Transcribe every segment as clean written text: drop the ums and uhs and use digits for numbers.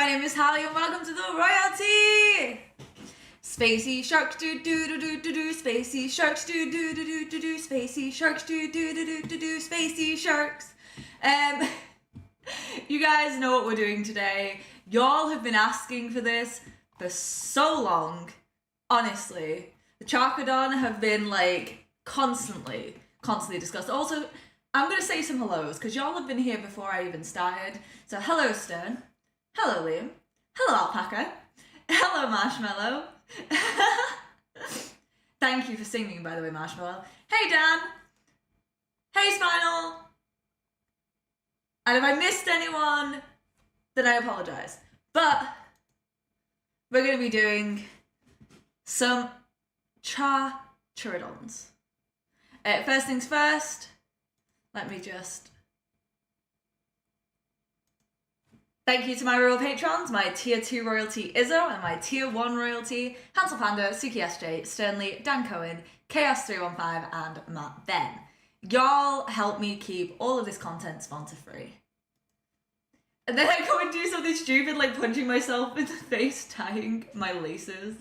name is Hallie and welcome to the royalty! Spacey sharks do do do do do do, spacey sharks do do do do do do, spacey sharks do do do do do do, spacey sharks. You guys know what we're doing today. Y'all have been asking for this for so long. Honestly, the Carcharodon have been like constantly discussed. Also, I'm gonna say some hellos because y'all have been here before I even started. So hello Stern, hello Liam, hello Alpaca, hello Marshmallow. Thank you for singing, by the way, Marshmallow. Hey Dan, hey Spinal. And if I missed anyone, then I apologize. But we're gonna be doing some Carcharodons. First things first, let me just thank you to my royal patrons, my tier 2 royalty Izzo and my tier 1 royalty Hansel Panda, Suki SJ, Sternly, Dan Cohen, Chaos315 and Matt Ben. Y'all help me keep all of this content sponsor free. And then I go and do something stupid like punching myself in the face, tying my laces.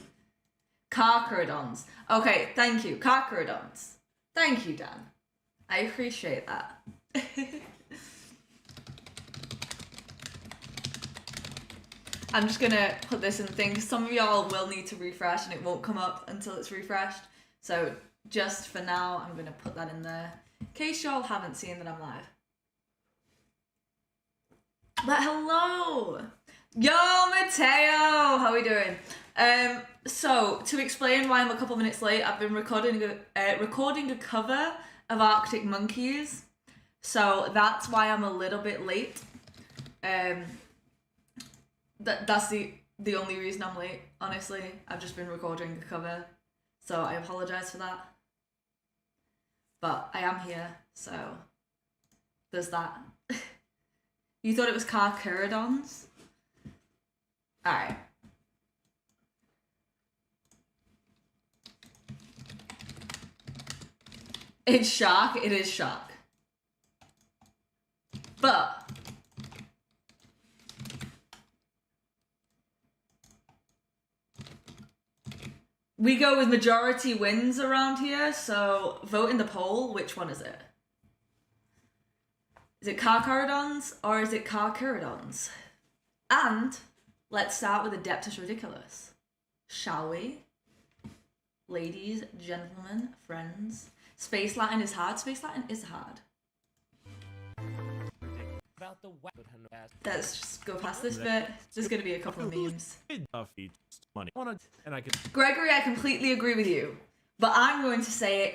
Carcharodons. Okay, thank you. Carcharodons. Thank you, Dan. I appreciate that. I'm just gonna put this in the thing because some of y'all will need to refresh and it won't come up until it's refreshed. So just for now, I'm gonna put that in there in case y'all haven't seen that I'm live. But hello! Yo, Mateo! How we doing? So, to explain why I'm a couple minutes late, I've been recording a cover of Arctic Monkeys. So, that's why I'm a little bit late. That's the only reason I'm late, honestly. I've just been recording a cover. So, I apologize for that. But I am here, so there's that. You thought it was Carcharodons? Alright. It's shark, it is shark. But we go with majority wins around here, so vote in the poll. Which one is it? Is it Carcharodons or is it Carcharodons? And let's start with Adeptus Ridiculous, shall we? Ladies, gentlemen, friends. Space Latin is hard. Space Latin is hard. Let's just go past this bit. There's going to be a couple of memes. Gregory, I completely agree with you, but I'm going to say it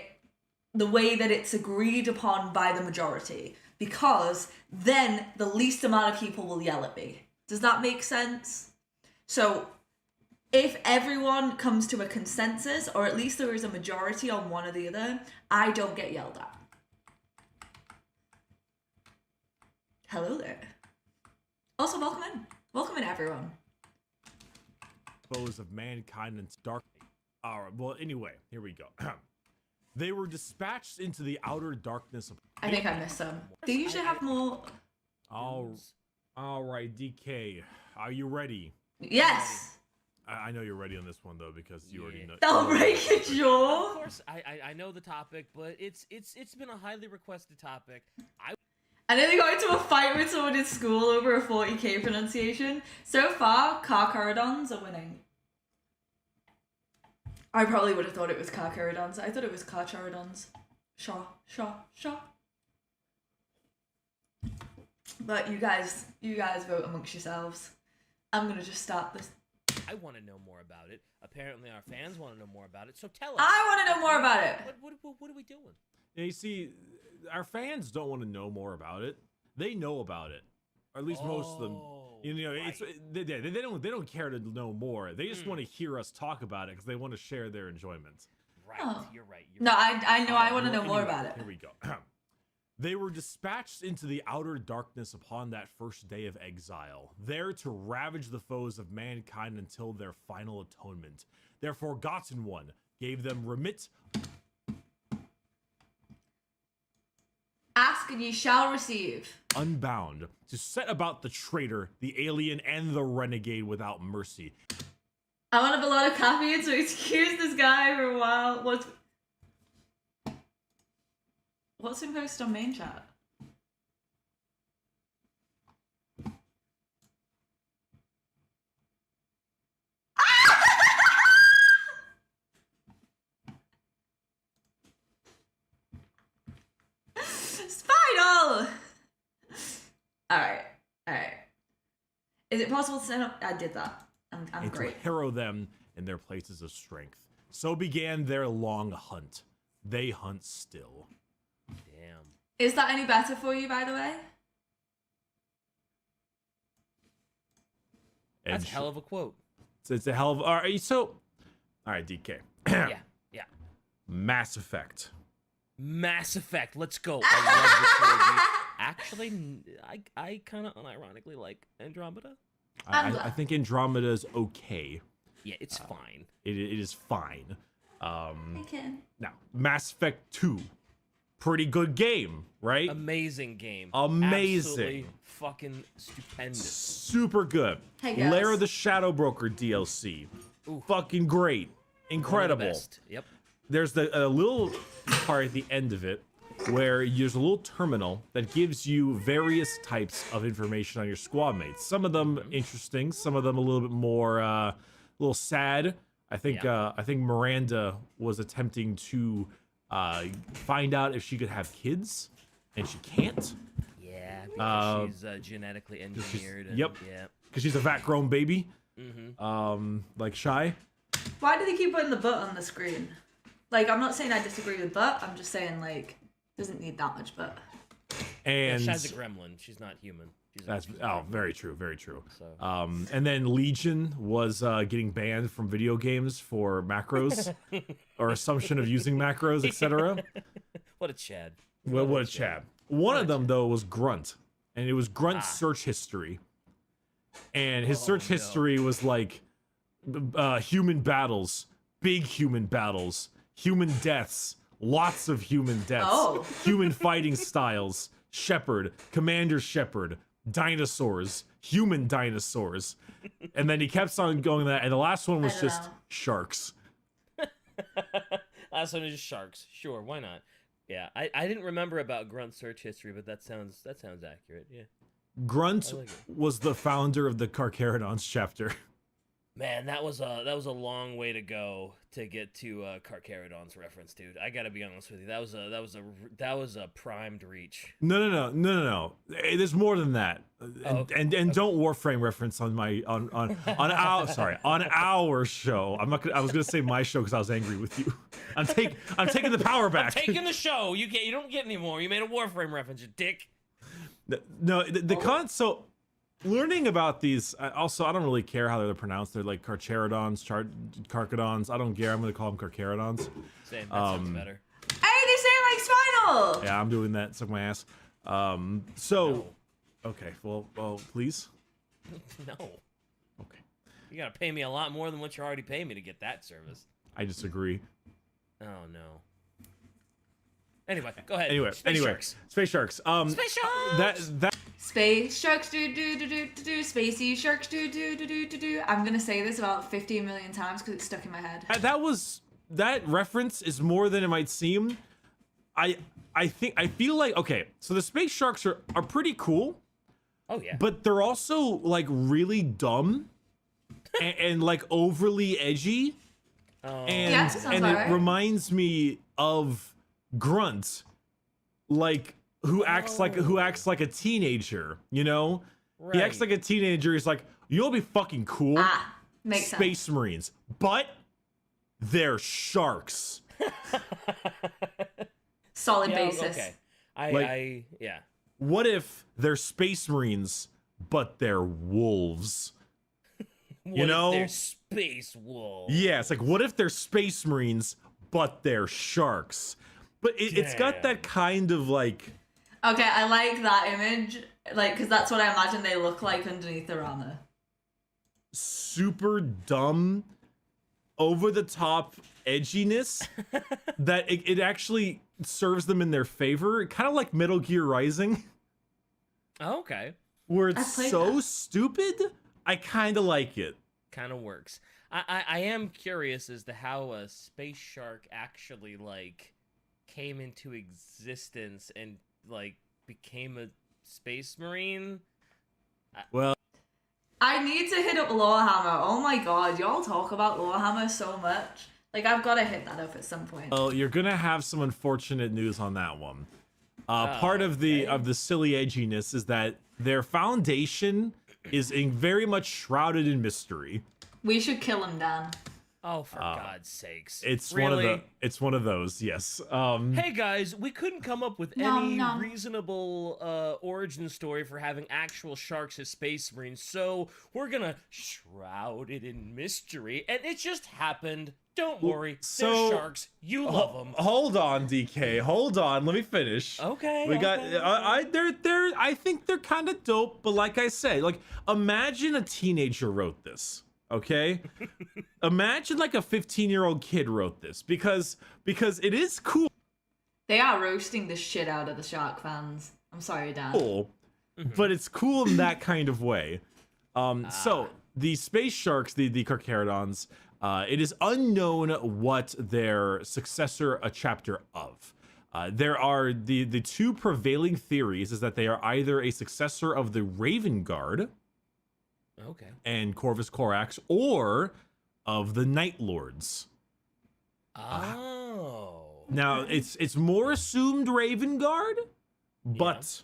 the way that it's agreed upon by the majority, because then the least amount of people will yell at me. Does that make sense? So if everyone comes to a consensus, or at least there is a majority on one or the other, I don't get yelled at. Hello there. Also, welcome in. Welcome in, everyone. Foes of mankind and dark. Alright, well, anyway, here we go. They were dispatched into the outer darkness of... I think I missed some. They usually have more... Alright, DK. Are you ready? Yes! I know you're ready on this one, though, because you already know... Don't break your jaw! Of course, I know the topic, but it's been a highly requested topic. And then they got into a fight with someone in school over a 40k pronunciation. So far, Carcharodons are winning. I probably would have thought it was Carcharodons. I thought it was Carcharodons. Shaw. But you guys vote amongst yourselves. I'm gonna just start this. I want to know more about it. Apparently our fans want to know more about it, so tell us. I want to know more about it. What are we doing? Yeah, you see, our fans don't want to know more about it. They know about it. Or at least most of them. You know, right. They don't care to know more. They just want to hear us talk about it because they want to share their enjoyment. Right, oh. You're right. No, I know. I want to know more about it. Here we go. They were dispatched into the outer darkness upon that first day of exile, there to ravage the foes of mankind until their final atonement. Their forgotten one gave them remit. Ask and ye shall receive. Unbound, to set about the traitor, the alien, and the renegade without mercy. I want to have a lot of caffeine, so excuse this guy for a while. What's in post on main chat? Spinal! Alright. Is it possible to send up? I did that. I'm and great. to harrow them in their places of strength. So began their long hunt. They hunt still. Damn. Is that any better for you, by the way? That's a hell of a quote. It's a hell of. All right, DK. Yeah. Mass Effect. Mass Effect. Let's go. I love this trilogy. Actually, I kind of unironically like Andromeda. I think Andromeda is okay. Yeah, it's fine. It is fine. Okay. Now, Mass Effect 2. Pretty good game, right? Amazing game. Amazing. Absolutely fucking stupendous. Super good. Hey, guys. Lair of the Shadow Broker DLC. Ooh. Fucking great. One of the Incredible. best. Yep. There's a little part at the end of it where there's a little terminal that gives you various types of information on your squad mates. Some of them interesting, some of them a little bit more a little sad. I think Miranda was attempting to find out if she could have kids, and she can't. Yeah, because she's genetically engineered. And, yep. Yeah. Because she's a vat-grown baby. Mm-hmm. Like Shy. Why do they keep putting the butt on the screen? Like, I'm not saying I disagree with butt. I'm just saying, like, doesn't need that much butt. And She's a gremlin. She's not human. that's very true, very true. So. And then Legion was getting banned from video games for macros or assumption of using macros, etc. What a Chad. What a Chad. One of them though was Grunt, and it was Grunt's search history, and his search history was like human battles, big human battles, human deaths, lots of human deaths, human fighting styles, Shepherd, Commander Shepherd, dinosaurs, human dinosaurs. And then he kept on going that, and the last one was just sharks. Last one is just sharks. Sure, why not? Yeah, I didn't remember about Grunt's search history, but that sounds accurate. Yeah. Grunt was the founder of the Carcharodons chapter. Man, that was a long way to go to get to Carcharodon's reference, dude. I gotta be honest with you. That was a primed reach. No. There's more than that. And don't Warframe reference on our show. I was gonna say my show because I was angry with you. I'm taking the power back. I'm taking the show. You don't get any more. You made a Warframe reference, you dick. No, so learning about these, also, I don't really care how they're pronounced. They're like Carcharodons, Carcharodons. I don't care. I'm going to call them Carcharodons. Same. That sounds better. Hey, they say it like Spinal! Yeah, I'm doing that. Suck my ass. No. Okay, well, please. No. Okay. You got to pay me a lot more than what you're already paying me to get that service. I disagree. Oh, no. Anyway, go ahead. Space Sharks. Space Sharks. Space Sharks! That Space Sharks do Spacey Sharks do. I'm gonna say this about 15 million times because it's stuck in my head. that reference is more than it might seem. I feel like, okay, so the Space Sharks are pretty cool. Oh yeah. But they're also like really dumb and like overly edgy. Oh. And it reminds me of Grunt, like who acts like a teenager, you know? Right. He acts like a teenager. He's like, you'll be fucking cool. Makes Space sense. Marines, but they're sharks. Solid basis. Okay. Yeah. What if they're Space Marines, but they're wolves? What if they're space wolves? Yeah, it's like, what if they're Space Marines, but they're sharks? But it's got that kind of like... Okay, I like that image, like, because that's what I imagine they look like underneath their armor. Super dumb, over the top, edginess that it actually serves them in their favor, kind of like Metal Gear Rising. Oh, okay. Where it's so stupid, I kind of like it. Kind of works. I am curious as to how a space shark actually like came into existence and like became a space marine. Well, I need to hit up Warhammer. Oh my god, y'all talk about Warhammer so much. Like, I've got to hit that up at some point. well, you're gonna have some unfortunate news on that one. Part of the silly edginess is that their foundation is very much shrouded in mystery. We should kill him, Dan. Oh, for God's sakes! It's really? one of those. Yes. Hey guys, we couldn't come up with any reasonable origin story for having actual sharks as space marines, so we're gonna shroud it in mystery, and it just happened. Don't worry, they're sharks. You love them. Hold on, DK. Hold on. Let me finish. Okay. We got. I think they're kind of dope, but like I said, like imagine a teenager wrote this. Okay, imagine like a 15-year-old kid wrote this because it is cool. They are roasting the shit out of the shark fans. I'm sorry, Dan. Cool, but it's cool in that kind of way. So the space sharks, the Carcharodons, it is unknown what their successor a chapter of. There are the two prevailing theories is that they are either a successor of the Raven Guard. Okay. And Corvus Corax, or of the Night Lords. Oh. Now it's more assumed Raven Guard, but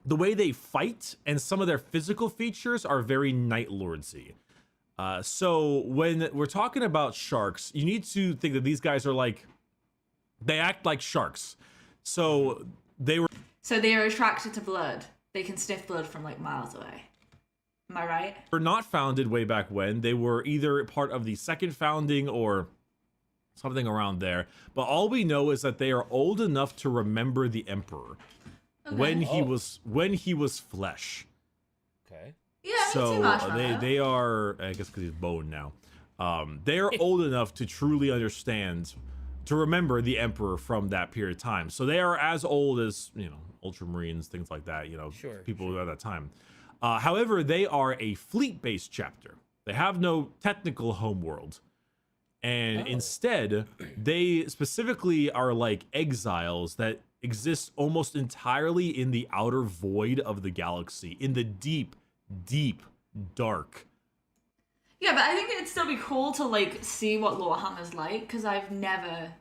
the way they fight and some of their physical features are very Night Lordsy. So when we're talking about sharks, you need to think that these guys are like, they act like sharks. So they are attracted to blood. They can sniff blood from like miles away. Am I right? were not founded way back when. They were either part of the second founding or something around there. But all we know is that they are old enough to remember the Emperor when he was flesh. Okay. Yeah, me too, Marshmallow. they are, I guess because he's bone now. They are old enough to truly understand, to remember the Emperor from that period of time. So they are as old as, Ultramarines, things like that, people at that time. However, they are a fleet-based chapter. They have no technical homeworld. And instead, they specifically are like exiles that exist almost entirely in the outer void of the galaxy, in the deep, deep dark. Yeah, but I think it'd still be cool to like see what Lorehammer's like, because I've never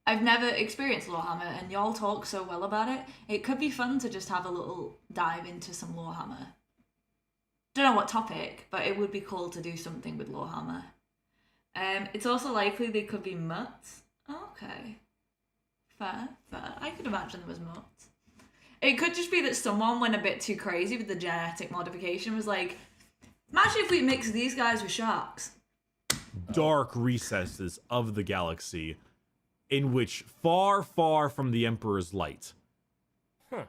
experienced Lorehammer, and y'all talk so well about it. It could be fun to just have a little dive into some Lorehammer. Don't know what topic, but it would be cool to do something with Lorehammer. It's also likely they could be mutts. Okay. Fair. I could imagine there was mutts. It could just be that someone went a bit too crazy with the genetic modification, was like, imagine if we mix these guys with sharks. Dark recesses of the galaxy in which far, far from the Emperor's light. Huh.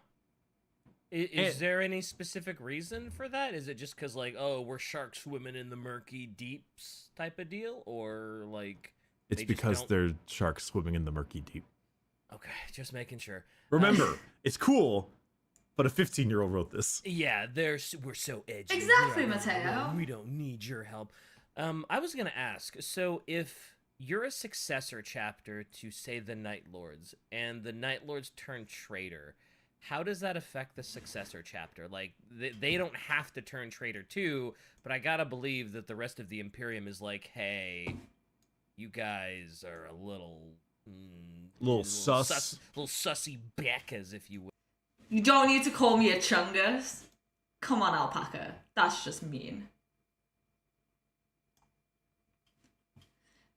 Is there any specific reason for that? Is it just because, like, we're sharks swimming in the murky deeps type of deal? Or, like... It's because they're sharks swimming in the murky deep. Okay, just making sure. Remember, it's cool, but a 15-year-old wrote this. Yeah, we're so edgy. Exactly, Mateo. We don't need your help. I was going to ask, so if you're a successor chapter to, say, the Night Lords, and the Night Lords turn traitor... How does that affect the successor chapter? Like, they don't have to turn traitor too, but I gotta believe that the rest of the Imperium is like, hey, you guys are a little sus. Little sussy beckas, if you will. You don't need to call me a chungus. Come on, Alpaca. That's just mean.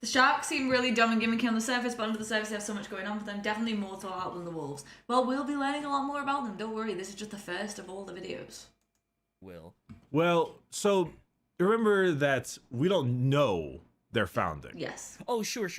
The sharks seem really dumb and gimmicky on the surface, but under the surface they have so much going on for them. Definitely more thought out than the wolves. Well, we'll be learning a lot more about them. Don't worry, this is just the first of all the videos. Well, so remember that we don't know their founding. Yes. Oh, sure.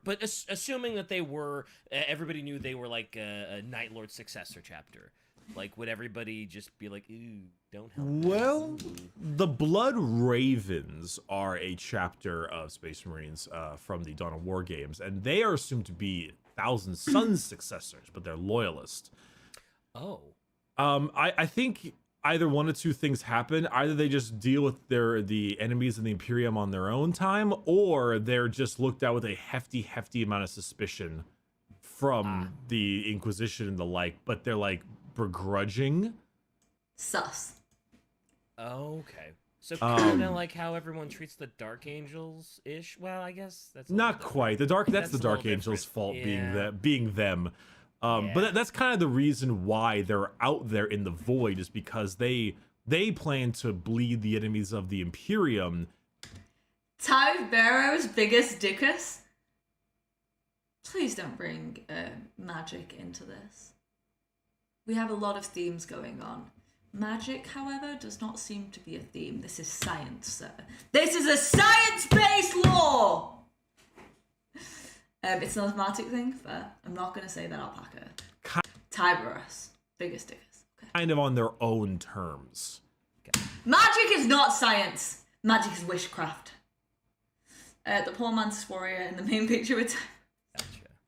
But assuming that they were, everybody knew they were like a Night Lord successor chapter. Like, would everybody just be like, "Ooh, don't help"? Well, Ooh. the Blood Ravens are a chapter of Space Marines from the Dawn of War games, and they are assumed to be Thousand Sons successors, but they're loyalist. Oh. I think either one of two things happen. Either they just deal with the enemies in the Imperium on their own time, or they're just looked at with a hefty amount of suspicion from the Inquisition and the like, but they're like begrudging. Sus. Okay. So kind of like how everyone treats the Dark Angels ish. Well, I guess that's a Not little quite. That's the a Dark little Angels' fault different. being them. But that's kind of the reason why they're out there in the void, is because they plan to bleed the enemies of the Imperium. Tyve Barrow's biggest dickus. Please don't bring magic into this. We have a lot of themes going on. Magic, however, does not seem to be a theme. This is science, sir. This is a science-based law! It's an automatic thing, fair. I'm not going to say that alpaca. Tiberus, biggest dickers. Okay. Kind of on their own terms. Magic is not science. Magic is witchcraft. The poor man's warrior in the main picture with Gotcha.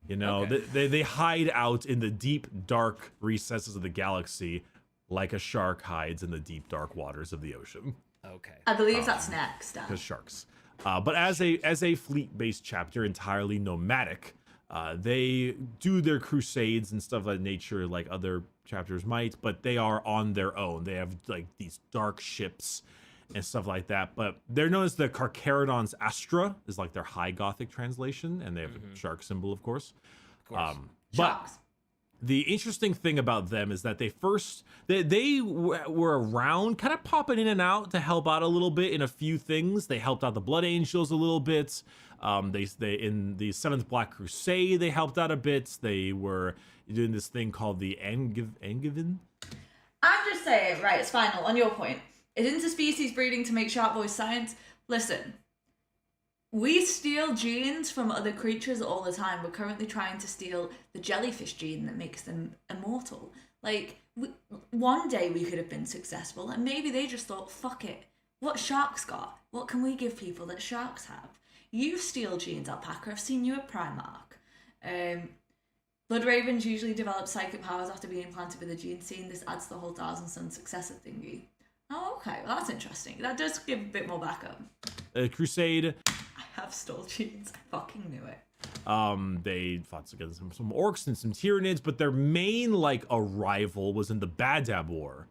You know, Okay. they hide out in the deep, dark recesses of the galaxy like a shark hides in the deep, dark waters of the ocean. Okay. I believe that's next. Because sharks. But as a fleet-based chapter, entirely nomadic, they do their crusades and stuff of that nature like other chapters might, but they are on their own. They have like these dark ships and stuff like that. But they're known as the Carcharodons Astra, is like their High Gothic translation, and they have a shark symbol, of course. Of course. But Sharks. the interesting thing about them is that they were around, kind of popping in and out to help out a little bit in a few things. They helped out the Blood Angels a little bit. They in the 7th Black Crusade, they helped out a bit. They were doing this thing called the Angevin. I'm just saying, right, it's final. On your point, is interspecies breeding to make shark boys science? Listen, we steal genes from other creatures all the time. We're currently trying to steal the jellyfish gene that makes them immortal. Like, one day we could have been successful, and maybe they just thought, fuck it. What sharks got? What can we give people that sharks have? You steal genes, Alpaca. I've seen you at Primark. Blood Ravens usually develop psychic powers after being implanted with a gene scene. This adds to the whole Thousand Sun successor thingy. Oh, okay. Well, that's interesting. That does give a bit more backup. Crusade. I have stole genes. I fucking knew it. They fought against some orcs and some Tyranids, but their main like arrival was in the Badab War.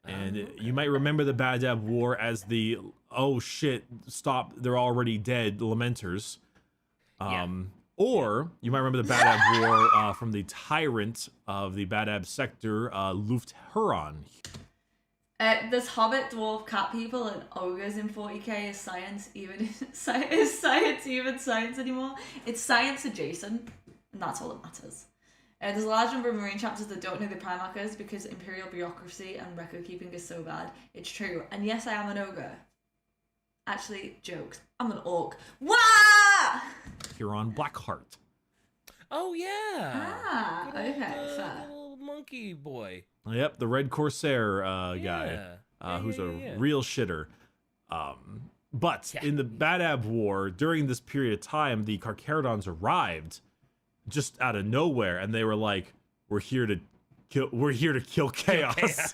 And you might remember the Badab War as the oh shit, stop, they're already dead Lamenters. Or you might remember the Badab War from the tyrant of the Badab sector, Luft Huron. There's hobbit, dwarf, cat people, and ogres in 40k. Is science even is science even science anymore? It's science adjacent, and that's all that matters. There's a large number of marine chapters that don't know the Primarchers because imperial bureaucracy and record keeping is so bad. It's true, and yes, I am an ogre. Actually, jokes. I'm an orc. Wah! Huron Blackheart. Oh yeah. Ah, Good old, okay, fair. little monkey boy. Yep, the Red Corsair guy, Yeah. who's Yeah. a real shitter. But in the Badab War, during this period of time, the Carcharodons arrived just out of nowhere, and they were like, "We're here to kill chaos."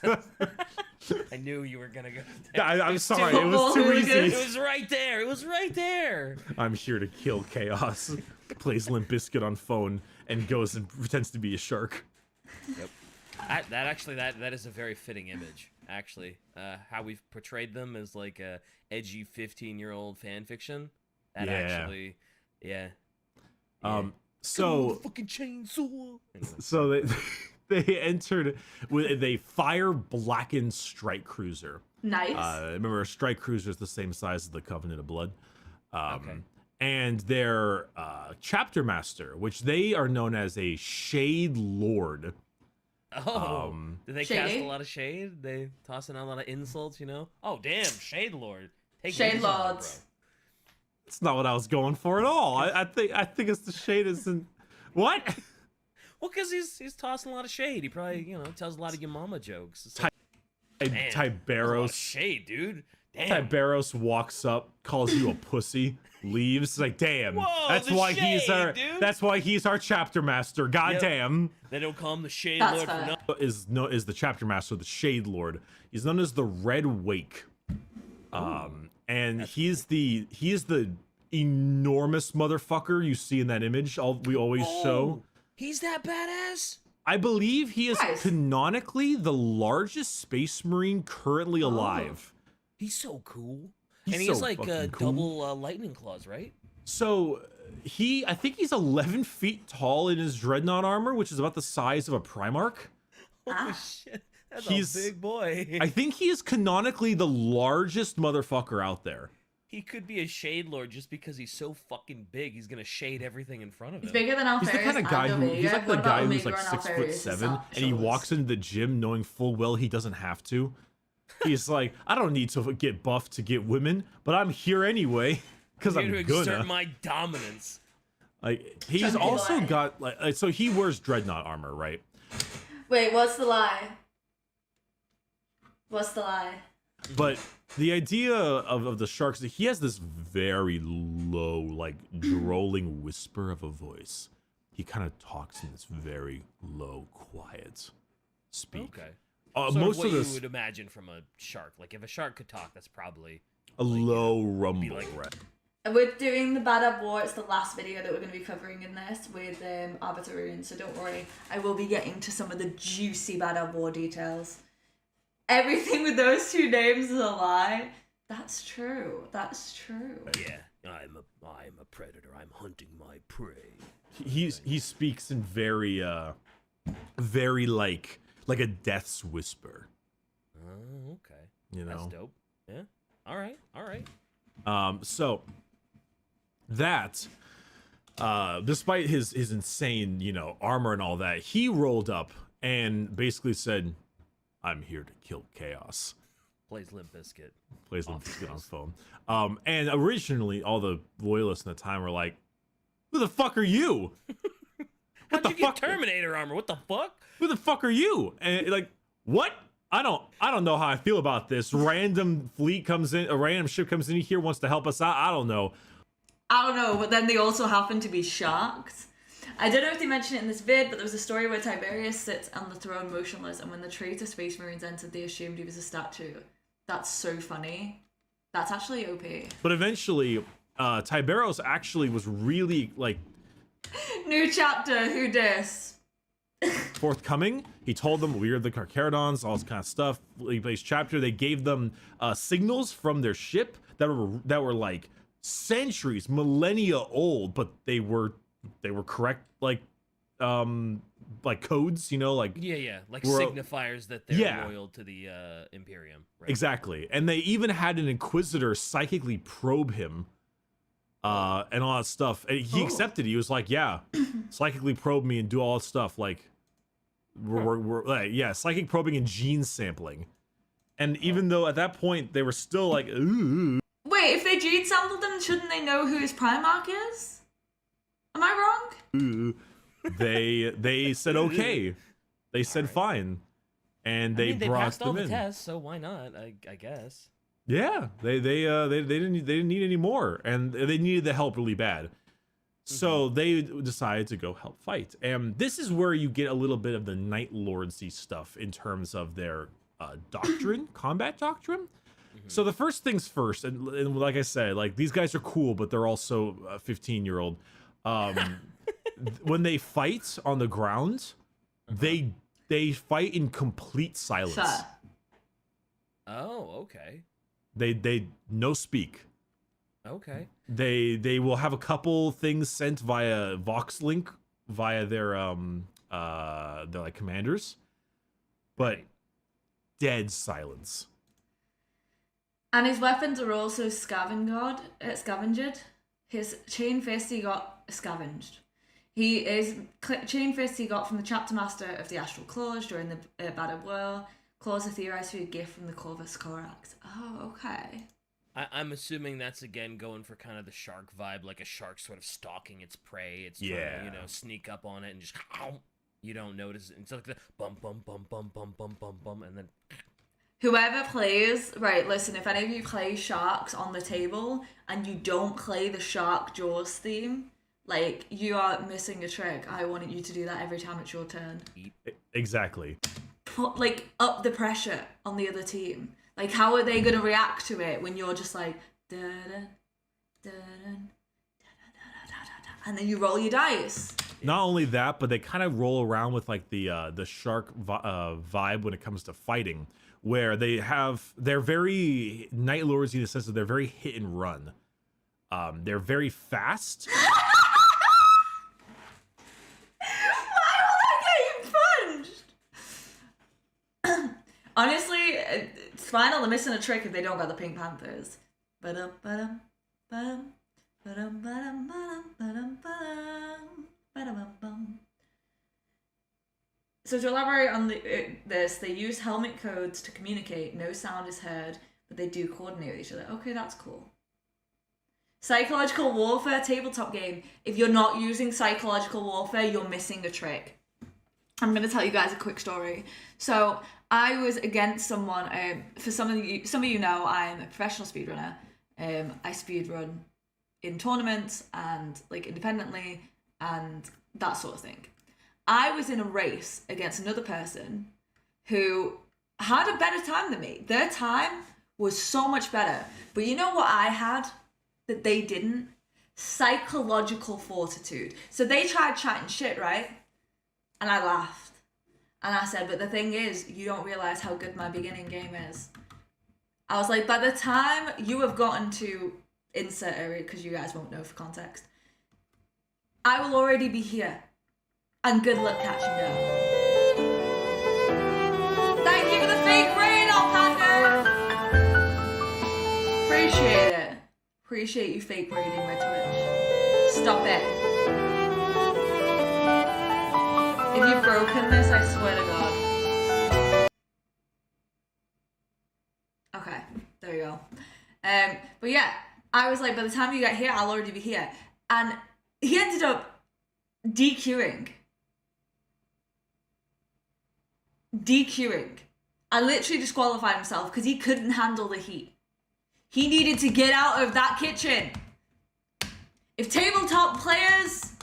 I knew you were gonna go. I'm sorry, too- it was too easy. It was right there. It was right there. I'm here to kill chaos. Plays Limp Bizkit on phone and goes and pretends to be a shark. Yep. That is a very fitting image. Actually, how we've portrayed them as like a edgy 15-year-old fan fiction. That actually, yeah. So fucking chainsaw. Anyway. So they entered with a fire blackened strike cruiser. Nice. Remember, a strike cruiser is the same size as the Covenant of Blood. Okay. And their chapter master, which they are known as a Shade Lord. Oh, did they cast Shady? a lot of shade? They tossing out a lot of insults, you know? Oh, damn, Shade Lord. Take Shade these on me, Lords. That's not what I was going for at all. I think it's the Shade isn't. What? Well, because he's tossing a lot of shade. He probably tells a lot of your mama jokes. It's Tiberos shade, dude. Damn. Tiberos walks up, calls you a pussy, leaves. It's like, damn. Whoa, that's the why shade, he's our. dude. That's why he's our chapter master. God damn. They don't call him the Shade That's Lord fair. for nothing. Is the chapter master, the Shade Lord. He's known as the Red Wake. And he's the enormous motherfucker you see in that image. We always show. He's that badass. I believe he is Nice. canonically the largest space marine currently alive. He's so cool. He's And he's so like fucking cool. double lightning claws, right? So I think he's 11 feet tall in his dreadnought armor, which is about the size of a Primarch. Oh shit. That's He's- a big boy. I think he is canonically the largest motherfucker out there. He could be a Shade Lord just because he's so fucking big. He's gonna shade everything in front of He's him. bigger than Alpharius. He's the kind of guy and who he's Omega. like the What about guy who's Omega like and 6'7", Alpharius' and he shoulders? walks into the gym knowing full well he doesn't have to. He's like, I don't need to get buffed to get women, but I'm here anyway because I'm I'm here to exert gonna. my dominance. Like he's Chunky also boy. got like so he wears dreadnought armor, right? Wait, what's the lie? What's the lie? But the idea of the sharks, he has this very low, like drolling whisper of a voice. He kind of talks in this very low, quiet speak. Okay. Sort Most what of this you would imagine from a shark. Like if a shark could talk, that's probably a low rumble. be like- Right? We're doing the Badab War. It's the last video that we're going to be covering in this with Arbiter Runes, so don't worry. I will be getting to some of the juicy Badab War details. Everything with those two names is a lie. That's true. That's true. yeah. I'm a predator. I'm hunting my prey. He speaks in very very like a death's whisper. Oh, okay. You That's know. dope. Yeah. All right. All right. So that despite his insane, armor and all that, he rolled up and basically said, I'm here to kill chaos. Plays Limp Bizkit. Plays them Awesome. on his phone. And originally all the loyalists in the time were like, who the fuck are you? How'd the you get fuck? Terminator armor? What the fuck? Who the fuck are you? And like, what? I don't know how I feel about this. Random fleet comes in, a random ship comes in here, wants to help us out. I don't know. I don't know, but then they also happen to be sharks. I don't know if they mentioned it in this vid, but there was a story where Tiberius sits on the throne motionless, and when the traitor Space Marines entered, they assumed he was a statue. That's so funny. That's actually OP. But eventually, Tiberos actually was really like New chapter, who dis? forthcoming. He told them we are the Carcharodons, all this kind of stuff. Each chapter, they gave them signals from their ship that were like centuries, millennia old, but they were correct, like codes, like Yeah. Like We're- signifiers that they're Yeah. loyal to the Imperium. Right? exactly. And they even had an Inquisitor psychically probe him, and all that stuff. And he accepted. He was like, "Yeah, psychically probe me and do all that stuff." Like, we're psychic probing and gene sampling. And even though at that point they were still like, ooh. Wait, if they gene sampled them, shouldn't they know who his Primarch is? Am I wrong? They said okay. They said fine, and They they brought passed all them the in. tests, so why not? I guess. Yeah, they didn't need any more, and they needed the help really bad. So they decided to go help fight, and this is where you get a little bit of the Night Lordsy stuff in terms of their doctrine, combat doctrine. So the first things first, and like I said, like these guys are cool, but they're also a 15-year-old. When they fight on the ground, they fight in complete silence. Fair. Oh, okay. They no speak. Okay. They will have a couple things sent via Vox link via their like commanders, but Right. dead silence. And his weapons are also scavenged. His chain fist he got scavenged. He is chain fist he got from the chapter master of the Astral Claws during the Badab War. Claws are theorized to be a gift from the Corvus Corax. Oh, okay. I'm assuming that's again going for kind of the shark vibe, like a shark sort of stalking its prey. It's trying to, Yeah. sneak up on it and just. You don't notice it. It's like the bum bum bum bum bum bum bum bum, and then Whoever plays, right, listen, if any of you play Sharks on the table and you don't play the Shark Jaws theme, like, you are missing a trick. I wanted you to do that every time it's your turn. Exactly. Put, like, up the pressure on the other team. Like, how are they going to react to it when you're just like, da-da, da-da, and then you roll your dice. Not only that, but they kind of roll around with like the shark vibe when it comes to fighting, where they're very Night Lords in the sense that they're very hit and run. They're very fast. Why will I get you punched? Honestly, it's fine. They're missing a trick if they don't got the Pink Panthers. Ba-dum, ba-dum, ba-dum, ba-dum, ba-dum, ba-dum, ba-dum, ba-dum, ba-dum, ba-dum. So to elaborate on this, they use helmet codes to communicate. No sound is heard, but they do coordinate with each other. Okay, that's cool. Psychological warfare tabletop game. If you're not using psychological warfare, you're missing a trick. I'm going to tell you guys a quick story. So I was against someone. For some of you know, I'm a professional speedrunner. I speedrun in tournaments and like independently and that sort of thing. I was in a race against another person who had a better time than me. Their time was so much better. But you know what I had that they didn't? Psychological fortitude. So they tried chatting shit, right? And I laughed. And I said, but the thing is, you don't realize how good my beginning game is. I was like, by the time you have gotten to insert area, because you guys won't know for context, I will already be here. And good luck catching up. Thank you for the fake rain, Alpaca! Appreciate it. Appreciate you fake raiding my Twitch. Stop it. If you've broken this, I swear to God. Okay, there you go. But yeah, I was like, by the time you get here, I'll already be here. And he ended up DQing. I literally disqualified himself because he couldn't handle the heat. He needed to get out of that kitchen. If tabletop players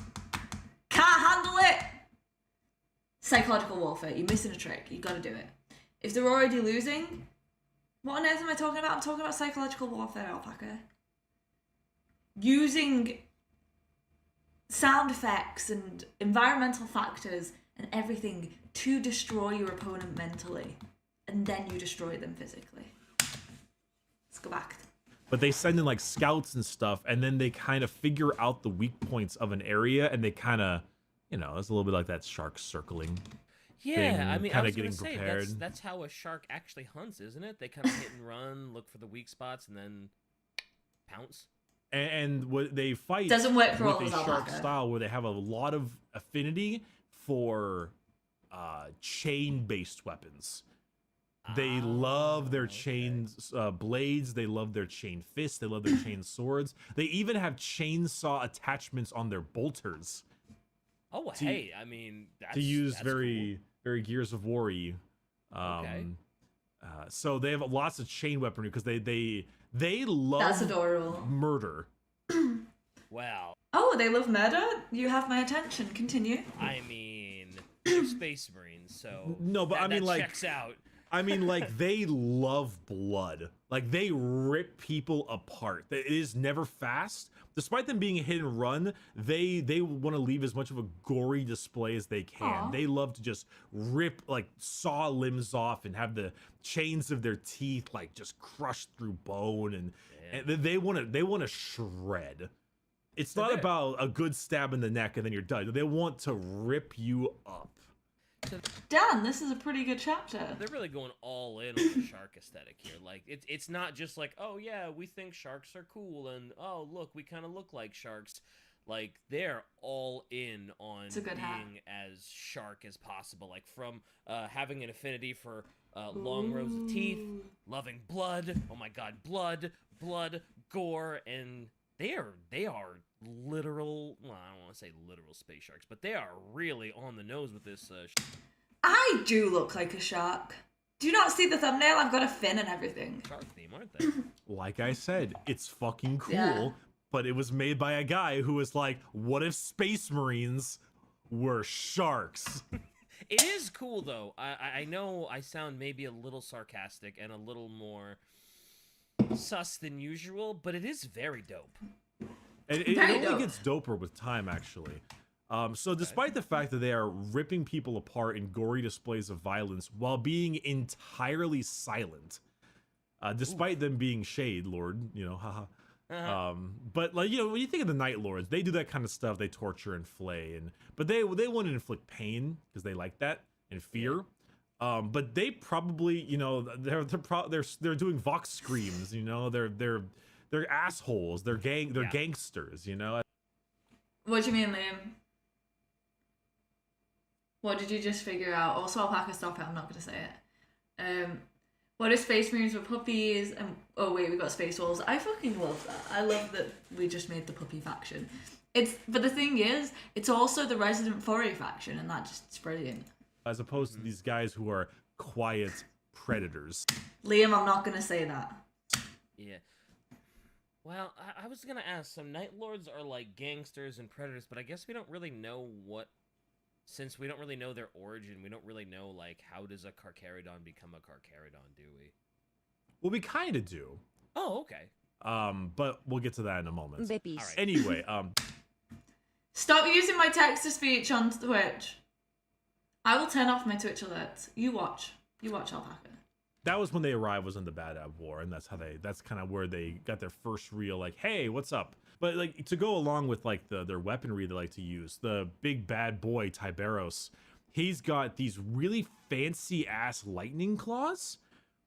can't handle it, psychological warfare, you're missing a trick. You gotta do it. If they're already losing, what on earth am I talking about? I'm talking about psychological warfare, Alpaca. Using sound effects and environmental factors and everything to destroy your opponent mentally, and then you destroy them physically. Let's go back. But they send in like scouts and stuff, and then they kind of figure out the weak points of an area, and they kind of, you know, it's a little bit like that shark circling. Yeah, thing, I mean, I kind was of gonna getting say prepared. that's how a shark actually hunts, isn't it? They kind of hit and run, look for the weak spots, and then pounce. And what they fight doesn't work for all with of a shark Alpaca. style where they have a lot of affinity for chain-based weapons. They love their chain blades. They love their chain fists. They love their chain swords. They even have chainsaw attachments on their bolters. Oh, hey, I mean, that's to use that's very cool. very Gears of War-y. Okay. So they have lots of chain weaponry because they love That's adorable. murder. Wow. Oh, they love murder? You have my attention. Continue. I mean, they're Space Marines, so No, but I mean, that like, checks out. I mean, like, they love blood. Like, they rip people apart. It is never fast. Despite them being a hit and run, they want to leave as much of a gory display as they can. Aw. They love to just rip, like, saw limbs off and have the chains of their teeth, like, just crushed through bone. And they want to shred. It's not about a good stab in the neck and then you're done. They want to rip you up. Dan, this is a pretty good chapter. They're really going all in on the shark aesthetic here. Like, it's not just like, oh yeah, we think sharks are cool, and oh look, we kind of look like sharks. Like, they're all in on being as shark as possible. Like, from having an affinity for long rows of teeth, loving blood. Oh my god, blood, gore, and they are literal. Well, I don't want to say literal space sharks, but they are really on the nose with this. I do look like a shark. Do you not see the thumbnail? I've got a fin and everything. Shark theme, aren't they? Like I said, it's fucking cool, Yeah. but it was made by a guy who was like, what if Space Marines were sharks? It is cool though. I know I sound maybe a little sarcastic and a little more sus than usual, but it is very dope. And it Very only dope. gets doper with time, actually. So despite the fact that they are ripping people apart in gory displays of violence while being entirely silent, despite them being Shade Lord, you know, haha. But like, you know, when you think of the Night Lords, they do that kind of stuff. They torture and flay, but they want to inflict pain because they like that and fear. But they probably, you know, they're doing vox screams. You know, they're assholes. They're gangsters. You know. What do you mean, Liam? What did you just figure out? Also, Alpaca, stop it. I'm not going to say it. What if Space Marines were puppies? And oh wait, we got Space Wolves. I fucking love that. I love that we just made the puppy faction. But the thing is, it's also the resident furry faction, and that's brilliant. As opposed to these guys who are quiet predators. Liam, I'm not going to say that. Yeah. Well, I was gonna ask. So Night Lords are like gangsters and predators, but I guess we don't really know what. Since we don't really know their origin, we don't really know, like, how does a Carcharodon become a Carcharodon, do we? Well, we kind of do. Oh, okay. But we'll get to that in a moment. Bippies. All right. Anyway, Stop using my text-to-speech on Twitch. I will turn off my Twitch alerts. You watch. You watch, Alpaca. that was when they arrived, was in the Badab War, and that's kind of where they got their first real, like, hey, what's up? But like, to go along with like their weaponry they like to use, the big bad boy Tiberos, he's got these really fancy ass lightning claws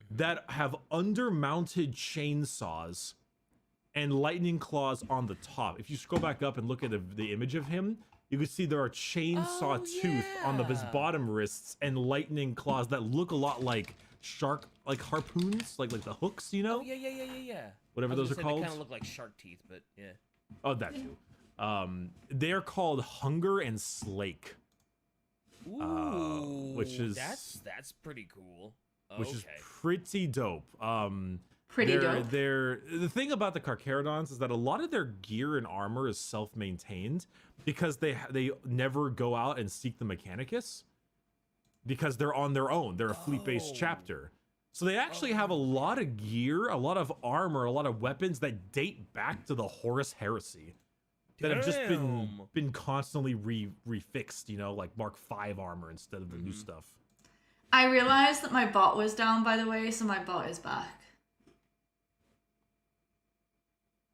that have undermounted chainsaws and lightning claws on the top. If you scroll back up and look at the image of him, you can see there are chainsaw tooth on his bottom wrists and lightning claws that look a lot like shark, like harpoons, like the hooks, you know? Oh, yeah. Whatever those are called. They kind of look like shark teeth, but yeah. Oh, that too. They're called Hunger and Slake. Ooh, which is that's pretty cool. Which is pretty dope. Pretty dope. The thing about the Carcharodons is that a lot of their gear and armor is self-maintained because they never go out and seek the Mechanicus because they're on their own. They're a fleet-based chapter. So they actually have a lot of gear, a lot of armor, a lot of weapons that date back to the Horus Heresy that have just been constantly refixed, you know, like Mark V armor instead of the new stuff. I realized that my bot was down, by the way, so my bot is back.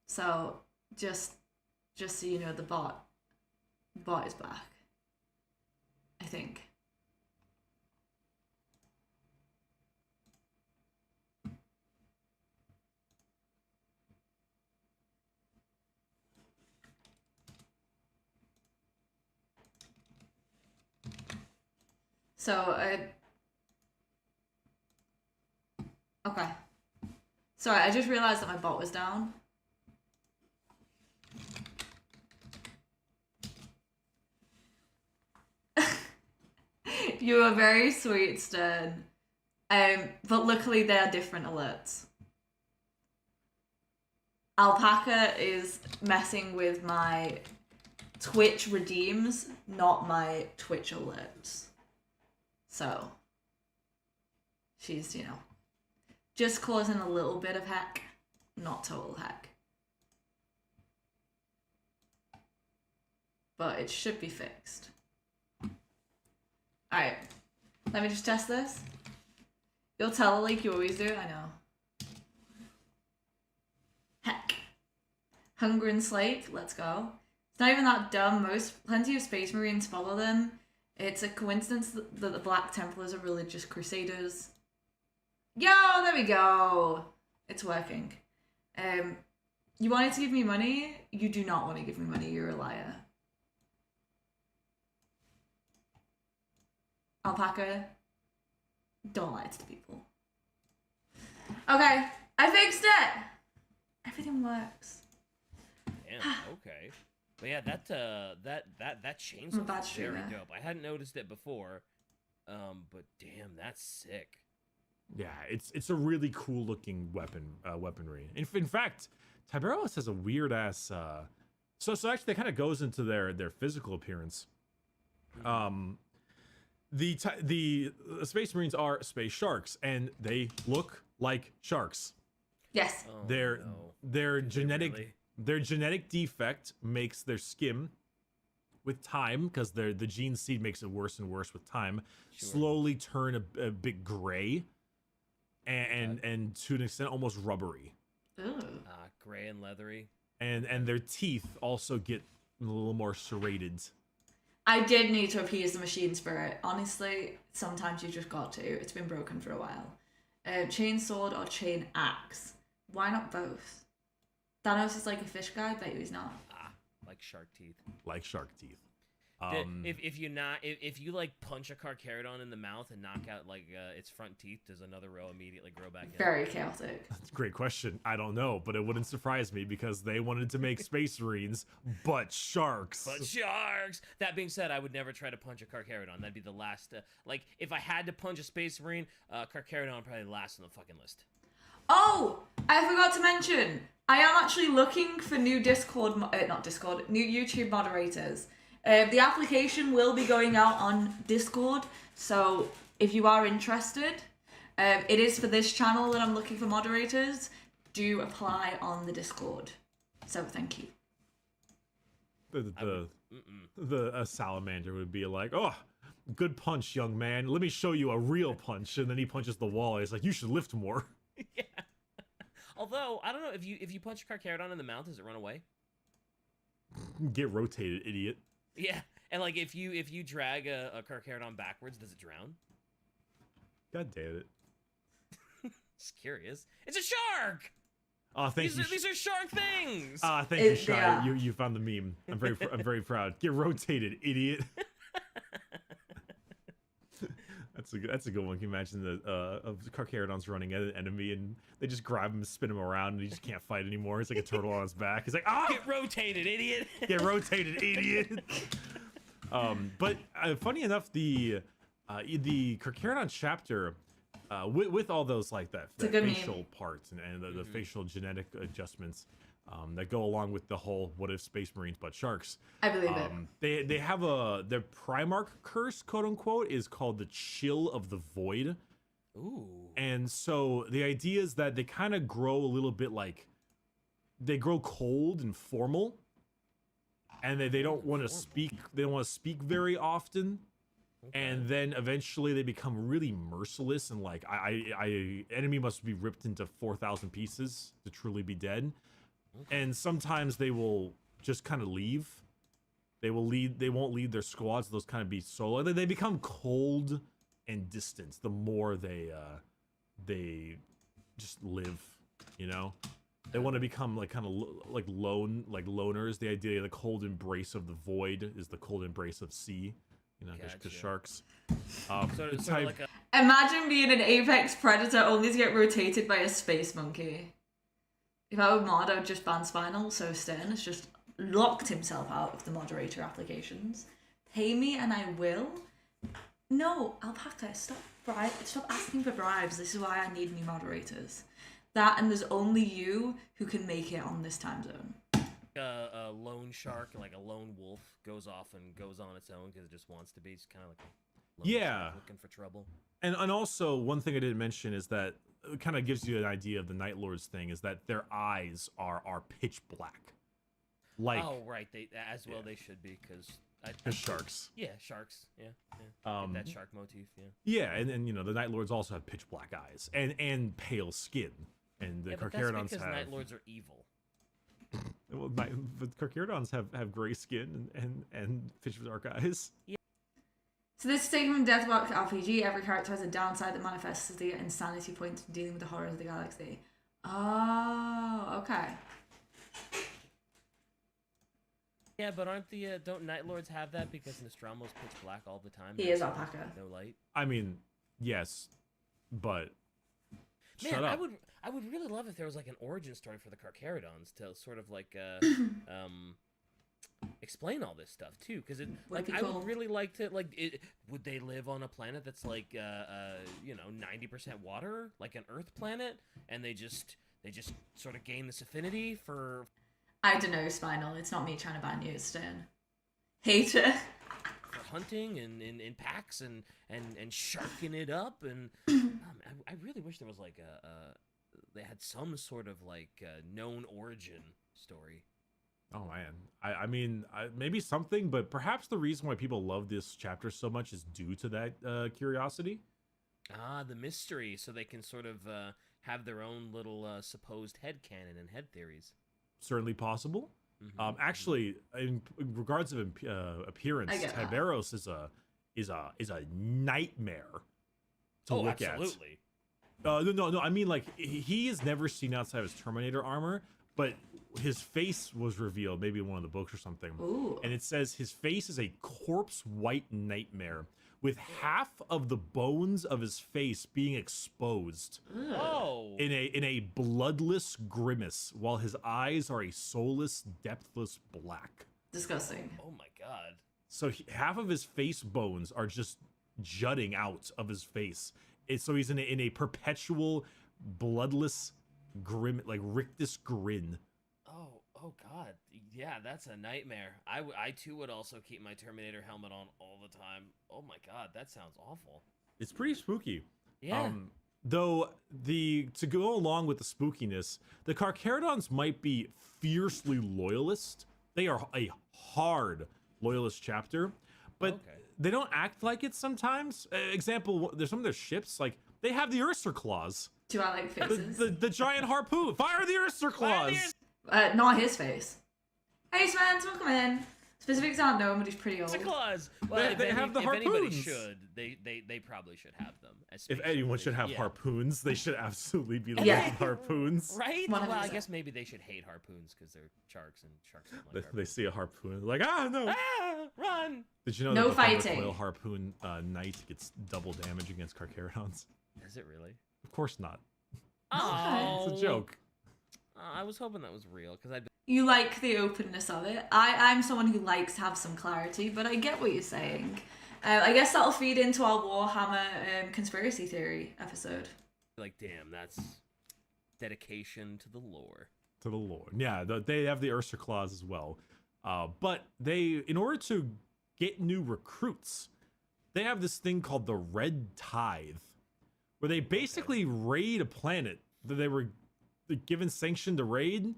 So just so you know, the bot is back, I think. So okay. Sorry, I just realized that my bot was down. You are very sweet, Stern. But luckily they are different alerts. Alpaca is messing with my Twitch redeems, not my Twitch alerts. So, she's, you know, just causing a little bit of heck, not total heck. But it should be fixed. Alright, let me just test this. You'll tell like you always do, I know. Heck. Hunger and Slake, let's go. It's not even that dumb, plenty of Space Marines follow them. It's a coincidence that the Black Templars are religious crusaders. Yo, there we go. It's working. You wanted to give me money? You do not want to give me money, you're a liar. Alpaca, don't lie to the people. Okay, I fixed it! Everything works. Damn. Okay. But yeah, that chainsaw Bad is very streamer. dope. I hadn't noticed it before. But damn, that's sick. Yeah, it's a really cool looking weaponry. In fact, Tiberius has a weird ass. So actually, that kind of goes into their physical appearance. The Space Marines are space sharks, and they look like sharks. Yes. Oh, Their no. their Did they genetic really? their genetic defect makes their skin, with time, because the gene seed makes it worse and worse with time, Sure. slowly turn a bit gray, and to an extent almost rubbery. Ooh. Gray and leathery. And their teeth also get a little more serrated. I did need to appease the machine spirit. Honestly, sometimes you just got to. It's been broken for a while. Chain sword or chain axe? Why not both? Thanos is like a fish guy, but he's not. Like shark teeth. Like shark teeth. If you like punch a Carcharodon in the mouth and knock out like its front teeth, does another row immediately grow back in? Very chaotic. That's a great question. I don't know, but it wouldn't surprise me because they wanted to make Space Marines, but sharks. But sharks! That being said, I would never try to punch a Carcharodon. That'd be the last. Like, if I had to punch a Space Marine, Carcharodon would probably last on the fucking list. Oh, I forgot to mention. I am actually looking for new new YouTube moderators. The application will be going out on Discord, so if you are interested, it is for this channel that I'm looking for moderators. Do apply on the Discord. So thank you. The salamander would be like, oh, good punch, young man. Let me show you a real punch. And then he punches the wall. He's like, you should lift more. Yeah. Although I don't know if you punch a Carcharodon in the mouth, does it run away? Get rotated, idiot. Yeah, and like if you drag a Carcharodon backwards, does it drown? God damn it. Just curious. It's a shark. Oh, thank you. These are shark things. Thank you, Yeah. Shai. You found the meme. I'm very proud. Get rotated, idiot. That's a good one. Can you imagine the Carcharodon's running at an enemy and they just grab him, spin him around, and he just can't fight anymore. It's like a turtle on his back. He's like, Get rotated, idiot. Get rotated, idiot. But funny enough, the Carcharodon chapter, with all those like that facial meme. parts and the facial genetic adjustments that go along with the whole what if Space Marines but sharks. I believe it. They have their Primarch curse, quote unquote, is called the Chill of the Void. Ooh. And so the idea is that they kind of grow a little bit like they grow cold and formal, and they don't want to speak. They don't want to speak very often. Okay. And then eventually they become really merciless and like enemy must be ripped into 4,000 pieces to truly be dead. Okay. And sometimes they will just kind of leave. They won't lead their squads. Those kind of be solo. They become cold and distant the more they just live, you know. They want to become like kind of like loners. The idea of the cold embrace of the void is the cold embrace of sea, you know, because sharks. Imagine being an apex predator only to get rotated by a space monkey. If I were mod, I would just ban Spinal, so Stern has just locked himself out of the moderator applications. Pay me and I will. No, Alpaca, stop asking for bribes. This is why I need new moderators. That, and there's only you who can make it on this time zone. A lone shark, like a lone wolf, goes off and goes on its own because it just wants to be. It's kind of like a lone shark looking for trouble. And also, one thing I didn't mention is that it kind of gives you an idea of the Night Lords thing, is that their eyes are pitch black. Like, oh, right. They should be, because sharks. Yeah, sharks. Yeah. That shark motif, yeah. Yeah, and you know, the Night Lords also have pitch black eyes and pale skin. And the Carcharodons because have... Night Lords are evil. Well, but Carcharodons have gray skin and pitch dark eyes. Yeah. So this is taken from Deathbox RPG. Every character has a downside that manifests as the insanity point in dealing with the horrors of the galaxy. Oh, okay. Yeah, but don't Night Lords have that because Nostromo's pitch black all the time? He is Alpaca. No light. I mean, yes, but Man, Shut up. I would really love if there was like an origin story for the Carcharodons to sort of like explain all this stuff too, because it Would be I cool. would really like to would they live on a planet that's like 90% water, like an Earth planet, and they just sort of gain this affinity for I don't know, Spinal. It's not me trying to ban you, it's Stern. Hater. hunting and in packs and sharking it up, and I really wish there was like they had some sort of like known origin story. Oh man, I mean, maybe something, but perhaps the reason why people love this chapter so much is due to that curiosity. Ah, the mystery, so they can sort of have their own little supposed headcanon and head theories. Certainly possible. Mhm. Actually, in regards of appearance, I get that. Tiberos is a nightmare to Oh, look absolutely. at. No. I mean, like he is never seen outside of his Terminator armor, but his face was revealed, maybe in one of the books or something, Ooh. and it says his face is a corpse white nightmare with half of the bones of his face being exposed Ugh. Oh. in a bloodless grimace, while his eyes are a soulless, depthless black. Disgusting. Oh my god. So half of his face bones are just jutting out of his face. So he's in a perpetual bloodless grim, like rictus grin. Oh god. Yeah, that's a nightmare. I too would also keep my Terminator helmet on all the time. Oh my god, that sounds awful. It's pretty spooky. Yeah. Though to go along with the spookiness, the Carcharodons might be fiercely loyalist. They are a hard loyalist chapter, but Okay. they don't act like it sometimes. Example, there's some of their ships, like they have the Ursa claws. Do I like faces? The giant harpoon. Fire the Ursa claws. Not his face. Hey, Svens, welcome in. Specifics aren't known, but he's pretty old. Santa Claus. Well, They have the if anybody harpoons. should, they probably should have them. If anyone should have Yeah. harpoons, they should absolutely be the Yeah. ones with harpoons. Right? 100%. Well, I guess maybe they should hate harpoons because they're sharks and sharks don't like They harpoons. see a harpoon, like, no. Ah, run! Did you know No that the fighting. Thundercoil harpoon knight gets double damage against Carcharodons? Is it really? Of course not. Oh, It's a joke. I was hoping that was real because I'd. You like the openness of it. I'm someone who likes to have some clarity, but I get what you're saying. I guess that'll feed into our Warhammer conspiracy theory episode. Like, damn, that's dedication to the lore. To the Lord. Yeah, they have the Ursa claws as well. But in order to get new recruits, they have this thing called the Red Tithe, where they basically raid a planet that they were given sanction to raid,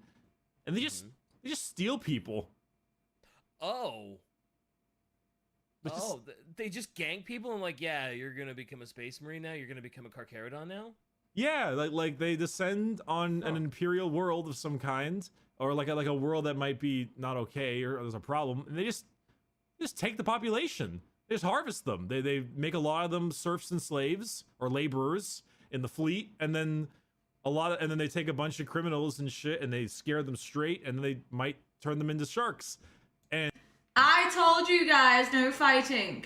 and they just steal people. Oh. They They just gang people and like, yeah, you're gonna become a space marine now. You're gonna become a Carcharodon now. Yeah, like they descend on an imperial world of some kind, or like a world that might be not okay, or there's a problem, and they just take the population. They just harvest them. They make a lot of them serfs and slaves or laborers in the fleet, and then and then they take a bunch of criminals and shit, and they scare them straight, and then they might turn them into sharks. And I told you guys, no fighting.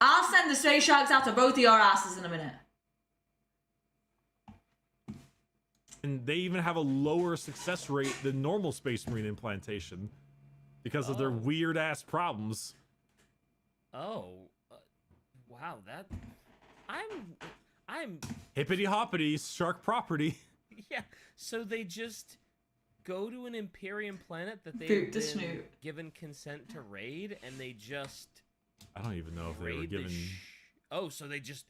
I'll send the space sharks out to both of your asses in a minute. they even have a lower success rate than normal Space Marine implantation because of their weird ass problems. Oh, wow! That I'm Hippity hoppity, shark property. yeah. So they just go to an Imperium planet that Boot they've to been snoot. given consent to raid, and they just I don't even know if they were raid the given. Oh, so they just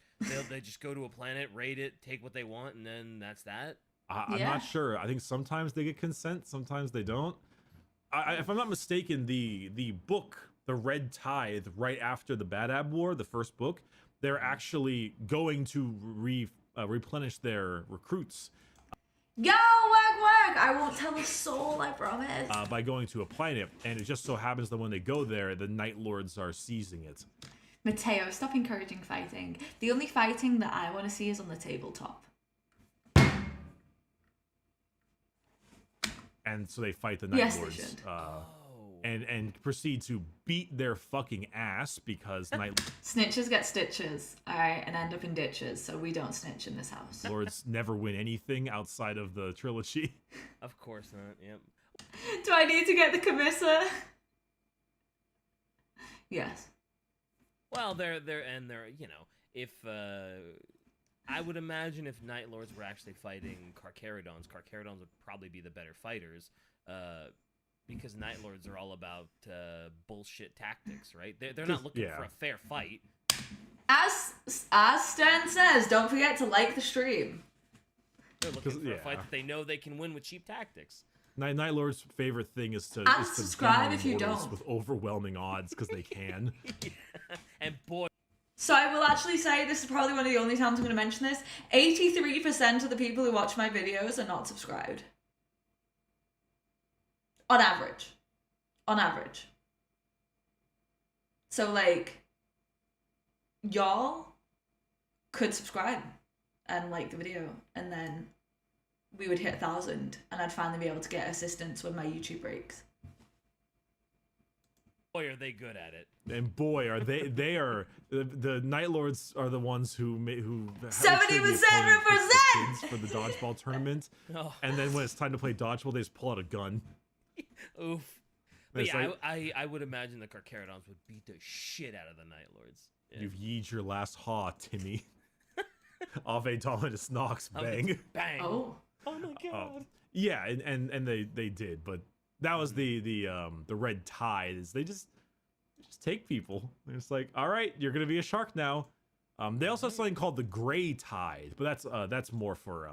they just go to a planet, raid it, take what they want, and then that's that. I'm Yeah. not sure. I think sometimes they get consent, sometimes they don't. If I'm not mistaken, the book, The Red Tithe, right after the Badab War, the first book, they're actually going to replenish their recruits Go, work! I won't tell a soul, I promise. by going to a planet, and it just so happens that when they go there, the Night Lords are seizing it. Mateo, stop encouraging fighting. The only fighting that I want to see is on the tabletop. And so they fight the Night Yes, they Lords. should. and proceed to beat their fucking ass because Night Snitches get stitches, alright, and end up in ditches, so we don't snitch in this house. Lords never win anything outside of the trilogy. Of course not. Yep. Do I need to get the commissar? Yes. Well, they're you know, if I would imagine if Night Lords were actually fighting Carcharodons would probably be the better fighters, because Night Lords are all about bullshit tactics, right? They're not looking for a fair fight. As Stern says, don't forget to like the stream. They're looking for a fight that they know they can win with cheap tactics. Night Lord's favorite thing is to subscribe beat if you mortals don't. with overwhelming odds because they can. Yeah. And boy, So I will actually say, this is probably one of the only times I'm going to mention this, 83% of the people who watch my videos are not subscribed. On average. On average. So, like, y'all could subscribe and like the video, and then we would hit 1,000, and I'd finally be able to get assistance with my YouTube breaks. boy, are they good at it. And boy, are they are the Night Lords are the ones who 70% represent for the dodgeball tournament. Oh. And then when it's time to play dodgeball, they just pull out a gun. Oof. But It's yeah, like, I would imagine the Carcharodons would beat the shit out of the Night Lords. Yeah. You've yeed your last haw, Timmy. Ave Dominus Nox, bang. Bang. Oh. Oh my god. Yeah, and they did, but that was the red tide is they just take people. They're just like, all right, you're gonna be a shark now. They also have something called the gray tide, but that's more for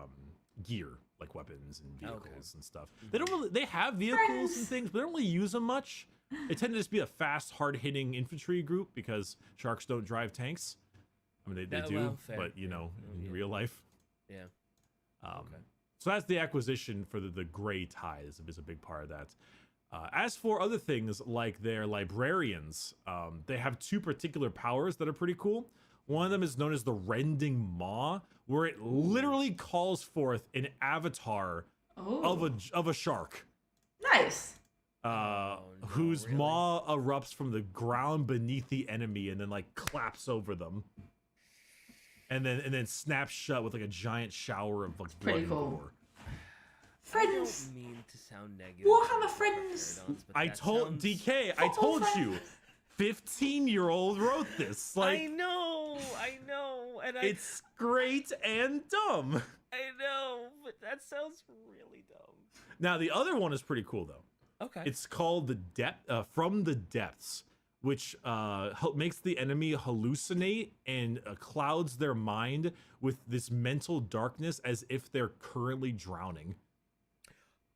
gear, like weapons and vehicles and stuff. They don't really they have vehicles and things, but they don't really use them much. They tend to just be a fast, hard-hitting infantry group because sharks don't drive tanks. I mean, they do, well, fair. but you know, in real life. Yeah. So that's the acquisition for the gray tide is a big part of that. As for other things like their librarians, they have two particular powers that are pretty cool. One of them is known as the Rending Maw, where it literally calls forth an avatar of a shark. Nice. Whose maw erupts from the ground beneath the enemy and then like claps over them. And then snaps shut with like a giant shower of like blood pretty and cool. gore. Friends. I don't mean to sound negative. Warhammer friends. I told DK, I told you, 15-year-old wrote this. Like I know, and it's great and dumb. I know, but that sounds really dumb. Now the other one is pretty cool though. Okay. It's called the From the Depths, which makes the enemy hallucinate and clouds their mind with this mental darkness as if they're currently drowning.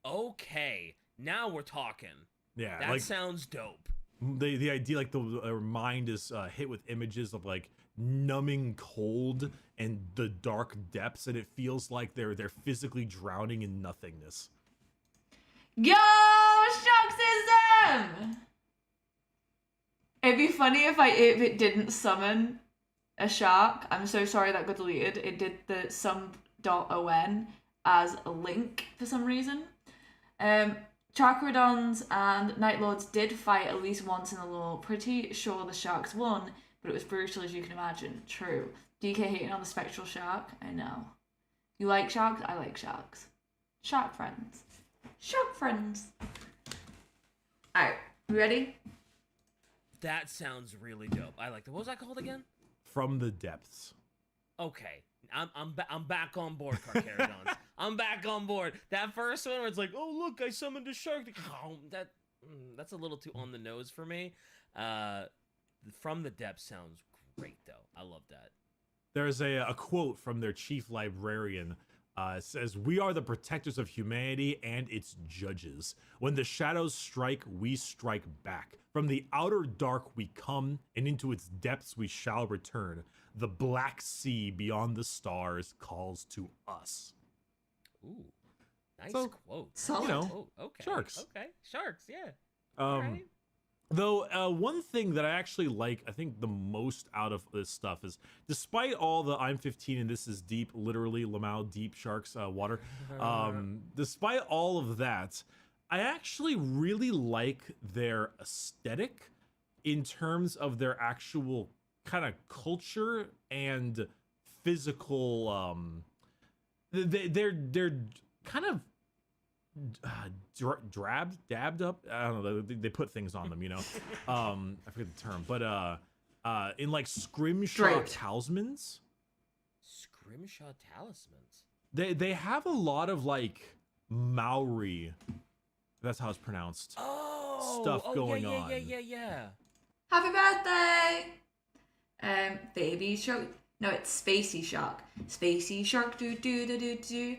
Okay, now we're talking. Yeah, that like, sounds dope. The idea, like their mind is hit with images of like numbing cold and the dark depths, and it feels like they're physically drowning in nothingness. Yo, Sharksism! It'd be funny if it didn't summon a shark. I'm so sorry that got deleted. It did the sum.on as a link for some reason. Carcharodons and Night Lords did fight at least once in the lore. Pretty sure the sharks won, but it was brutal as you can imagine. True. DK hating on the spectral shark? I know. You like sharks? I like sharks. Shark friends. Shark friends. Alright, you ready? That sounds really dope. I like that. What was that called again? From the Depths. Okay, I'm back on board, Carcharodons. I'm back on board. That first one where it's like, oh look, I summoned a shark. That's a little too on the nose for me. From the Depths sounds great though. I love that. There's a quote from their chief librarian. It says, "We are the protectors of humanity and its judges. When the shadows strike, we strike back. From the outer dark we come, and into its depths we shall return. The black sea beyond the stars calls to us." Ooh, nice So, quote. solid. You know, Okay. sharks. Okay, sharks. Yeah. All right. Though one thing that I actually like, I think the most out of this stuff is, despite all the I'm 15 and this is deep, literally Lamau deep sharks water, despite all of that, I actually really like their aesthetic in terms of their actual kind of culture and physical. They're kind of dabbed up. I don't know. They put things on them, you know. I forget the term, but in like scrimshaw Draped. talismans. Scrimshaw talismans. They have a lot of like Maori. That's how it's pronounced. Oh, Stuff going yeah, on. Yeah. Happy birthday! Baby shark. No, it's Spacey shark. Spacey shark do do do do do.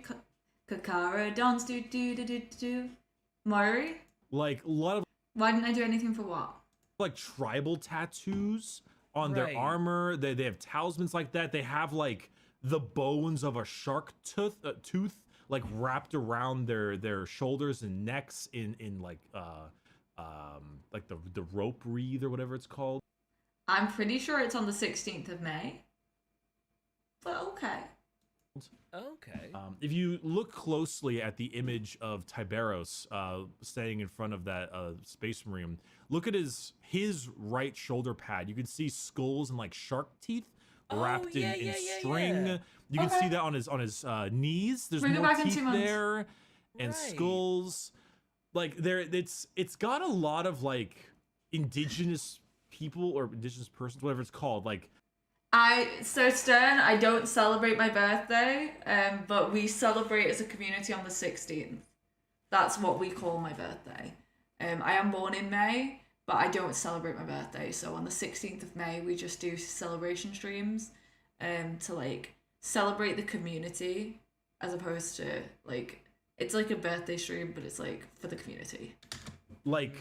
Carcharodons do do do do do. Maury? Like a lot of Why didn't I do anything for what? like tribal tattoos on Right. their armor. They have talismans like that. They have like the bones of a shark tooth like wrapped around their shoulders and necks in like the rope wreath or whatever it's called. I'm pretty sure it's on the 16th of May. But okay. Okay. If you look closely at the image of Tiberos standing in front of that space marine, look at his right shoulder pad. You can see skulls and like shark teeth wrapped in string. Yeah. You can Okay. see that on his knees. There's Bring it more back in teeth 2 months. there and Right. skulls. Like it's got a lot of like indigenous people or indigenous persons, whatever it's called, like. So Stern, I don't celebrate my birthday, but we celebrate as a community on the 16th. That's what we call my birthday. I am born in May, but I don't celebrate my birthday. So on the 16th of May, we just do celebration streams, to like celebrate the community, as opposed to like it's like a birthday stream, but it's like for the community. Like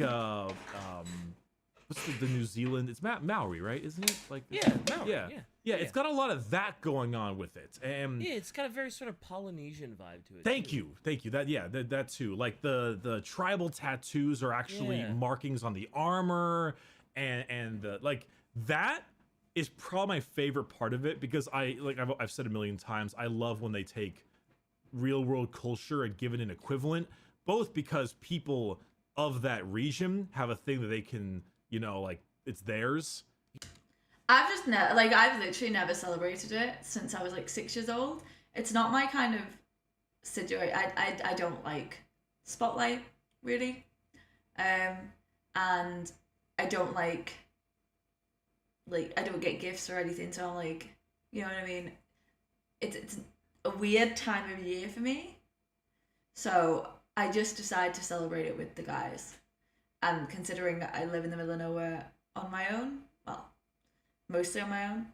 what's the New Zealand? It's Maori, right? Isn't it? Like Yeah, Maori, yeah. It's got a lot of that going on with it. And Yeah, it's got a very sort of Polynesian vibe to it. thank too. you. That too. Like the tribal tattoos are actually Yeah. markings on the armor, and the like that is probably my favorite part of it because I've said a million times, I love when they take real world culture and give it an equivalent, both because people of that region have a thing that they can, you know, like it's theirs. I've literally never celebrated it since I was like 6 years old. It's not my kind of situation. I don't like spotlight really, and I don't like I don't get gifts or anything. So I'm like, you know what I mean? It's a weird time of year for me. So I just decide to celebrate it with the guys. And considering that I live in the middle of nowhere on my own, well, mostly on my own,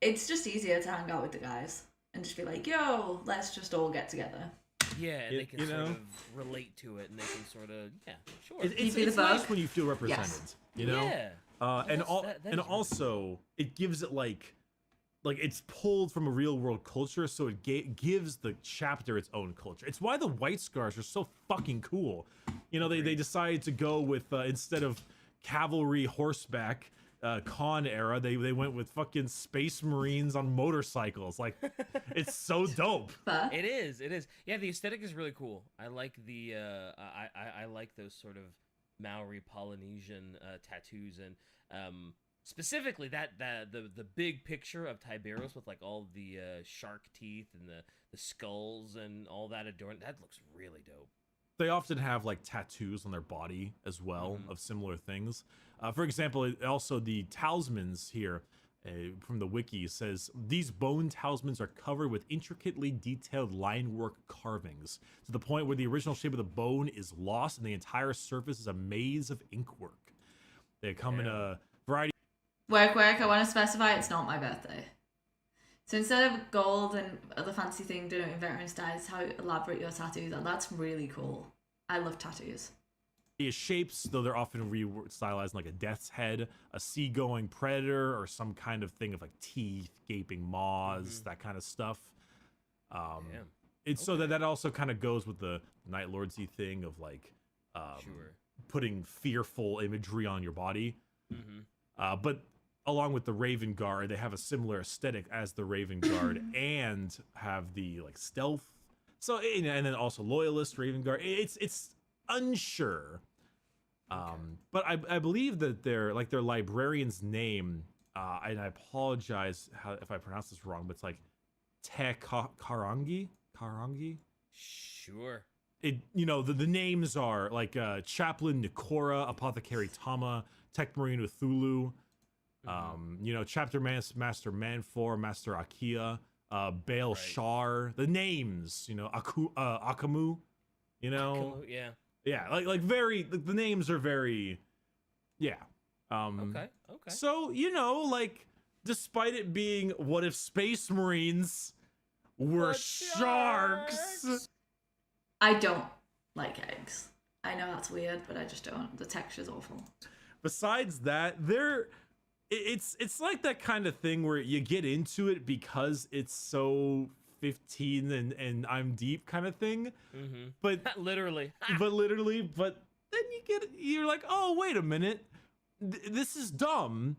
it's just easier to hang out with the guys and just be like, yo, let's just all get together. Yeah, and they can You sort know? of relate to it, and they can sort of, yeah, sure. It's be the nice bug? when you feel represented, Yes. you know. Yeah. And That is really also it gives it like it's pulled from a real world culture, so it gives the chapter its own culture. It's why the White Scars are so fucking cool. You know, they decided to go with instead of cavalry horseback con era, they went with fucking space marines on motorcycles. Like it's so dope. But It is. Yeah, the aesthetic is really cool. I like the I like those sort of Maori Polynesian tattoos, and specifically the big picture of Tiberos with like all the shark teeth and the skulls and all that adorned. That looks really dope. They often have like tattoos on their body as well of similar things. For example, also the talismans here from the wiki says these bone talismans are covered with intricately detailed line work carvings to the point where the original shape of the bone is lost and the entire surface is a maze of ink work. They come in a variety. work, I want to specify it's not my birthday. So instead of gold and other fancy thing denoting veterans dies, how elaborate your tattoos are. That's really cool. I love tattoos. Shapes, though they're often stylized like a death's head, a seagoing predator, or some kind of thing of like teeth, gaping maws, that kind of stuff. Damn. It's so that also kind of goes with the Night Lordsy thing of like Sure. putting fearful imagery on your body. Mm-hmm. But along with the Raven Guard, they have a similar aesthetic as the Raven Guard and have the like stealth So and then also Loyalist, Raven Guard. It's unsure. But I believe that their librarian's name, and I apologize if I pronounce this wrong, but it's like Karangi. Sure. The names are like Chaplain Nikora, Apothecary Tama, Tech Marine Cthulhu, Chapter Master Manfor, Master Akia, Baal Shar. The names, Akamu, Akamu, yeah. Yeah, like very, the names are very, yeah. Okay. So, like, despite it being, what if Space Marines were sharks? I don't like eggs. I know that's weird, but I just don't. The texture's awful. Besides that, it's like that kind of thing where you get into it because it's so 15 and I'm deep kind of thing. Mm-hmm. But literally. but then you're like, oh, wait a minute. This is dumb.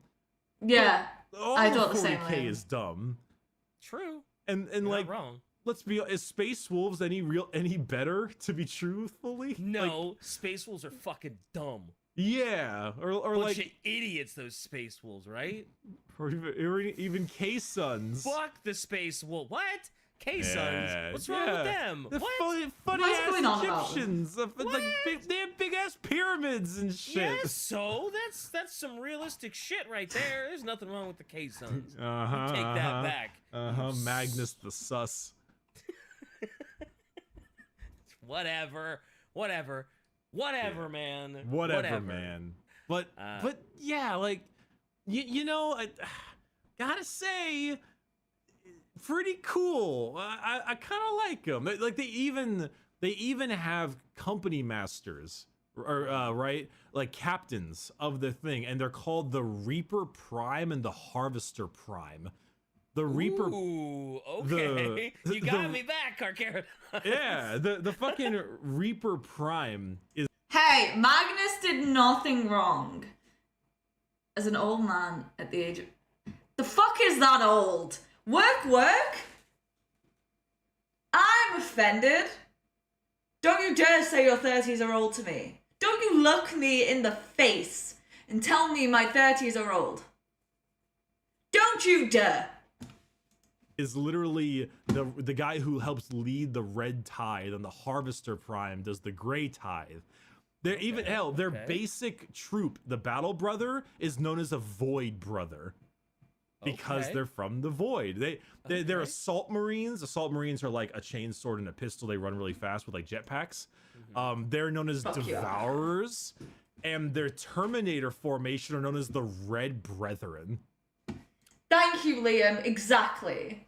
Yeah. All I of thought the 40K same way. is dumb. True. And You're like, not wrong. let's be, is Space Wolves any better, to be truthfully? No, Space Wolves are fucking dumb. Yeah, or Bunch like of idiots, those Space Wolves, right? or even K-Sons. Fuck the Space Wolf. What? K-Sons? What's wrong with them? The What? funny What's ass going on about them? Egyptians. They have big ass pyramids and shit. Yeah, so that's some realistic shit right there. There's nothing wrong with the K-Sons. Take that back. Magnus the sus. Whatever, man. Whatever, man. But yeah, like I gotta say, pretty cool. I kind of like them. Like they even have company masters, or right, like captains of the thing, and they're called the Reaper Prime and the Harvester Prime. The Reaper. Ooh, okay. You got me back, Carcharodon. Yeah, the fucking Reaper Prime is. Hey, Magnus did nothing wrong. As an old man at the age of... The fuck is that old? Work? I'm offended. Don't you dare say your 30s are old to me. Don't you look me in the face and tell me my 30s are old. Don't you dare. Is literally the guy who helps lead the Red Tithe, and the Harvester Prime does the Gray Tithe. They're their basic troop, the Battle Brother, is known as a Void Brother because they're from the Void. They're Assault Marines. Assault Marines are like a chainsword and a pistol. They run really fast with like jetpacks. They're known as Devourers, and their Terminator formation are known as the Red Brethren. Thank you, Liam. Exactly.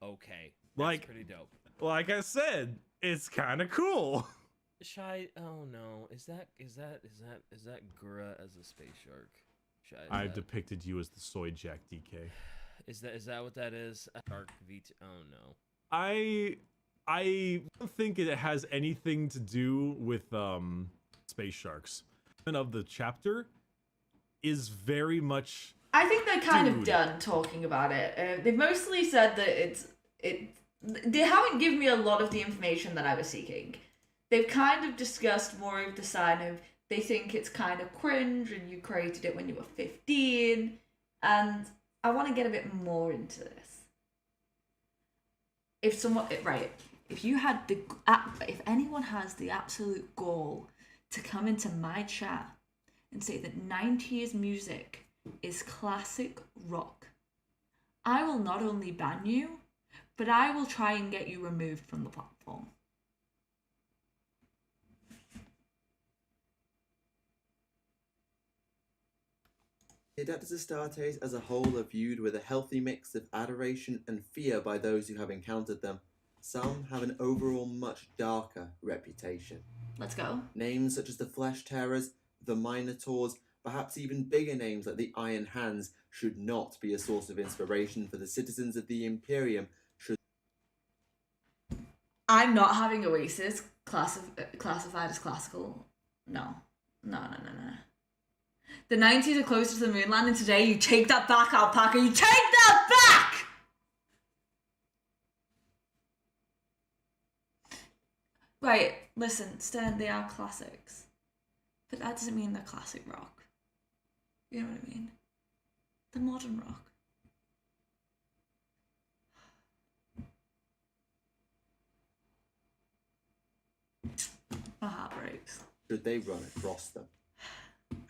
Okay. That's pretty dope. Like I said, it's kind of cool. Shy, oh no, is that Gura as a space shark? Shy, I've depicted you as the Soy Jack DK. Is that what that is? Shark VT. Oh no. I don't think it has anything to do with space sharks. And of the chapter is very much. I think they're kind of done talking about it. They've mostly said that they haven't given me a lot of the information that I was seeking. They've kind of discussed more of the sign of they think it's kind of cringe and you created it when you were 15, and I want to get a bit more into this. If anyone has the absolute gall to come into my chat and say that 90s music is classic rock, I will not only ban you, but I will try and get you removed from the platform. The Adeptus Astartes as a whole are viewed with a healthy mix of adoration and fear by those who have encountered them. Some have an overall much darker reputation. Let's go. Names such as the Flesh Terrors, the Minotaurs, perhaps even bigger names like the Iron Hands should not be a source of inspiration for the citizens of the Imperium. I'm not having Oasis classified as classical. No. The 90s are closer to the moon landing today. You take that back, Alpaca. You take that back! Right, listen, Stern, they are classics. But that doesn't mean they're classic rock. You know what I mean? They're modern rock. My heart breaks. Should they run across them.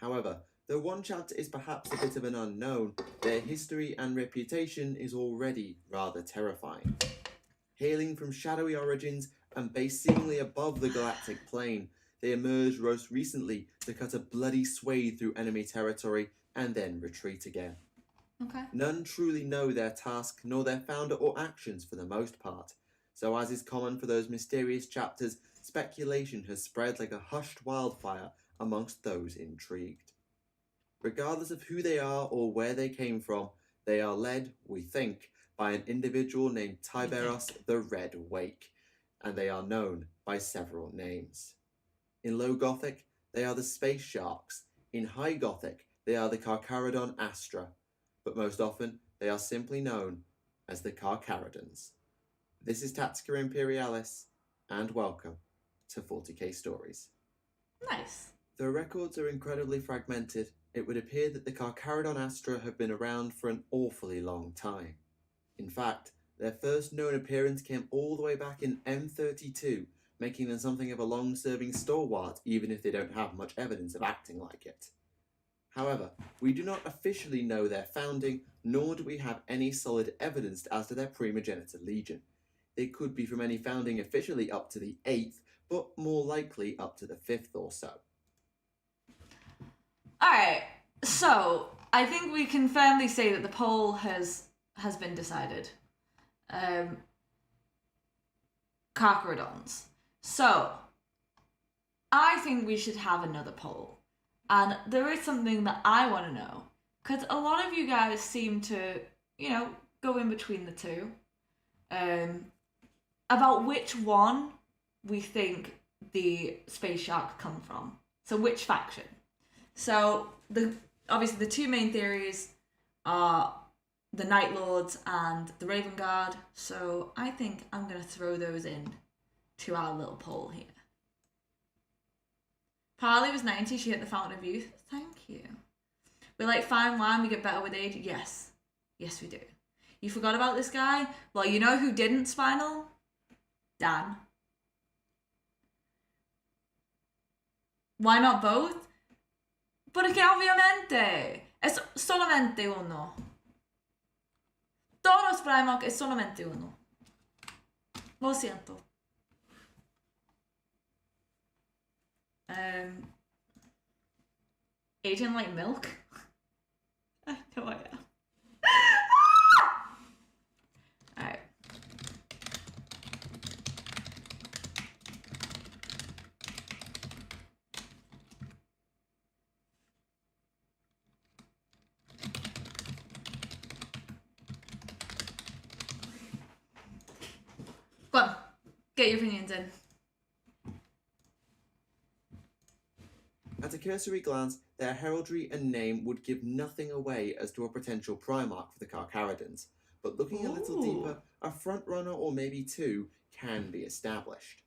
However, though one chapter is perhaps a bit of an unknown, their history and reputation is already rather terrifying. Hailing from shadowy origins and based seemingly above the galactic plane, they emerged most recently to cut a bloody swathe through enemy territory and then retreat again. Okay. None truly know their task nor their founder or actions for the most part, so as is common for those mysterious chapters, speculation has spread like a hushed wildfire amongst those intrigued. Regardless of who they are or where they came from, they are led, we think, by an individual named Tiberos the Red Wake, and they are known by several names. In Low Gothic, they are the Space Sharks. In High Gothic, they are the Carcharodon Astra, but most often they are simply known as the Carcharodons. This is Tactica Imperialis, and welcome to 40k Stories. Nice. Though records are incredibly fragmented, it would appear that the Carcharodon Astra have been around for an awfully long time. In fact, their first known appearance came all the way back in M32, making them something of a long-serving stalwart, even if they don't have much evidence of acting like it. However, we do not officially know their founding, nor do we have any solid evidence as to their primogenitor legion. It could be from any founding officially up to the 8th, but more likely up to the 5th or so. Alright, so I think we can firmly say that the poll has been decided. Carcharodons. So, I think we should have another poll. And there is something that I want to know. Because a lot of you guys seem to, go in between the two. About which one we think the Space Shark come from. So which faction? So, obviously the two main theories are the Night Lords and the Raven Guard. So I think I'm going to throw those in to our little poll here. Parley was 90, she hit the Fountain of Youth. Thank you. We're like fine wine, we get better with age. Yes. Yes, we do. You forgot about this guy? Well, you know who didn't, Spinal? Dan. Why not both? Porque obviamente es solamente uno. Todos Primarch es solamente uno. Lo siento. Agent like milk? I know I am. Alright. Go on. Get your opinions in. At a cursory glance, their heraldry and name would give nothing away as to a potential Primarch for the Carcharodons, but looking a little deeper, a frontrunner or maybe two can be established.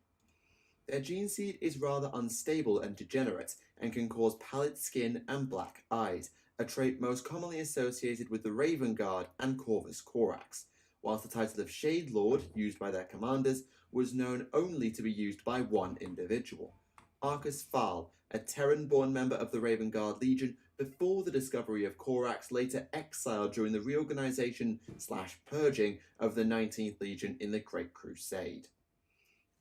Their gene seed is rather unstable and degenerate, and can cause pallid skin and black eyes, a trait most commonly associated with the Raven Guard and Corvus Corax, whilst the title of Shade Lord, used by their commanders, was known only to be used by one individual, Arcus Phal, a Terran-born member of the Raven Guard Legion before the discovery of Corax, later exiled during the reorganization/purging of the 19th Legion in the Great Crusade.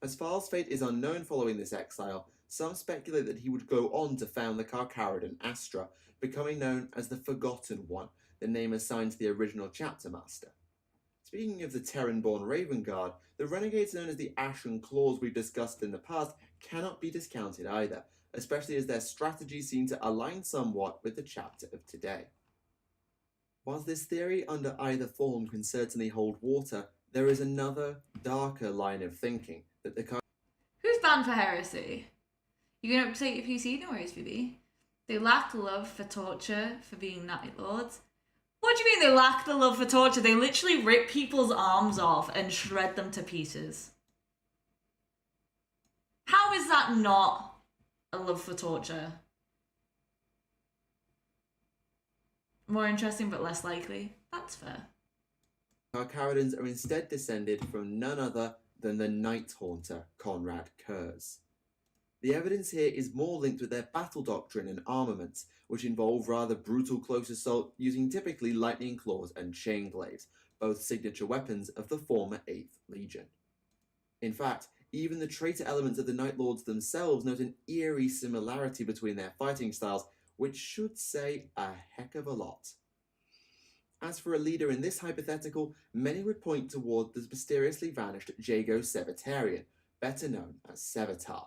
As Phal's fate is unknown following this exile, some speculate that he would go on to found the Carcharodon Astra, becoming known as the Forgotten One, the name assigned to the original chapter master. Speaking of the Terran-born Raven Guard, the renegades known as the Ashen Claws we've discussed in the past cannot be discounted either, especially as their strategies seem to align somewhat with the chapter of today. Whilst this theory under either form can certainly hold water, there is another, darker line of thinking that the Who's banned for heresy? You gonna update your PC? No worries, VB. They lack love for torture for being Night Lords. What do you mean they lack the love for torture? They literally rip people's arms off and shred them to pieces. How is that not a love for torture? More interesting but less likely. That's fair. Carcharodons are instead descended from none other than the Night Haunter, Conrad Kurz. The evidence here is more linked with their battle doctrine and armaments, which involve rather brutal close assault using typically lightning claws and chain glaives, both signature weapons of the former 8th Legion. In fact, even the traitor elements of the Night Lords themselves note an eerie similarity between their fighting styles, which should say a heck of a lot. As for a leader in this hypothetical, many would point toward the mysteriously vanished Jago Sevatarian, better known as Sevatar.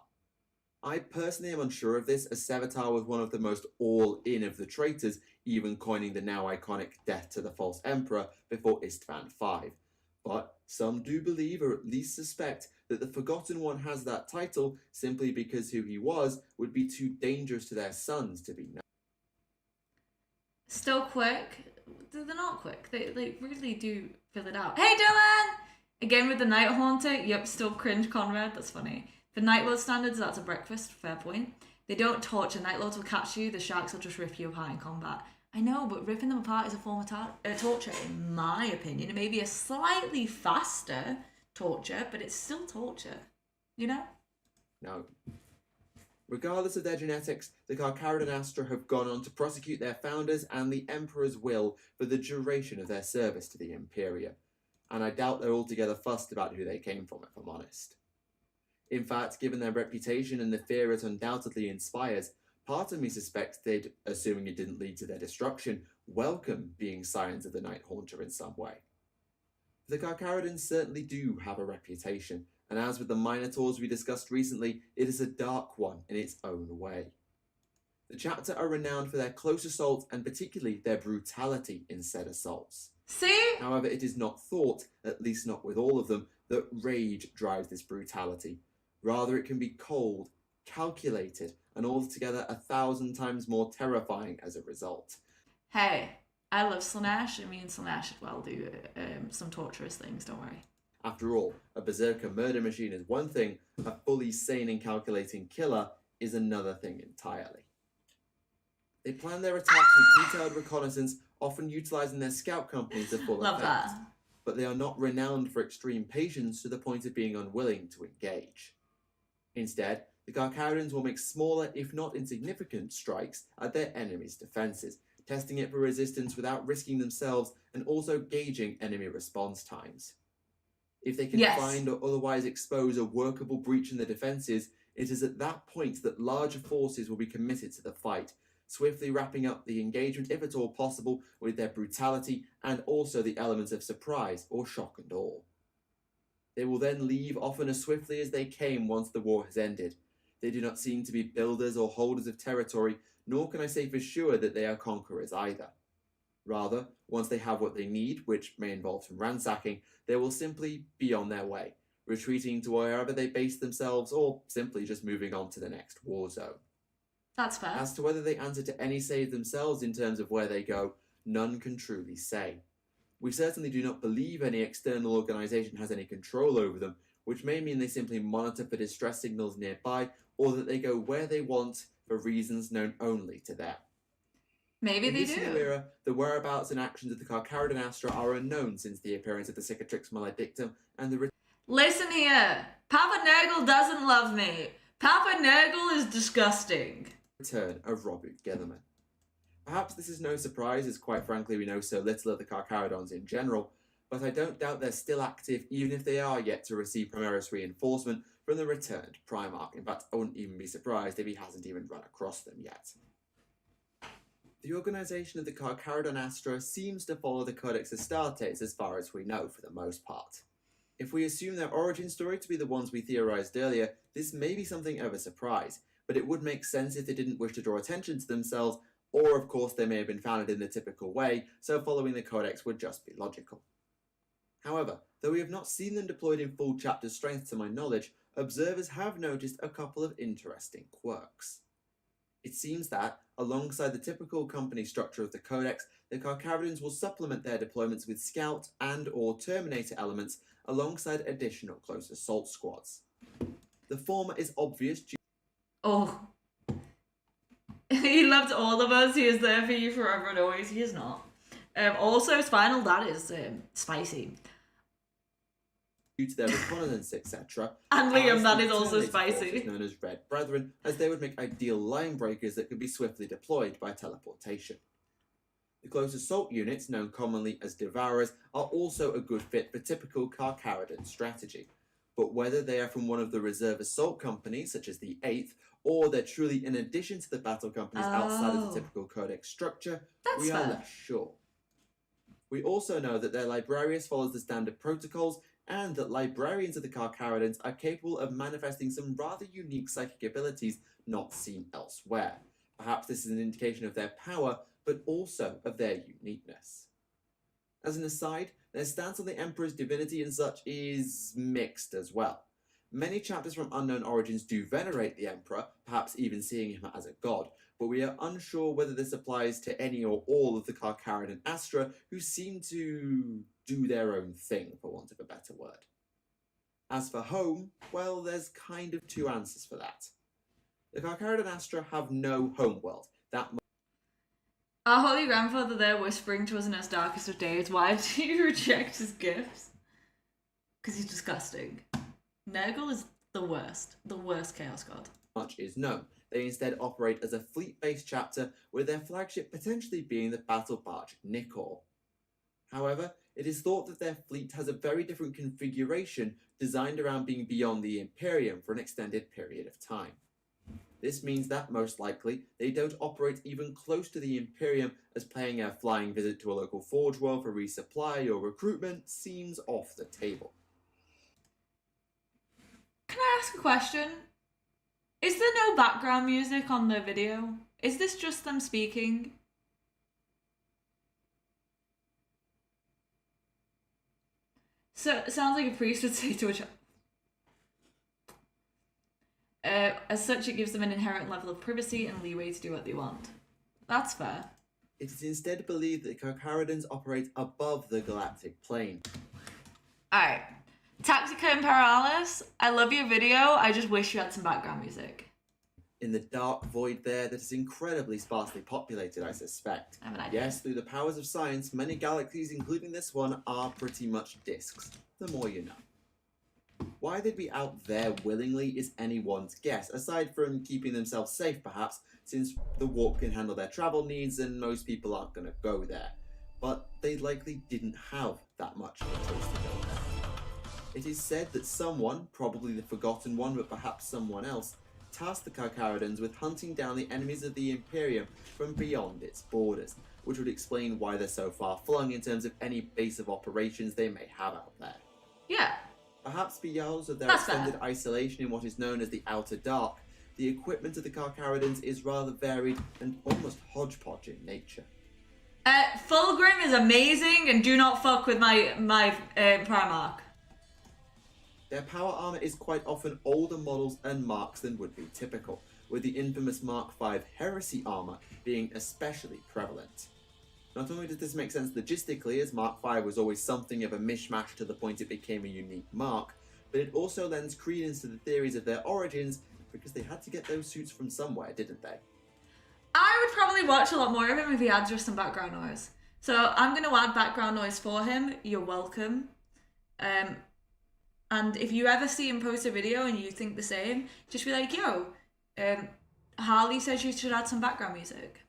I personally am unsure of this, as Sevatar was one of the most all-in of the traitors, even coining the now iconic Death to the False Emperor before Istvan V. But some do believe, or at least suspect, that the Forgotten One has that title simply because who he was would be too dangerous to their sons to be known. Still quick. They're not quick. They really do fill it out. Hey, Dylan! Again with the Night Haunter. Yep, still cringe, Conrad. That's funny. For Night Lord standards, that's a breakfast. Fair point. They don't torture. Night Lords will catch you. The Sharks will just rip you apart in combat. I know, but ripping them apart is a form of torture, in my opinion. It may be a slightly faster torture, but it's still torture. You know? No. Regardless of their genetics, the Carcharodon Astra have gone on to prosecute their founders and the Emperor's will for the duration of their service to the Imperia, and I doubt they're altogether fussed about who they came from, if I'm honest. In fact, given their reputation and the fear it undoubtedly inspires, part of me suspects they'd, assuming it didn't lead to their destruction, welcome being scions of the Night Haunter in some way. The Carcharodons certainly do have a reputation, and as with the Minotaurs we discussed recently, it is a dark one in its own way. The chapter are renowned for their close assault and particularly their brutality in said assaults. See? However, it is not thought, at least not with all of them, that rage drives this brutality. Rather, it can be cold, calculated, and altogether 1,000 times more terrifying as a result. Hey, I love Slaanesh, and me and Slaanesh as well do some torturous things, don't worry. After all, a berserker murder machine is one thing, a fully sane and calculating killer is another thing entirely. They plan their attacks with detailed reconnaissance, often utilising their scout companies to full Love effect. that. But they are not renowned for extreme patience to the point of being unwilling to engage. Instead, the Carcharodons will make smaller, if not insignificant, strikes at their enemy's defences, testing it for resistance without risking themselves and also gauging enemy response times. If they can find or otherwise expose a workable breach in the defences, it is at that point that larger forces will be committed to the fight, swiftly wrapping up the engagement if at all possible with their brutality and also the elements of surprise or shock and awe. They will then leave often as swiftly as they came once the war has ended. They do not seem to be builders or holders of territory, nor can I say for sure that they are conquerors either. Rather, once they have what they need, which may involve some ransacking, they will simply be on their way, retreating to wherever they base themselves or simply just moving on to the next war zone. That's fair. As to whether they answer to any save themselves in terms of where they go, none can truly say. We certainly do not believe any external organisation has any control over them, which may mean they simply monitor for distress signals nearby, or that they go where they want for reasons known only to them. Maybe In they this new do. era, the whereabouts and actions of the Carcharodon Astra are unknown since the appearance of the Cicatrix Maledictum and the Listen here. Papa Nurgle doesn't love me. Papa Nurgle is disgusting. return of Robert Gilliman. Perhaps this is no surprise, as quite frankly we know so little of the Carcharodons in general, but I don't doubt they're still active even if they are yet to receive Primaris reinforcement from the returned Primarch. In fact, I wouldn't even be surprised if he hasn't even run across them yet. The organisation of the Carcharodon Astra seems to follow the Codex Astartes as far as we know for the most part. If we assume their origin story to be the ones we theorised earlier, this may be something of a surprise, but it would make sense if they didn't wish to draw attention to themselves, or of course they may have been founded in the typical way, so following the Codex would just be logical. However, though we have not seen them deployed in full chapter strength to my knowledge, observers have noticed a couple of interesting quirks. It seems that, alongside the typical company structure of the Codex, the Carcharodons will supplement their deployments with Scout and or Terminator elements alongside additional close assault squads. The former is obvious due Oh. He loved all of us. He is there for you forever and always. He is not. Also, Spinal, that is Spacey. to their reconnaissance, etc. And Liam, as that the is also Terminator forces spicy. known as Red Brethren, as they would make ideal line breakers that could be swiftly deployed by teleportation. The close assault units, known commonly as Devourers, are also a good fit for typical Carcharodon strategy. But whether they are from one of the reserve assault companies, such as the 8th, or they're truly in addition to the battle companies outside of the typical codex structure, we are less sure. We also know that their Librarius follows the standard protocols, and that librarians of the Carcharodons are capable of manifesting some rather unique psychic abilities not seen elsewhere. Perhaps this is an indication of their power, but also of their uniqueness. As an aside, their stance on the Emperor's divinity and such is mixed as well. Many chapters from Unknown Origins do venerate the Emperor, perhaps even seeing him as a god, but we are unsure whether this applies to any or all of the Carcharodon Astra, who seem to do their own thing, for want of a better word. As for home, well, there's kind of two answers for that. The Carcharodon Astra have no homeworld. That Our holy grandfather there whispering to us in his darkest of days, why do you reject his gifts? Because he's disgusting. Nurgle is the worst Chaos God. much is known. They instead operate as a fleet-based chapter, with their flagship potentially being the battle barge Nicor. However, it is thought that their fleet has a very different configuration designed around being beyond the Imperium for an extended period of time. This means that, most likely, they don't operate even close to the Imperium, as paying a flying visit to a local Forge World for resupply or recruitment seems off the table. Can I ask a question? Is there no background music on the video? Is this just them speaking? So it sounds like a priest would say to a child. As such, it gives them an inherent level of privacy and leeway to do what they want. That's fair. It is instead believed that Carcharodons operate above the galactic plane. Alright. Tactica Imperialis, I love your video, I just wish you had some background music. In the dark void there that is incredibly sparsely populated, I suspect. I have an idea. Yes, through the powers of science, many galaxies, including this one, are pretty much disks. The more you know. Why they'd be out there willingly is anyone's guess, aside from keeping themselves safe perhaps, since the warp can handle their travel needs and most people aren't going to go there. But they likely didn't have that much of a choice to go there. It is said that someone, probably the Forgotten One, but perhaps someone else, tasked the Carcharodons with hunting down the enemies of the Imperium from beyond its borders, which would explain why they're so far flung in terms of any base of operations they may have out there. Yeah. Perhaps because of their That's extended fair. isolation in what is known as the Outer Dark, the equipment of the Carcharodons is rather varied and almost hodgepodge in nature. Fulgrim is amazing, and do not fuck with my Primarch. Their power armor is quite often older models and marks than would be typical, with the infamous Mark V Heresy armor being especially prevalent. Not only does this make sense logistically, as Mark V was always something of a mishmash to the point it became a unique mark, but it also lends credence to the theories of their origins, because they had to get those suits from somewhere, didn't they? I would probably watch a lot more of him if he had just some background noise. So I'm going to add background noise for him. You're welcome. And if you ever see him post a video and you think the same, just be like, yo, Harley says you should add some background music.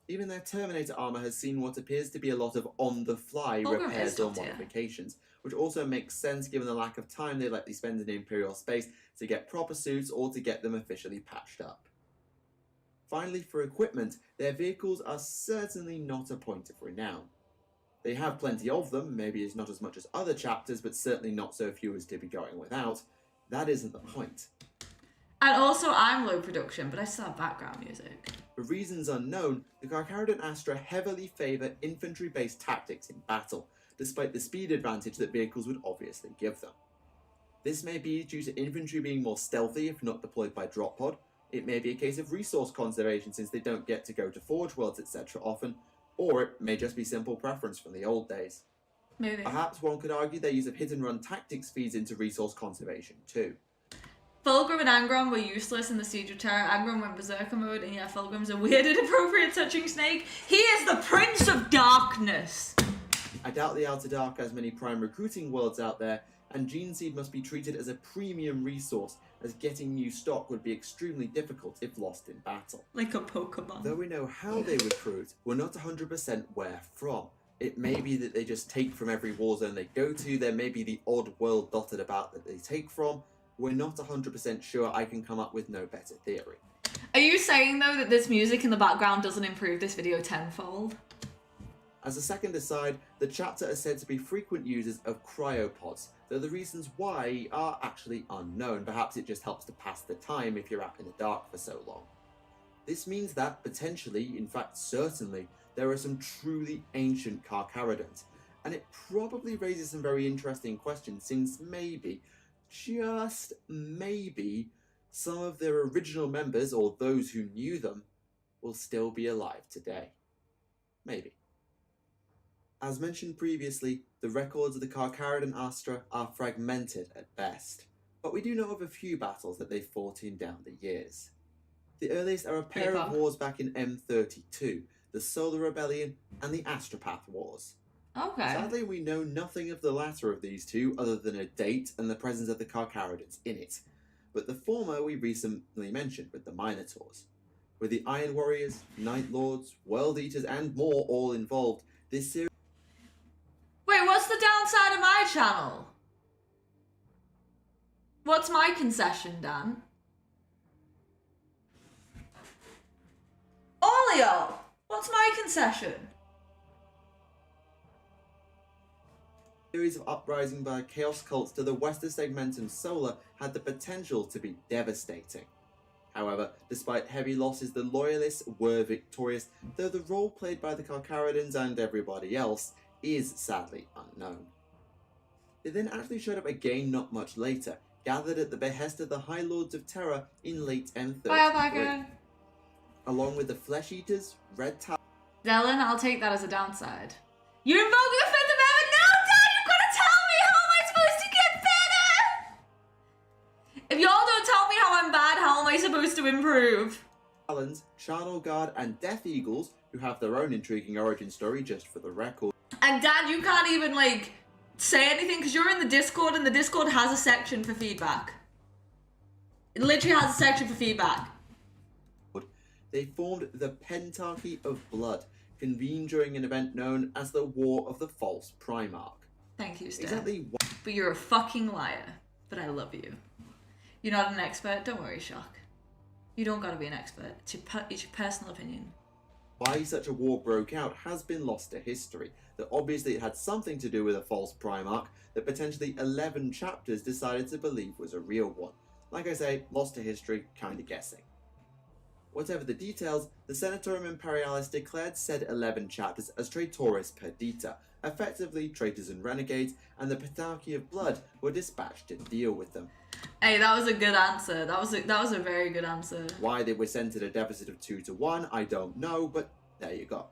Even their Terminator armor has seen what appears to be a lot of on-the-fly Fulgrim repairs is or top tier. modifications, which also makes sense given the lack of time they likely spend in Imperial space to get proper suits or to get them officially patched up. Finally, for equipment, their vehicles are certainly not a point of renown. They have plenty of them, maybe it's not as much as other chapters, but certainly not so few as to be going without. That isn't the point. And also, I'm low production, but I still have background music. For reasons unknown, the Carcharodon Astra heavily favour infantry-based tactics in battle, despite the speed advantage that vehicles would obviously give them. This may be due to infantry being more stealthy if not deployed by drop pod. It may be a case of resource conservation since they don't get to go to Forge Worlds etc. often, or it may just be simple preference from the old days. Maybe. Perhaps one could argue their use of hit and run tactics feeds into resource conservation too. Fulgrim and Angron were useless in the Siege of Terra. Angron went Berserker mode, and yeah, Fulgrim's a weird, inappropriate touching snake. He is the Prince of Darkness. I doubt the Outer Dark has many prime recruiting worlds out there, and Gene Seed must be treated as a premium resource, as getting new stock would be extremely difficult if lost in battle. Like a Pokemon. Though we know how they recruit, we're not 100% where from. It may be that they just take from every warzone they go to, there may be the odd world dotted about that they take from. We're not 100% sure. I can come up with no better theory. Are you saying, though, that this music in the background doesn't improve this video tenfold? As a second aside, the chapter are said to be frequent users of cryopods, though the reasons why are actually unknown. Perhaps it just helps to pass the time if you're out in the dark for so long. This means that, potentially, in fact certainly, there are some truly ancient Carcharodons, and it probably raises some very interesting questions, since maybe, just maybe, some of their original members, or those who knew them, will still be alive today. Maybe. As mentioned previously, the records of the Carcharodon Astra are fragmented at best, but we do know of a few battles that they've fought in down the years. The earliest are a pair of wars back in M32, the Solar Rebellion and the Astropath Wars. Okay. Sadly, we know nothing of the latter of these two other than a date and the presence of the Carcharodons in it, but the former we recently mentioned with the Minotaurs. With the Iron Warriors, Night Lords, World Eaters and more all involved, this series... Wait, what's the downside of my channel? What's my concession, Dan? Olio! What's my concession? Series of uprising by chaos cults to the Western Segmentum Solar had the potential to be devastating. However, despite heavy losses, the Loyalists were victorious, though the role played by the Carcharodons and everybody else is sadly unknown. They then actually showed up again not much later, gathered at the behest of the High Lords of Terror in late M33, along with the Flesh Eaters, Red Tower... Dylan, I'll take that as a downside. You invoke the Fifth Amendment? No, Dad, you've got to tell me! How am I supposed to get better? If y'all don't tell me how I'm bad, how am I supposed to improve? Talons, Charnel Guard and Death Eagles, who have their own intriguing origin story just for the record. And Dad, you can't even, like, say anything because you're in the Discord and the Discord has a section for feedback. It literally has a section for feedback. They formed the Pentarchy of Blood, convened during an event known as the War of the False Primarch. Thank you, Stan. Exactly why... But you're a fucking liar. But I love you. You're not an expert. Don't worry, Shock. You don't gotta be an expert. It's your personal opinion. Why such a war broke out has been lost to history, that obviously it had something to do with a false Primarch that potentially 11 chapters decided to believe was a real one. Like I say, lost to history, kinda guessing. Whatever the details, the Senatorium Imperialis declared said 11 chapters as traitores perdita, effectively traitors and renegades, and the Pentarchy of Blood were dispatched to deal with them. Hey, that was a good answer. That was a very good answer. Why they were sent at a deficit of 2-1, I don't know, but there you go.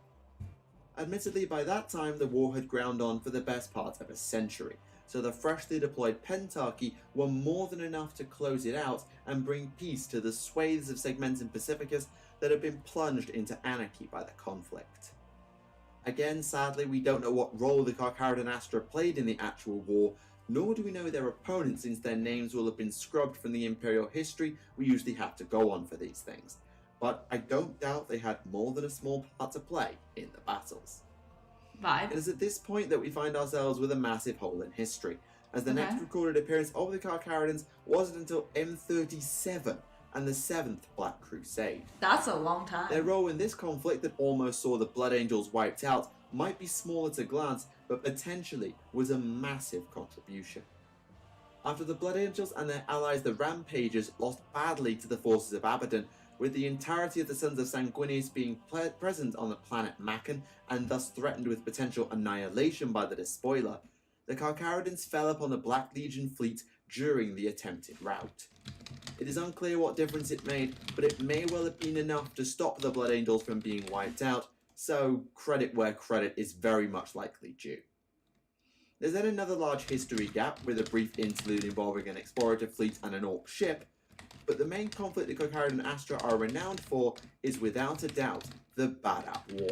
Admittedly, by that time, the war had ground on for the best part of a century, so the freshly deployed Pentarchy were more than enough to close it out and bring peace to the swathes of Segmentum Pacificus that had been plunged into anarchy by the conflict. Again, sadly, we don't know what role the Carcharodon Astra played in the actual war, nor do we know their opponents since their names will have been scrubbed from the Imperial history we usually have to go on for these things. But I don't doubt they had more than a small part to play in the battles. Vibe. It is at this point that we find ourselves with a massive hole in history, as the next recorded appearance of the Carcharodons wasn't until M37 and the 7th Black Crusade. That's a long time. Their role in this conflict that almost saw the Blood Angels wiped out might be small at a glance, but potentially was a massive contribution. After the Blood Angels and their allies the Rampagers lost badly to the forces of Abaddon, with the entirety of the Sons of Sanguinius being present on the planet Macan and thus threatened with potential annihilation by the Despoiler, the Carcharodons fell upon the Black Legion fleet during the attempted rout. It is unclear what difference it made, but it may well have been enough to stop the Blood Angels from being wiped out, so credit where credit is very much likely due. There's then another large history gap with a brief interlude involving an explorative fleet and an orc ship, but the main conflict the Carcharodon Astra are renowned for is without a doubt the Badab War.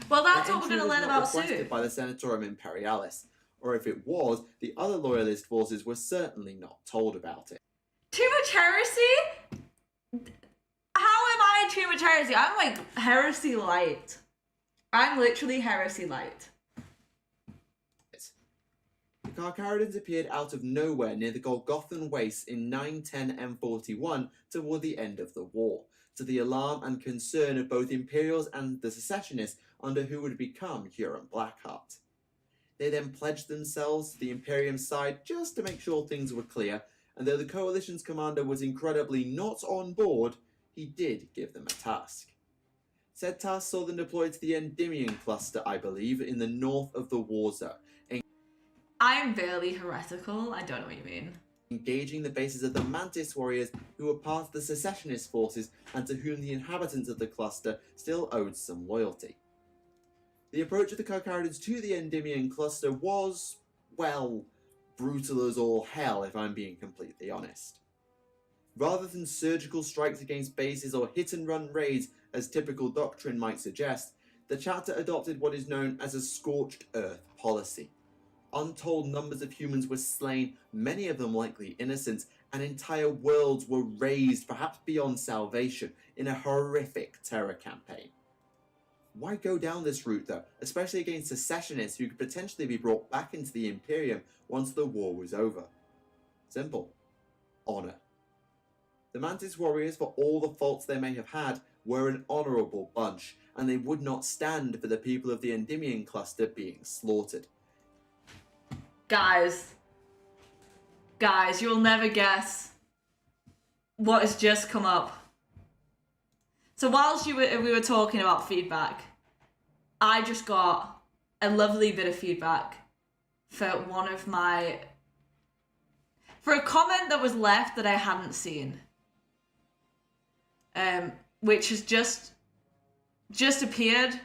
Well, that's Their what we're going entry to was learn not about requested soon. by the Senatorum Imperialis, or if it was, the other loyalist forces were certainly not told about it. Too much heresy? How am I too much heresy? I'm like heresy light. I'm literally heresy light. The Carcharodons appeared out of nowhere near the Golgothan Wastes in 910 M41 toward the end of the war, to the alarm and concern of both Imperials and the Secessionists under who would become Huron Blackheart. They then pledged themselves to the Imperium's side just to make sure things were clear, and though the Coalition's commander was incredibly not on board, he did give them a task. Said task saw them deployed to the Endymion cluster, I believe, in the north of the war zone, I'm barely heretical. I don't know what you mean. engaging the bases of the Mantis warriors who were part of the secessionist forces and to whom the inhabitants of the cluster still owed some loyalty. The approach of the Carcharodons to the Endymion cluster was, well, brutal as all hell if I'm being completely honest. Rather than surgical strikes against bases or hit-and-run raids as typical doctrine might suggest, the chapter adopted what is known as a scorched earth policy. Untold numbers of humans were slain, many of them likely innocent, and entire worlds were razed, perhaps beyond salvation, in a horrific terror campaign. Why go down this route though, especially against secessionists who could potentially be brought back into the Imperium once the war was over? Simple. Honor. The Mantis warriors, for all the faults they may have had, were an honourable bunch, and they would not stand for the people of the Endymion cluster being slaughtered. Guys, you'll never guess what has just come up. So whilst we were talking about feedback, I just got a lovely bit of feedback for for a comment that was left that I hadn't seen, which has just appeared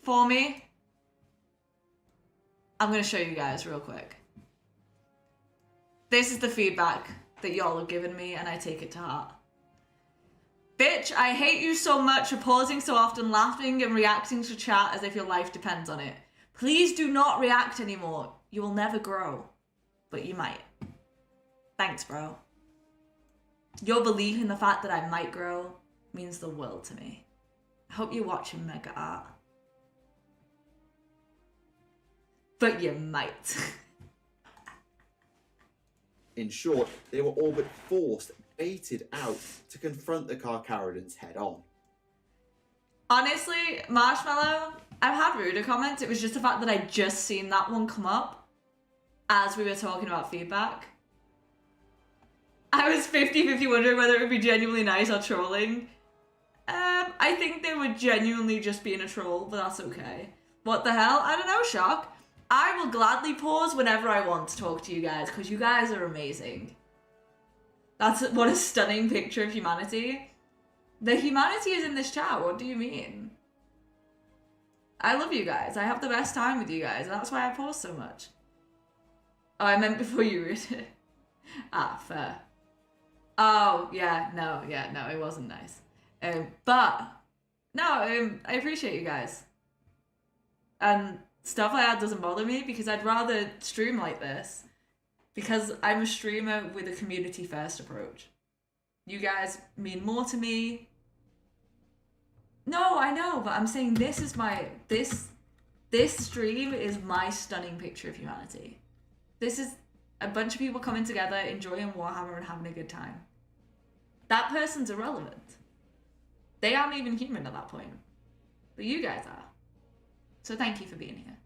for me. I'm going to show you guys real quick. This is the feedback that y'all have given me, and I take it to heart. Bitch, I hate you so much for pausing so often, laughing and reacting to chat as if your life depends on it. Please do not react anymore. You will never grow, but you might. Thanks, bro. Your belief in the fact that I might grow means the world to me. I hope you're watching Mega Art. But you might. In short, they were all but forced, baited out to confront the Carcharodons head on. Honestly, Marshmallow, I've had ruder comments. It was just the fact that I just seen that one come up as we were talking about feedback. I was 50-50 wondering whether it would be genuinely nice or trolling. I think they were genuinely just being a troll, but that's okay. What the hell? I don't know, Shock. I will gladly pause whenever I want to talk to you guys, because you guys are amazing. What a stunning picture of humanity. The humanity is in this chat, what do you mean? I love you guys, I have the best time with you guys, and that's why I pause so much. Oh, I meant before you read it. Ah, fair. Oh, yeah, no, it wasn't nice. I appreciate you guys. And stuff like that doesn't bother me because I'd rather stream like this because I'm a streamer with a community first approach. You guys mean more to me. No, I know, but I'm saying this is this stream is my stunning picture of humanity. This is a bunch of people coming together, enjoying Warhammer and having a good time. That person's irrelevant. They aren't even human at that point. But you guys are. So thank you for being here.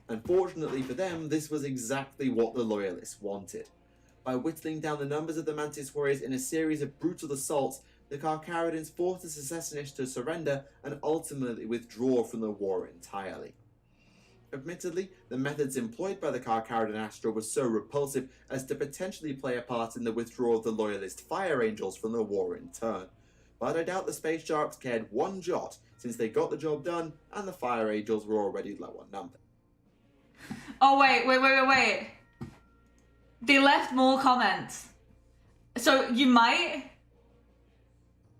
Unfortunately for them, this was exactly what the Loyalists wanted. By whittling down the numbers of the Mantis warriors in a series of brutal assaults, the Carcharodons forced the secessionists to surrender and ultimately withdraw from the war entirely. Admittedly, the methods employed by the Carcharodon Astra were so repulsive as to potentially play a part in the withdrawal of the Loyalist Fire Angels from the war in turn. But I doubt the Space Sharks cared one jot, since they got the job done and the Fire Angels were already low on numbers. Oh, wait. They left more comments. So you might.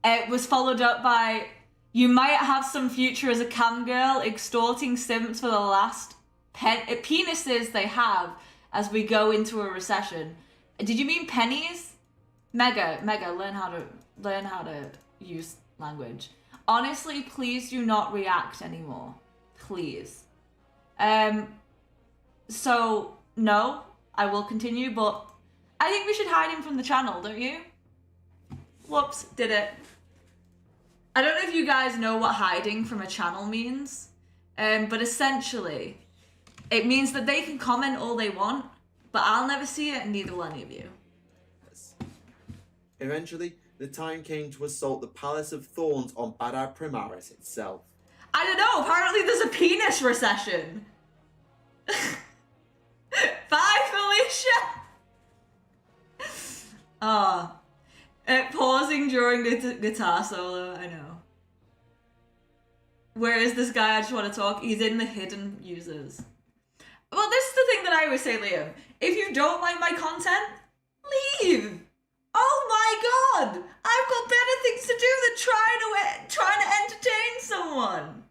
It was followed up by, you might have some future as a cam girl extorting simps for the last penises they have as we go into a recession. Did you mean pennies? Mega, learn how to use language. Honestly, please do not react anymore. Please. So, no, I will continue, but I think we should hide him from the channel, don't you? Whoops, did it. I don't know if you guys know what hiding from a channel means, but essentially, it means that they can comment all they want, but I'll never see it, and neither will any of you. Eventually, the time came to assault the Palace of Thorns on Badab Primaris itself. I don't know, apparently there's a penis recession. Bye, Felicia! Pausing during the guitar solo, I know. Where is this guy? I just want to talk. He's in the hidden users. Well, this is the thing that I always say, Liam. If you don't like my content, leave. Oh my god! I've got better things to do than trying to entertain someone.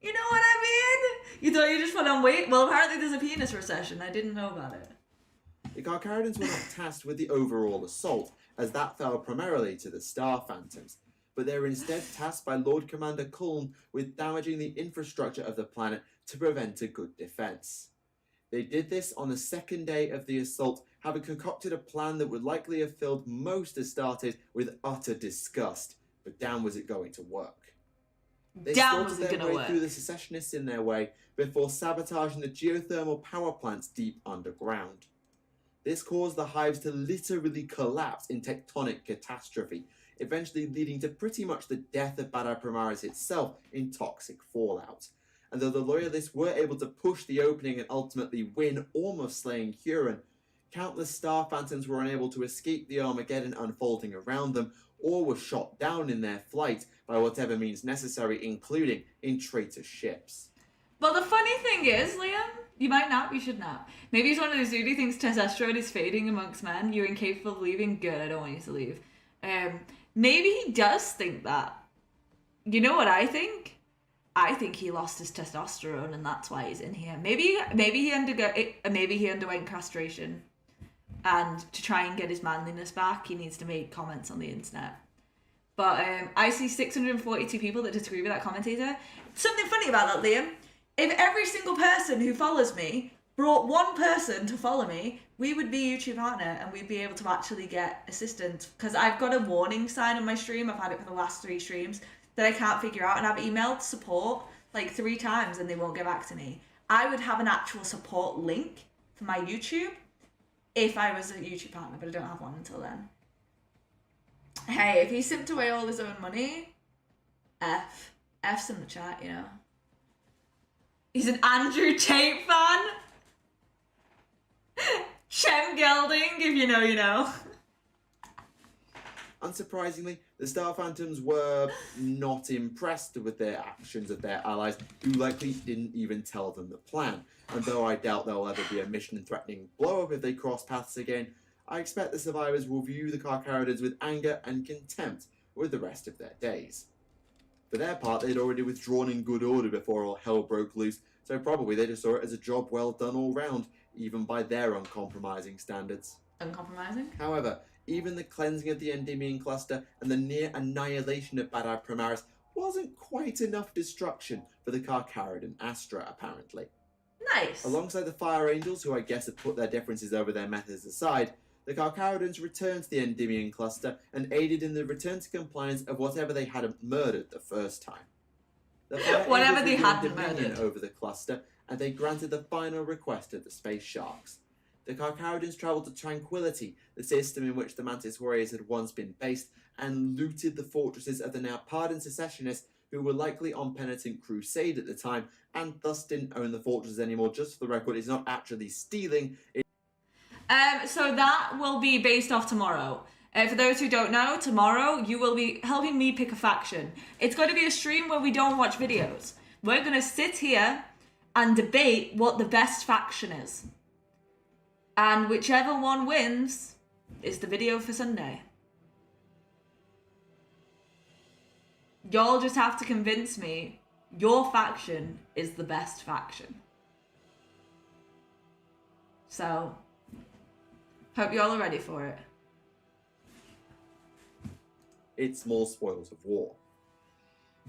You know what I mean? You thought you just put on weight? Well, apparently there's a penis recession. I didn't know about it. The Carcharodons were not tasked with the overall assault, as that fell primarily to the Star Phantoms, but they were instead tasked by Lord Commander Kuln with damaging the infrastructure of the planet to prevent a good defense. They did this on the second day of the assault, having concocted a plan that would likely have filled most Astartes with utter disgust, but damn was it going to work. They slaughtered their way through the secessionists in their way before sabotaging the geothermal power plants deep underground. This caused the hives to literally collapse in tectonic catastrophe, eventually leading to pretty much the death of Badab Primaris itself in toxic fallout. And though the Loyalists were able to push the opening and ultimately win, almost slaying Huron, countless Star Phantoms were unable to escape the Armageddon unfolding around them, or were shot down in their flight by whatever means necessary, including in traitor ships. Well, the funny thing is, Liam, you might not, you should not. Maybe he's one of those dudes who thinks testosterone is fading amongst men. You're incapable of leaving. Good, I don't want you to leave. Maybe he does think that. You know what I think? I think he lost his testosterone and that's why he's in here. Maybe he underwent castration, and to try and get his manliness back, he needs to make comments on the internet. But I see 642 people that disagree with that commentator. Something funny about that, Liam. If every single person who follows me brought one person to follow me, we would be YouTube partner and we'd be able to actually get assistance. Because I've got a warning sign on my stream. I've had it for the last 3 streams that I can't figure out, and I've emailed support like 3 times and they won't get back to me. I would have an actual support link for my YouTube if I was a YouTube partner, but I don't have one until then. Hey, if he simped away all his own money, F's in the chat, you know. He's an Andrew Tate fan. Shem Gelding, if you know, you know. Unsurprisingly, the Star Phantoms were not impressed with their actions of their allies, who likely didn't even tell them the plan. And though I doubt there'll ever be a mission-threatening blow-up if they cross paths again, I expect the survivors will view the Carcharodons with anger and contempt with the rest of their days. For their part, they'd already withdrawn in good order before all hell broke loose, so probably they just saw it as a job well done all round, even by their uncompromising standards. Uncompromising? However, even the cleansing of the Endymion cluster and the near annihilation of Badab Primaris wasn't quite enough destruction for the Carcharodon Astra, apparently. Nice. Alongside the Fire Angels, who I guess had put their differences over their methods aside, the Carcharodons returned to the Endymion cluster and aided in the return to compliance of whatever they had murdered the first time. The Whatever they had dominion murdered over the cluster, and they granted the final request of the Space Sharks. The Carcharodons travelled to Tranquility, the system in which the Mantis Warriors had once been based, and looted the fortresses of the now pardoned secessionists, who were likely on penitent crusade at the time, and thus didn't own the fortresses anymore. Just for the record, it's not actually stealing. So that will be based off tomorrow. For those who don't know, tomorrow you will be helping me pick a faction. It's going to be a stream where we don't watch videos. We're going to sit here and debate what the best faction is. And whichever one wins is the video for Sunday. Y'all just have to convince me your faction is the best faction. So, hope y'all are ready for it. It's more spoils of war.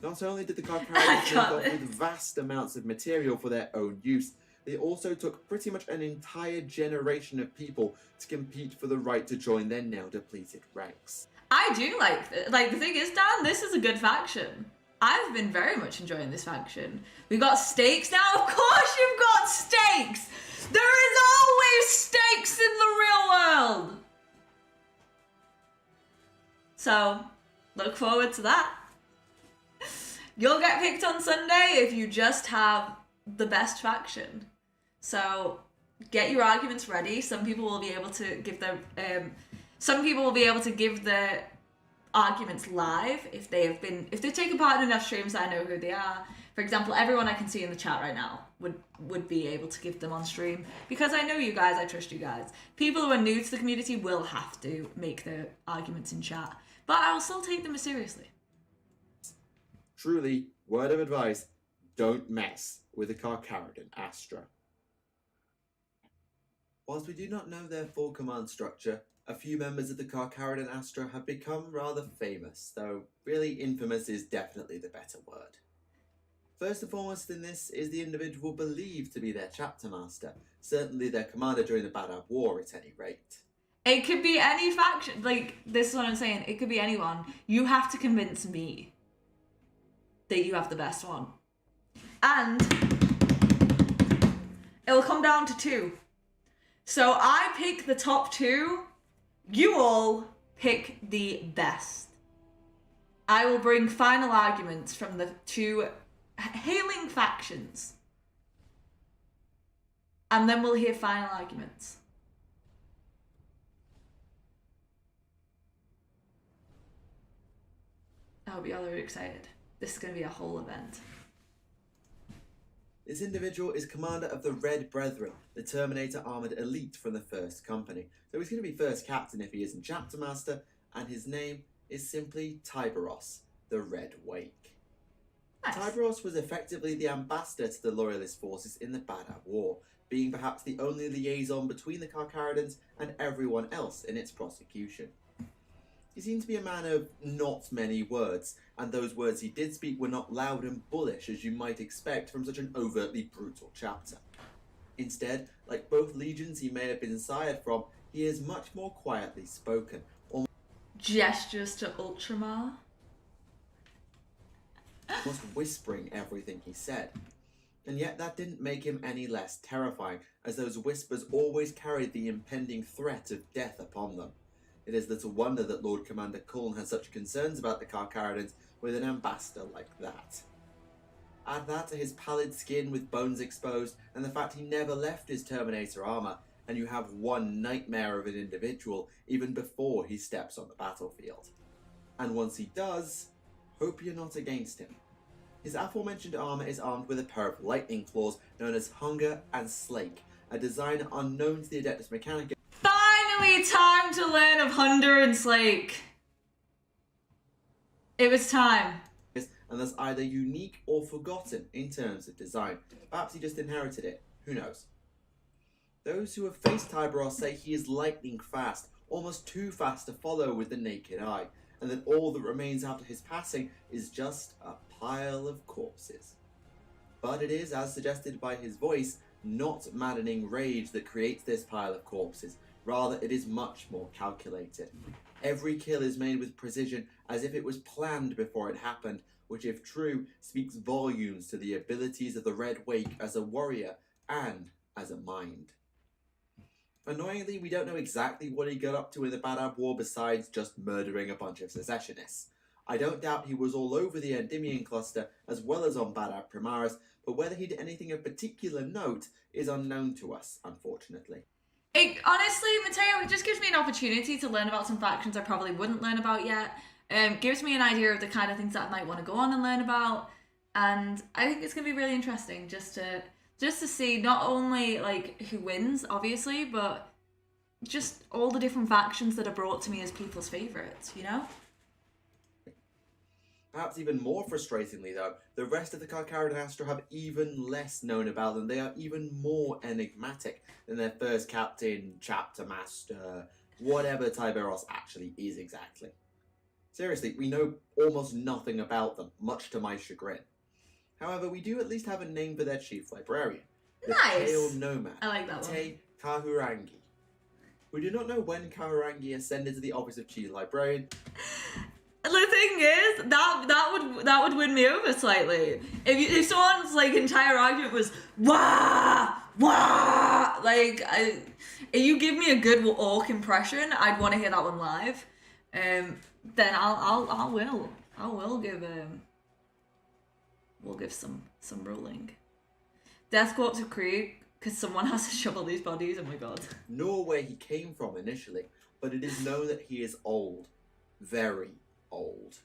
Not only did the Carcharodons make off with vast amounts of material for their own use, they also took pretty much an entire generation of people to compete for the right to join their now depleted ranks. I do like the thing is, Dan, this is a good faction. I've been very much enjoying this faction. We got stakes now. Of course you've got stakes. There is always stakes in the real world. So, look forward to that. You'll get picked on Sunday if you just have the best faction. So, get your arguments ready. Some people will be able to give their arguments live if they've taken part in enough streams that I know who they are. For example, everyone I can see in the chat right now would be able to give them on stream because I know you guys, I trust you guys. People who are new to the community will have to make their arguments in chat, but I will still take them seriously. Truly, word of advice, don't mess with the Carcharodon Astra. Whilst we do not know their full command structure, a few members of the Carcharodon Astra have become rather famous, though really infamous is definitely the better word. First and foremost in this is the individual believed to be their chapter master, certainly their commander during the Badab War at any rate. It could be any faction, this is what I'm saying, it could be anyone. You have to convince me that you have the best one. And it'll come down to 2. So I pick the top 2, you all pick the best. I will bring final arguments from the 2 hailing factions. And then we'll hear final arguments. I hope y'all are excited. This is going to be a whole event. This individual is commander of the Red Brethren, the Terminator armoured elite from the First Company. So he's going to be first captain if he isn't chapter master, and his name is simply Tyberos, the Red Wake. Nice. Tyberos was effectively the ambassador to the Loyalist forces in the Badab War, being perhaps the only liaison between the Carcharodons and everyone else in its prosecution. He seemed to be a man of not many words, and those words he did speak were not loud and bullish as you might expect from such an overtly brutal chapter. Instead, like both legions he may have been sired from, he is much more quietly spoken. Gestures to Ultramar. Almost whispering everything he said. And yet that didn't make him any less terrifying, as those whispers always carried the impending threat of death upon them. It is little wonder that Lord Commander Kuln has such concerns about the Carcharodons with an ambassador like that. Add that to his pallid skin with bones exposed, and the fact he never left his Terminator armour, and you have one nightmare of an individual even before he steps on the battlefield. And once he does, hope you're not against him. His aforementioned armour is armed with a pair of lightning claws known as Hunger and Slake, a design unknown to the Adeptus Mechanica. Finally time to learn of Hunger and Slake. It was time. And thus either unique or forgotten in terms of design. Perhaps he just inherited it, who knows. Those who have faced Tyberos say he is lightning fast, almost too fast to follow with the naked eye, and that all that remains after his passing is just a pile of corpses. But it is, as suggested by his voice, not maddening rage that creates this pile of corpses. Rather, it is much more calculated. Every kill is made with precision, as if it was planned before it happened, which, if true, speaks volumes to the abilities of the Red Wake as a warrior and as a mind. Annoyingly, we don't know exactly what he got up to in the Badab War besides just murdering a bunch of secessionists. I don't doubt he was all over the Endymion cluster as well as on Badab Primaris, but whether he did anything of particular note is unknown to us, unfortunately. Honestly, Mateo, it just gives me an opportunity to learn about some factions I probably wouldn't learn about yet. Gives me an idea of the kind of things that I might want to go on and learn about, and I think it's going to be really interesting just to see not only like who wins, obviously, but just all the different factions that are brought to me as people's favourites, you know? Perhaps even more frustratingly, though, the rest of the Carcharodon Astra have even less known about them. They are even more enigmatic than their first captain, chapter master, whatever Tyberos actually is exactly. Seriously, we know almost nothing about them, much to my chagrin. However, we do at least have a name for their chief librarian, the Nice. Pale Nomad, I like that one. Te Kahurangi. We do not know when Kahurangi ascended to the office of chief librarian. The thing is, that would win me over slightly. If someone's like entire argument was wah wah, like if you give me a good orc impression, I'd want to hear that one live. Then we'll give some ruling. Death Corps of Krieg, because someone has to shovel these bodies. Oh my god. Nor where he came from initially, but it is known that he is old, very old.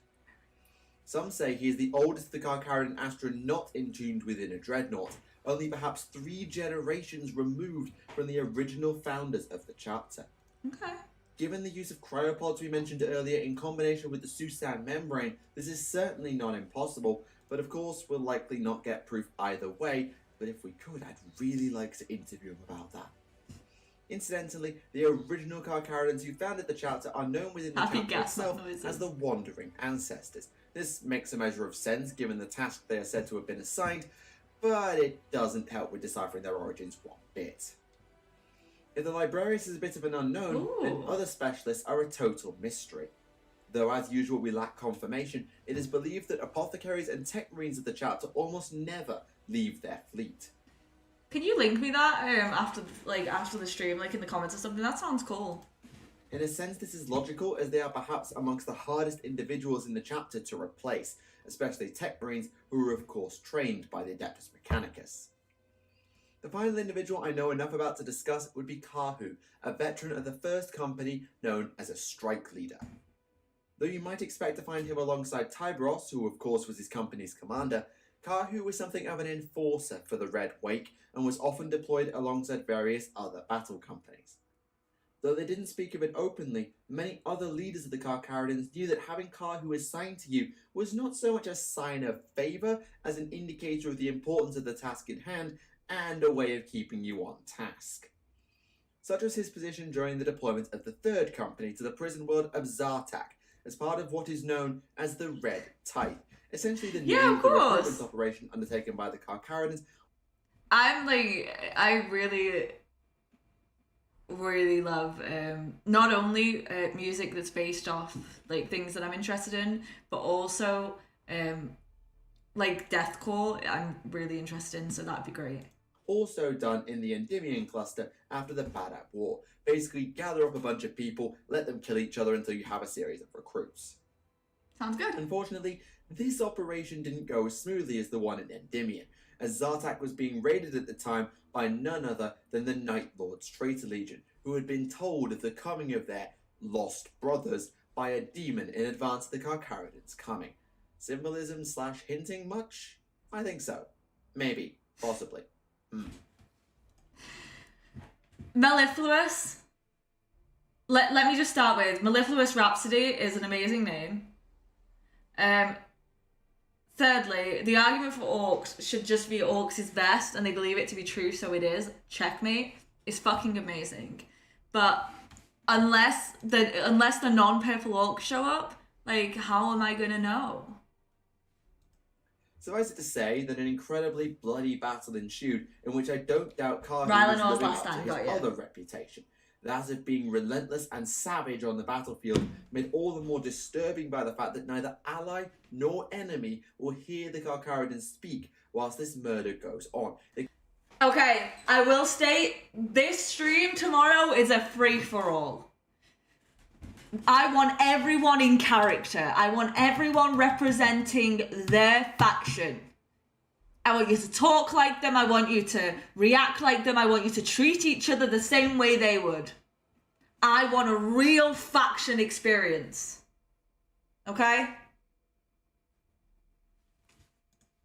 Some say he is the oldest of the Carcharodon Astra not entombed within a dreadnought, only perhaps 3 generations removed from the original founders of the chapter. Okay. Given the use of cryopods we mentioned earlier in combination with the Susan membrane, this is certainly not impossible, but of course we'll likely not get proof either way, but if we could, I'd really like to interview him about that. Incidentally, the original Carcharodons who founded the chapter are known within the chapter itself as the Wandering Ancestors. This makes a measure of sense given the task they are said to have been assigned, but it doesn't help with deciphering their origins one bit. If the Librarius is a bit of an unknown, then other specialists are a total mystery. Though as usual we lack confirmation, it is believed that apothecaries and tech marines of the chapter almost never leave their fleet. Can you link me that after the stream, like in the comments or something? That sounds cool. In a sense, this is logical, as they are perhaps amongst the hardest individuals in the chapter to replace, especially tech marines who are of course trained by the Adeptus Mechanicus. The final individual I know enough about to discuss would be Kahu, a veteran of the first company known as a strike leader. Though you might expect to find him alongside Tyberos, who of course was his company's commander, Kahu was something of an enforcer for the Red Wake and was often deployed alongside various other battle companies. Though they didn't speak of it openly, many other leaders of the Carcharodons knew that having Kahu assigned to you was not so much a sign of favour as an indicator of the importance of the task in hand and a way of keeping you on task. Such was his position during the deployment of the Third Company to the prison world of Zartak as part of what is known as the Red Tide, essentially the new recruitment operation undertaken by the Carcharodons. I really love not only music that's based off like things that I'm interested in, but also like deathcore I'm really interested in, so that'd be great. Also done in the Endymion cluster after the Badab War. Basically gather up a bunch of people, let them kill each other until you have a series of recruits. Sounds good. Unfortunately, this operation didn't go as smoothly as the one in Endymion, as Zartak was being raided at the time by none other than the Night Lord's Traitor Legion, who had been told of the coming of their lost brothers by a demon in advance of the Carcharodons' coming. Symbolism / hinting much? I think so. Maybe. Possibly. Mellifluous. Let me just start with Mellifluous Rhapsody is an amazing name. Thirdly, the argument for orcs should just be orcs is best and they believe it to be true, so it is. Checkmate is fucking amazing. But unless the non-purple orcs show up, like, how am I gonna know? Suffice it to say that an incredibly bloody battle ensued, in which I don't doubt Kahu Rylanor's was living last up to time, his got you. other reputation. That of being relentless and savage on the battlefield, made all the more disturbing by the fact that neither ally nor enemy will hear the Carcharodons speak whilst this murder goes on. Okay, I will state, this stream tomorrow is a free-for-all. I want everyone in character. I want everyone representing their faction. I want you to talk like them. I want you to react like them. I want you to treat each other the same way they would. I want a real faction experience. Okay?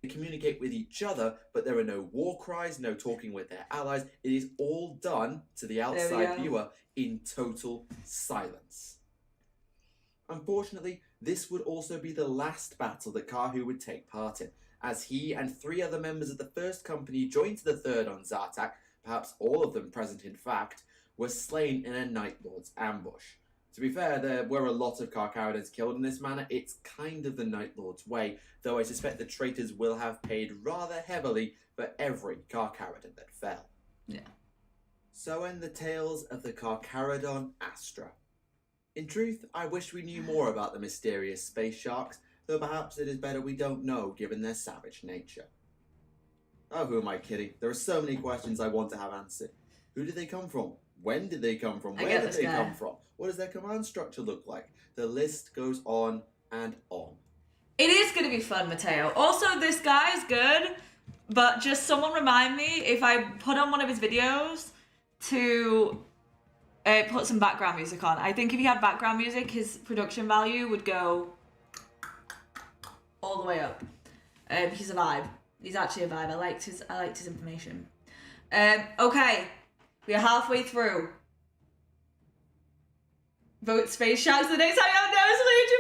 They communicate with each other, but there are no war cries, no talking with their allies. It is all done to the outside viewer in total silence. Unfortunately, this would also be the last battle that Kahu would take part in, as he and 3 other members of the first company joined the third on Zartak, perhaps all of them present in fact, were slain in a Night Lord's ambush. To be fair, there were a lot of Carcharodons killed in this manner. It's kind of the Night Lord's way, though I suspect the traitors will have paid rather heavily for every Carcharodon that fell. Yeah. So end the tales of the Carcharodon Astra. In truth, I wish we knew more about the mysterious space sharks, though perhaps it is better we don't know given their savage nature. Oh, who am I kidding? There are so many questions I want to have answered. Who did they come from? When did they come from? Where did they come from? What does their command structure look like? The list goes on and on. It is going to be fun, Mateo. Also, this guy is good, but just someone remind me if I put on one of his videos to put some background music on. I think if he had background music, his production value would go all the way up. He's a vibe. He's actually a vibe. I liked his information. Okay, we are halfway through. Vote Space Sharks the next time you have no solution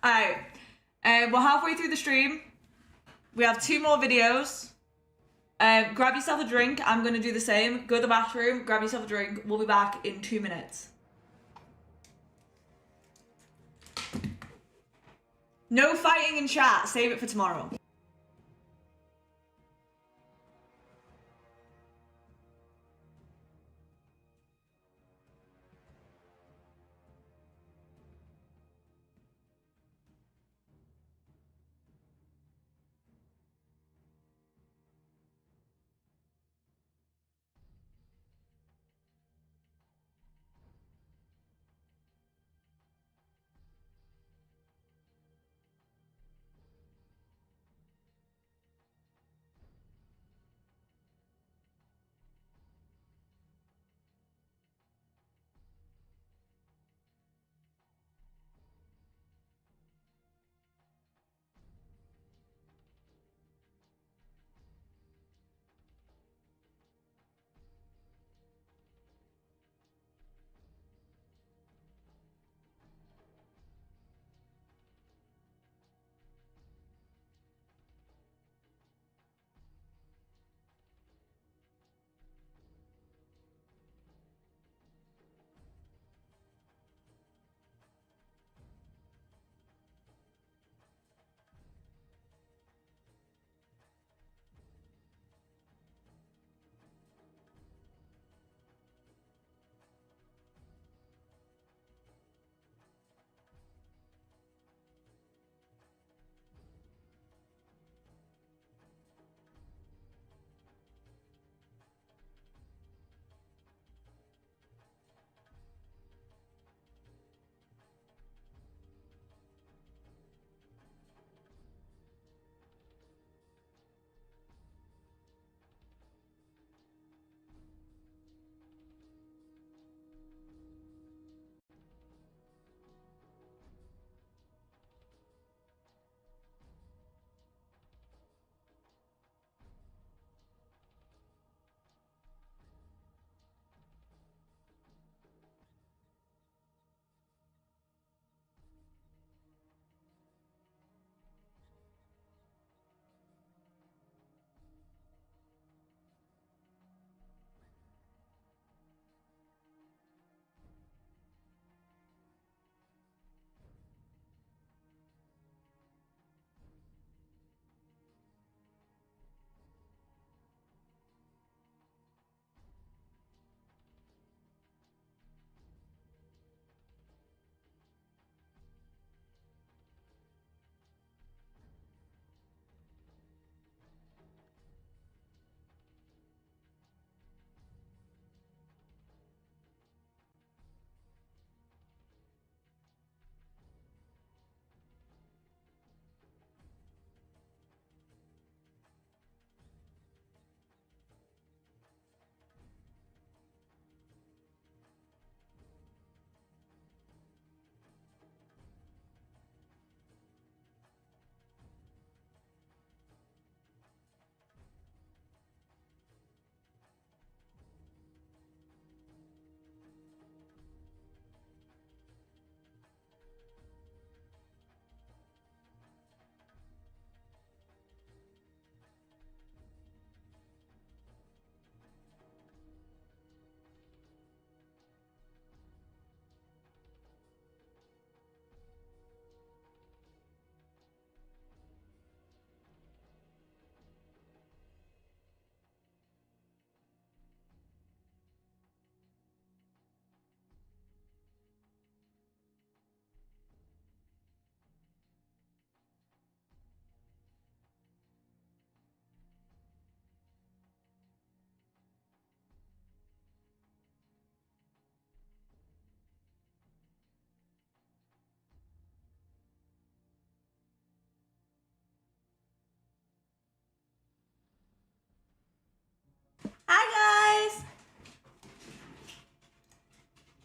behind. Alright. We're halfway through the stream. We have 2 more videos. Grab yourself a drink. I'm going to do the same. Go to the bathroom, grab yourself a drink. We'll be back in 2 minutes. No fighting in chat. Save it for tomorrow.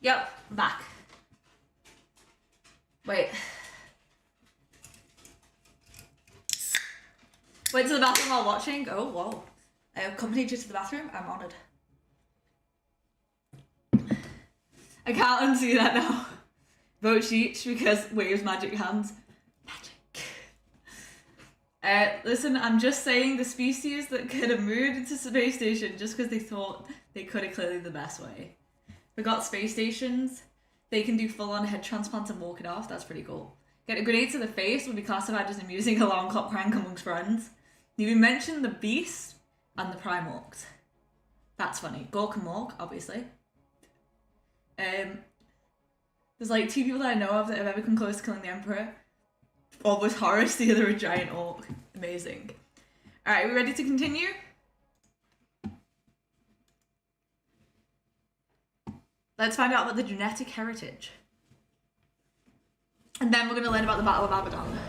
Yep, I'm back. Wait. Went to the bathroom while watching. Oh, whoa. I accompanied you to the bathroom. I'm honoured. I can't unsee that now. Vote Sheech because waves magic hands. Magic. Listen, I'm just saying the species that could have moved into Space Station just because they thought they could have clearly the best way. We got Space Stations. They can do full-on head transplants and walk it off. That's pretty cool. Get a grenade to the face would be classified as amusing alarm clock prank amongst friends. You mentioned the Beast and the Primorcs. That's funny. Gork and Mork, obviously. There's like 2 people that I know of that have ever come close to killing the Emperor. One was Horus, the other a giant orc. Amazing. Alright, we ready to continue? Let's find out about the genetic heritage. And then we're going to learn about the Battle of Abaddon.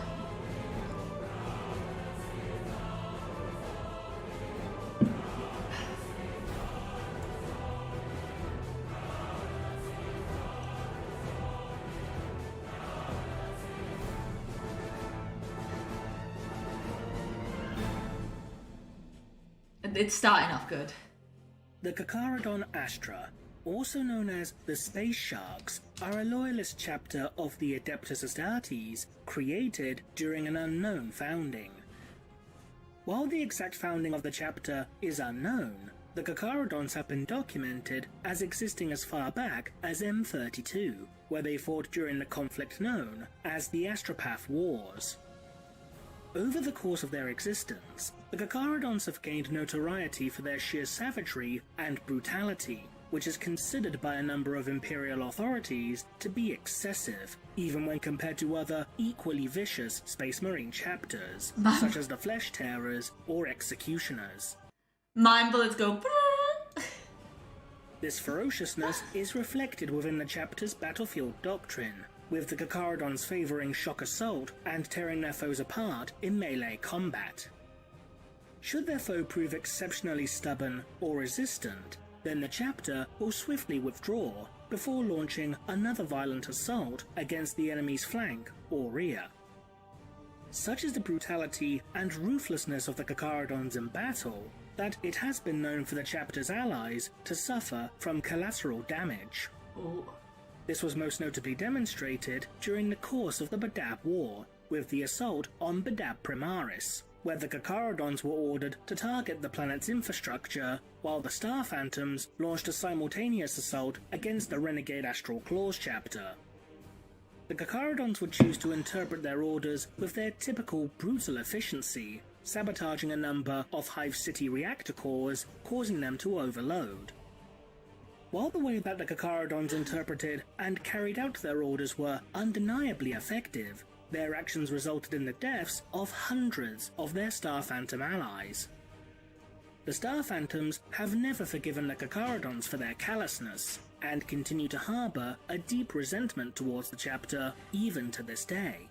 It's starting off good. The Carcharodon Astra, also known as the Space Sharks, are a loyalist chapter of the Adeptus Astartes created during an unknown founding. While the exact founding of the chapter is unknown, the Carcharodons have been documented as existing as far back as M32, where they fought during the conflict known as the Astropath Wars. Over the course of their existence, the Carcharodons have gained notoriety for their sheer savagery and brutality, which is considered by a number of Imperial authorities to be excessive, even when compared to other equally vicious Space Marine chapters, such as the Flesh Tearers or Executioners. Mind bullets go. This ferociousness is reflected within the chapter's battlefield doctrine, with the Carcharodons favouring shock assault and tearing their foes apart in melee combat. Should their foe prove exceptionally stubborn or resistant, then the chapter will swiftly withdraw before launching another violent assault against the enemy's flank or rear. Such is the brutality and ruthlessness of the Carcharodons in battle that it has been known for the chapter's allies to suffer from collateral damage. Ooh. This was most notably demonstrated during the course of the Badab War, with the assault on Badab Primaris, where the Carcharodons were ordered to target the planet's infrastructure, while the Star Phantoms launched a simultaneous assault against the Renegade Astral Claws chapter. The Carcharodons would choose to interpret their orders with their typical brutal efficiency, sabotaging a number of Hive City reactor cores, causing them to overload. While the way that the Carcharodons interpreted and carried out their orders were undeniably effective, their actions resulted in the deaths of hundreds of their Star Phantom allies. The Star Phantoms have never forgiven the Carcharodons for their callousness, and continue to harbour a deep resentment towards the chapter even to this day.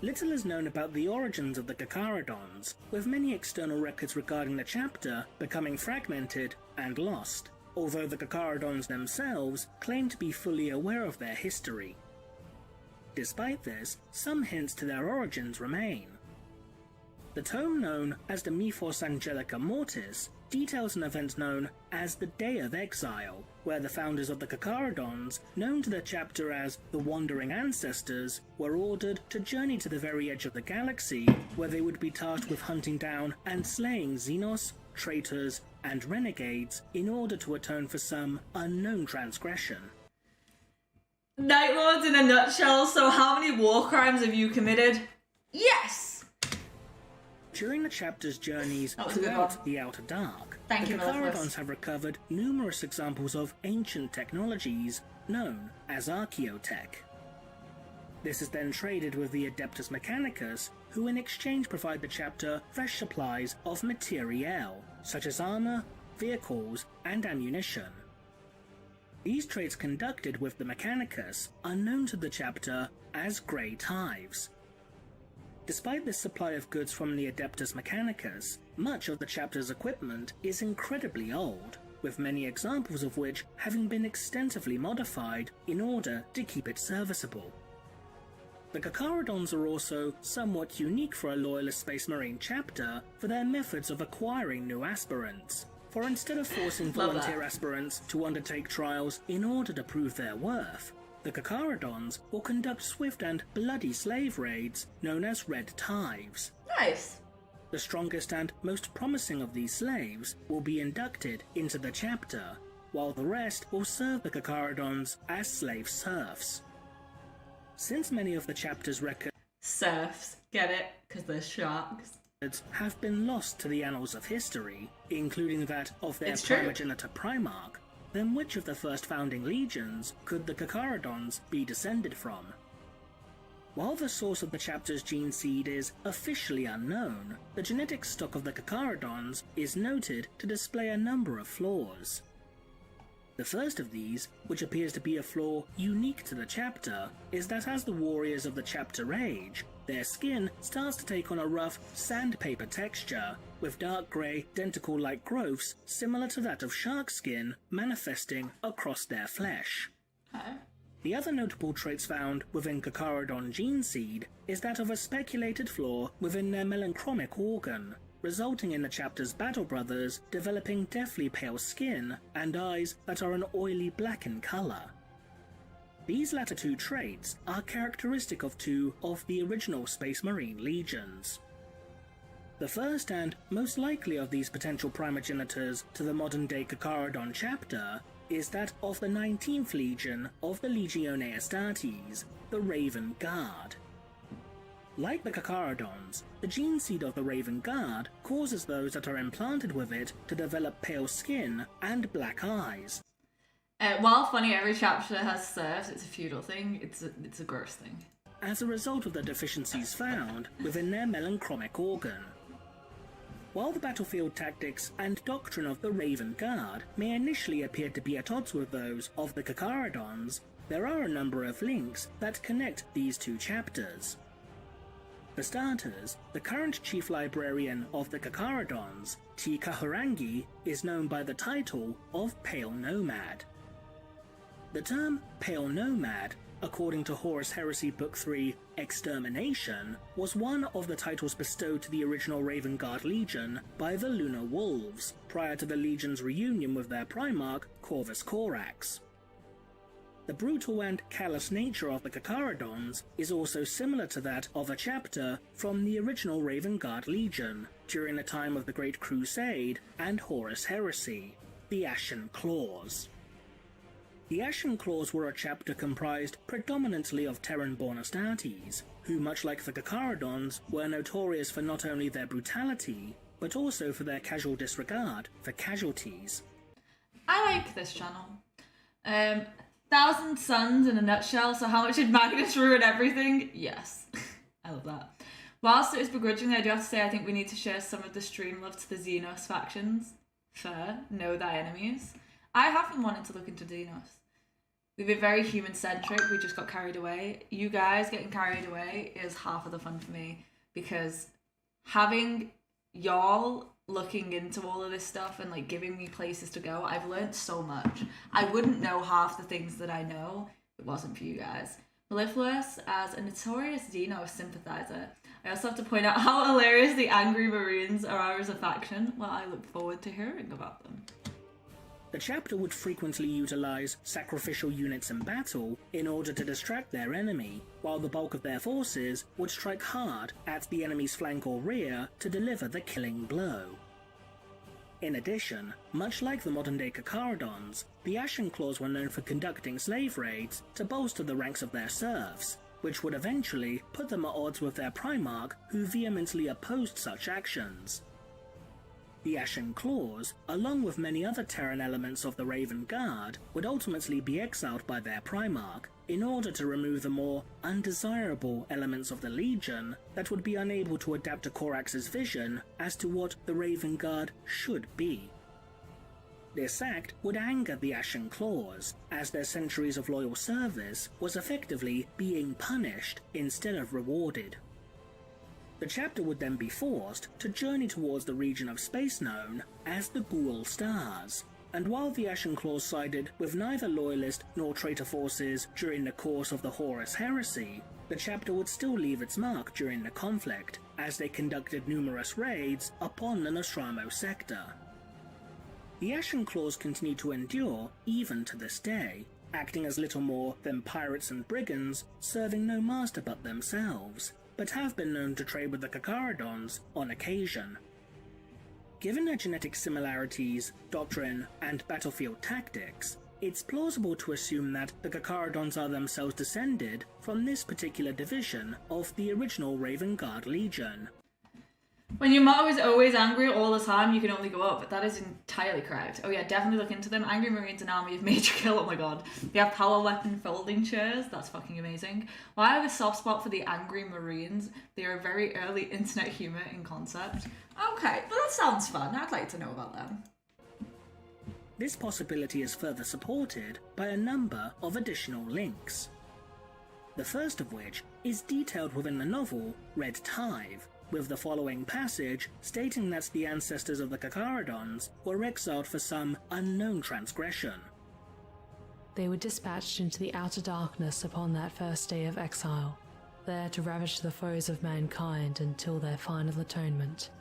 Little is known about the origins of the Carcharodons, with many external records regarding the chapter becoming fragmented and lost, although the Carcharodons themselves claim to be fully aware of their history. Despite this, some hints to their origins remain. The tome known as the Mythos Angelica Mortis details an event known as the Day of Exile, where the founders of the Carcharodons, known to the chapter as the Wandering Ancestors, were ordered to journey to the very edge of the galaxy, where they would be tasked with hunting down and slaying Xenos, traitors, and renegades in order to atone for some unknown transgression. Night Lords in a nutshell, so how many war crimes have you committed? Yes! During the chapter's journeys That was a good throughout one. the Outer Dark, Thank the you, Melissa. Carcharodons have recovered numerous examples of ancient technologies known as archaeotech. This is then traded with the Adeptus Mechanicus, who in exchange provide the chapter fresh supplies of materiel, such as armor, vehicles, and ammunition. These trades conducted with the Mechanicus are known to the chapter as Grey Tithes. Despite this supply of goods from the Adeptus Mechanicus, much of the chapter's equipment is incredibly old, with many examples of which having been extensively modified in order to keep it serviceable. The Carcharodons are also somewhat unique for a Loyalist Space Marine chapter for their methods of acquiring new aspirants. For instead of forcing volunteer aspirants to undertake trials in order to prove their worth, the Carcharodons will conduct swift and bloody slave raids known as Red Tithes. Nice. The strongest and most promising of these slaves will be inducted into the chapter, while the rest will serve the Carcharodons as slave serfs. Since many of the chapter's records Serfs, get it? Because they're sharks. have been lost to the annals of history, including that of their It's true. primogenitor Primarch, then which of the first founding legions could the Carcharodons be descended from? While the source of the chapter's gene seed is officially unknown, the genetic stock of the Carcharodons is noted to display a number of flaws. The first of these, which appears to be a flaw unique to the chapter, is that as the warriors of the chapter age, their skin starts to take on a rough sandpaper texture, with dark grey denticle-like growths similar to that of shark skin manifesting across their flesh. Okay. The other notable traits found within Carcharodon gene seed is that of a speculated flaw within their melanchromic organ, resulting in the chapter's battle brothers developing deathly pale skin and eyes that are an oily black in colour. These latter two traits are characteristic of two of the original Space Marine legions. The first and most likely of these potential primogenitors to the modern-day Carcharodon chapter is that of the 19th Legion of the Legione Astartes, the Raven Guard. Like the Carcharodons, the gene seed of the Raven Guard causes those that are implanted with it to develop pale skin and black eyes. While funny, every chapter has serfs. It's a feudal thing. It's a gross thing. As a result of the deficiencies found within their melanchromic organ. While the battlefield tactics and doctrine of the Raven Guard may initially appear to be at odds with those of the Carcharodons, there are a number of links that connect these two chapters. For starters, the current chief librarian of the Carcharodons, T. Kahurangi, is known by the title of Pale Nomad. The term Pale Nomad, according to Horus Heresy Book 3, Extermination, was one of the titles bestowed to the original Raven Guard Legion by the Lunar Wolves, prior to the Legion's reunion with their Primarch, Corvus Corax. The brutal and callous nature of the Carcharodons is also similar to that of a chapter from the original Raven Guard Legion during the time of the Great Crusade and Horus Heresy, the Ashen Claws. The Ashen Claws were a chapter comprised predominantly of Terran-born Astartes, who, much like the Carcharodons, were notorious for not only their brutality, but also for their casual disregard for casualties. I like this channel. 1,000 suns in a nutshell, so how much did Magnus ruin everything? Yes. I love that. Whilst it is begrudgingly, I do have to say I think we need to share some of the stream love to the Xenos factions. Fair. Know thy enemies. I have been wanting to look into Xenos. We've been very human-centric, we just got carried away. You guys getting carried away is half of the fun for me, because having y'all looking into all of this stuff and like giving me places to go, I've learned so much. I wouldn't know half the things that I know if it wasn't for you guys. Mellifluous, as a notorious Xenos sympathizer, I also have to point out how hilarious the Angry Marines are as a faction. Well, I look forward to hearing about them. The chapter would frequently utilize sacrificial units in battle in order to distract their enemy, while the bulk of their forces would strike hard at the enemy's flank or rear to deliver the killing blow. In addition, much like the modern-day Carcharodons, the Ashen Claws were known for conducting slave raids to bolster the ranks of their serfs, which would eventually put them at odds with their Primarch, who vehemently opposed such actions. The Ashen Claws, along with many other Terran elements of the Raven Guard, would ultimately be exiled by their Primarch in order to remove the more undesirable elements of the Legion that would be unable to adapt to Corax's vision as to what the Raven Guard should be. This act would anger the Ashen Claws, as their centuries of loyal service was effectively being punished instead of rewarded. The chapter would then be forced to journey towards the region of space known as the Ghoul Stars, and while the Ashen Claws sided with neither loyalist nor traitor forces during the course of the Horus Heresy, the chapter would still leave its mark during the conflict, as they conducted numerous raids upon the Nostramo sector. The Ashen Claws continue to endure even to this day, acting as little more than pirates and brigands, serving no master but themselves, but have been known to trade with the Carcharodons on occasion. Given their genetic similarities, doctrine, and battlefield tactics, it's plausible to assume that the Carcharodons are themselves descended from this particular division of the original Raven Guard Legion. When your motto is always angry all the time, you can only go up. That is entirely correct. Oh yeah, definitely look into them. Angry Marines, an army of major kill. Oh my god. They have power weapon folding chairs. That's fucking amazing. Well, I have a soft spot for the Angry Marines. They are very early internet humor in concept. Okay, but that sounds fun. I'd like to know about them. This possibility is further supported by a number of additional links. The first of which is detailed within the novel Red Tithe, with the following passage stating that the ancestors of the Carcharodons were exiled for some unknown transgression. They were dispatched into the outer darkness upon that first day of exile, there to ravage the foes of mankind until their final atonement.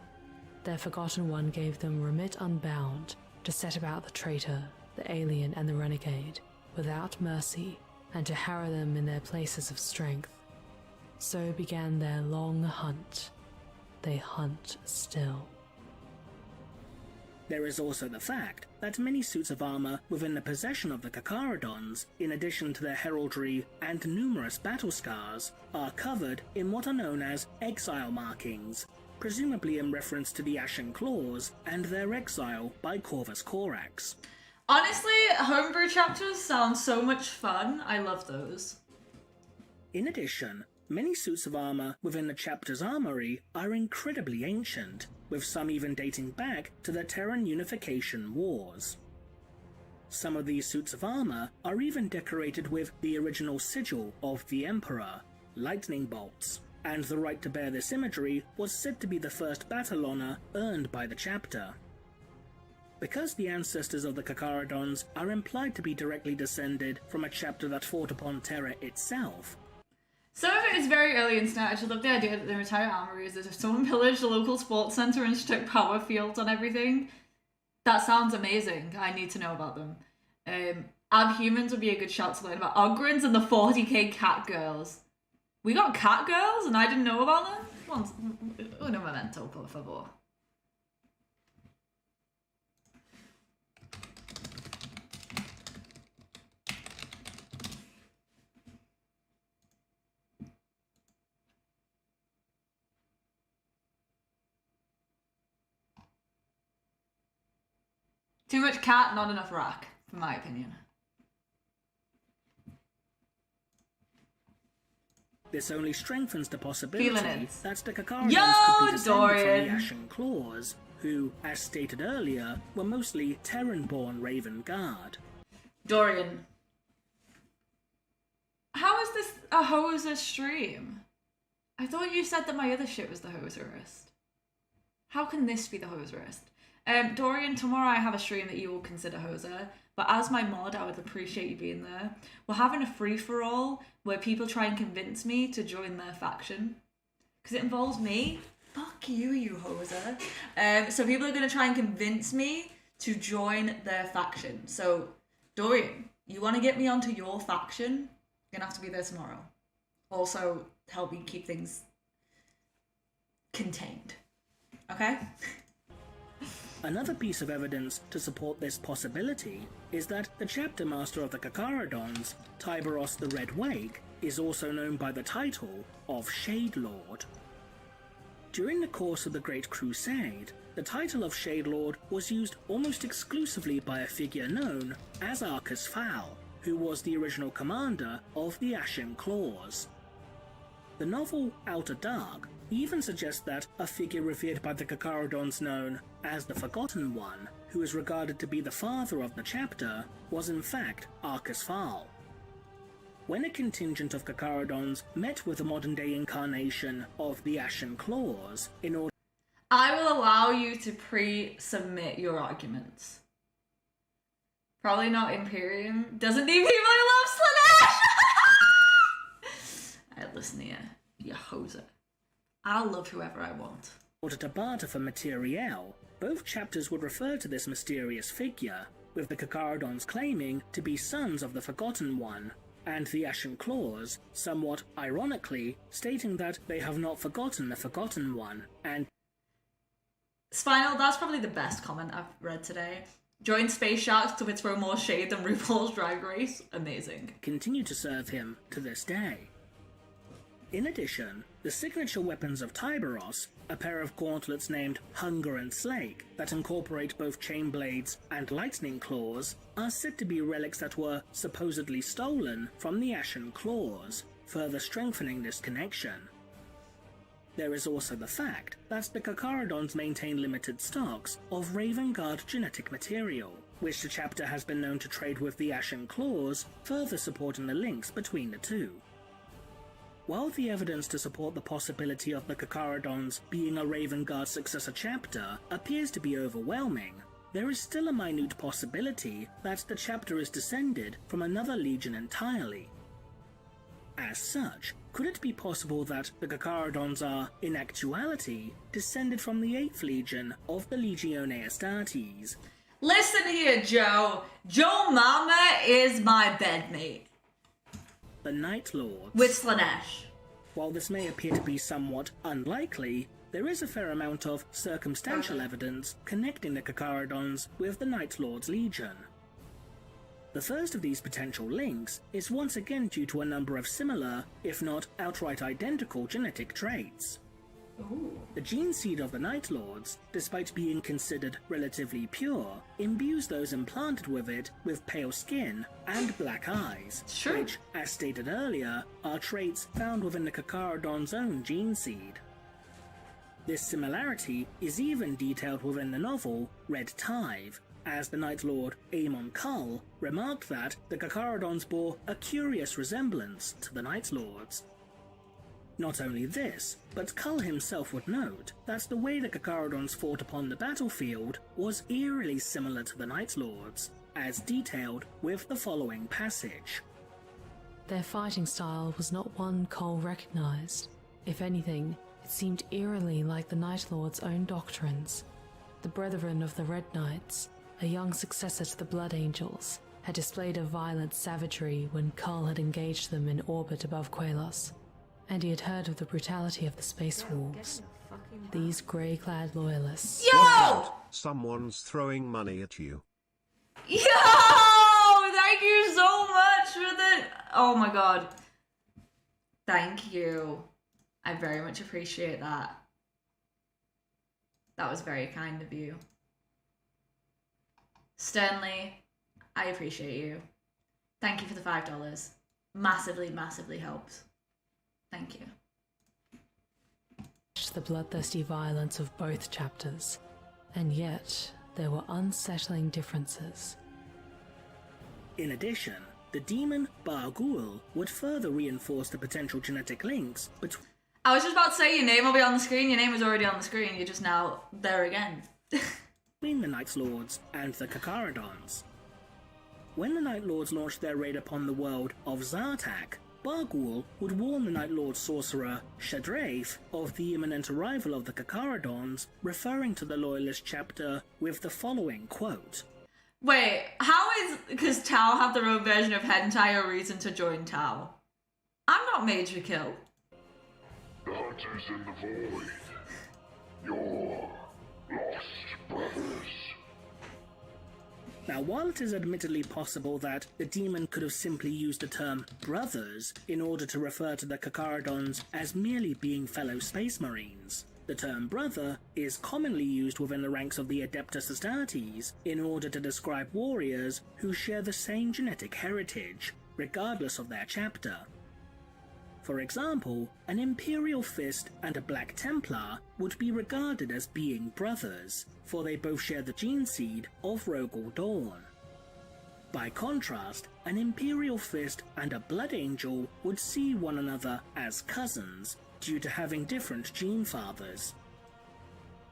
Their Forgotten One gave them remit unbound, to set about the traitor, the alien and the renegade, without mercy, and to harrow them in their places of strength. So began their long hunt. They hunt still. There is also the fact that many suits of armor within the possession of the Carcharodons, in addition to their heraldry and numerous battle scars, are covered in what are known as exile markings, presumably in reference to the Ashen Claws and their exile by Corvus Corax. Honestly, homebrew chapters sound so much fun. I love those. In addition, many suits of armor within the chapter's armory are incredibly ancient, with some even dating back to the Terran Unification Wars. Some of these suits of armor are even decorated with the original sigil of the Emperor, lightning bolts, and the right to bear this imagery was said to be the first battle honor earned by the chapter. Because the ancestors of the Carcharodons are implied to be directly descended from a chapter that fought upon Terra itself, Some of it is very early internet. I just love the idea that their entire armory is as if someone pillaged a local sports centre and stuck power fields on everything. That sounds amazing. I need to know about them. Abhumans would be a good shout to learn about. Ogrins and the 40k cat girls. We got cat girls and I didn't know about them? Un momento, por favor. Too much cat, not enough rack, in my opinion. this only strengthens the possibility that the Carcharodons Yo, could be descended Dorian! from the Ashen Claws, who, as stated earlier, were mostly Terran-born Raven Guard. Dorian. How is this a hoser stream? I thought you said that my other shit was the hoserist. How can this be the hoserist? Dorian, tomorrow I have a stream that you will consider hoser, but as my mod, I would appreciate you being there. We're having a free-for-all where people try and convince me to join their faction. Because it involves me. Fuck you, you hoser. So people are going to try and convince me to join their faction. So, Dorian, you want to get me onto your faction? You're going to have to be there tomorrow. Also, help me keep things contained. Okay? Another piece of evidence to support this possibility is that the chapter master of the Carcharodons, Tiberos the Red Wake, is also known by the title of Shade Lord. During the course of the Great Crusade, the title of Shade Lord was used almost exclusively by a figure known as Arcus Fowl, who was the original commander of the Ashen Claws. The novel Outer Dark even suggests that a figure revered by the Carcharodons known as the Forgotten One, who is regarded to be the father of the chapter, was in fact Arcus Fowl. When a contingent of Carcharodons met with a modern-day incarnation of the Ashen Claws in order... I will allow you to pre-submit your arguments. Probably not Imperium. Doesn't need people who love Slanesh! Alright, listen here, you hoser. I'll love whoever I want. In order to barter for materiel, both chapters would refer to this mysterious figure, with the Carcharodons claiming to be sons of the Forgotten One, and the Ashen Claws, somewhat ironically, stating that they have not forgotten the Forgotten One, and Spinal, that's probably the best comment I've read today. Join Space Sharks to throw more shade than RuPaul's Drag Race. Amazing. continue to serve him to this day. In addition, the signature weapons of Tyberos, a pair of gauntlets named Hunger and Slake that incorporate both chain blades and lightning claws, are said to be relics that were supposedly stolen from the Ashen Claws, further strengthening this connection. There is also the fact that the Carcharodons maintain limited stocks of Raven Guard genetic material, which the chapter has been known to trade with the Ashen Claws, further supporting the links between the two. While the evidence to support the possibility of the Carcharodons being a Raven Guard successor chapter appears to be overwhelming, there is still a minute possibility that the chapter is descended from another legion entirely. As such, could it be possible that the Carcharodons are, in actuality, descended from the 8th Legion of the Legione Astartes? Listen here, Joe. Joe Mama is my bedmate. The Night Lords. With Slanesh. While this may appear to be somewhat unlikely, there is a fair amount of circumstantial evidence connecting the Carcharodons with the Night Lords Legion. The first of these potential links is once again due to a number of similar, if not outright identical, genetic traits. Ooh. The gene seed of the Night Lords, despite being considered relatively pure, imbues those implanted with it with pale skin and black eyes, Sure. which, as stated earlier, are traits found within the Carcharodon's own gene seed. This similarity is even detailed within the novel Red Tithe, as the Night Lord Aemon Cull remarked that the Carcharodons bore a curious resemblance to the Night Lords. Not only this, but Cull himself would note that the way the Carcharodons fought upon the battlefield was eerily similar to the Night Lords, as detailed with the following passage. Their fighting style was not one Cole recognized. If anything, it seemed eerily like the Night Lord's own doctrines. The Brethren of the Red Knights, a young successor to the Blood Angels, had displayed a violent savagery when Cull had engaged them in orbit above Quelos, and he had heard of the brutality of the Space Wolves. These grey-clad loyalists. Yo! Someone's throwing money at you. Yo! Thank you so much for the... Oh my god. Thank you. I very much appreciate that. That was very kind of you. Sternly, I appreciate you. Thank you for the $5. Massively, massively helps. Thank you. The bloodthirsty violence of both chapters, and yet there were unsettling differences. In addition, the demon Bargul would further reinforce the potential genetic links between I was just about to say your name will be on the screen. Your name was already on the screen. You're just now there again. the Night Lords and the Carcharodons. When the Night Lords launched their raid upon the world of Zartak, Bargul would warn the Night Lord sorcerer Shadraith of the imminent arrival of the Carcharodons, referring to the Loyalist chapter with the following quote. Wait, how is... Because Tau have their own version of hentai or reason to join Tau? I'm not Major Kill. The hunters in the void. Your lost brothers. Now, while it is admittedly possible that the demon could have simply used the term brothers in order to refer to the Carcharodons as merely being fellow space marines, the term brother is commonly used within the ranks of the Adeptus Astartes in order to describe warriors who share the same genetic heritage, regardless of their chapter. For example, an Imperial Fist and a Black Templar would be regarded as being brothers, for they both share the gene seed of Rogel Dawn. By contrast, an Imperial Fist and a Blood Angel would see one another as cousins, due to having different gene fathers.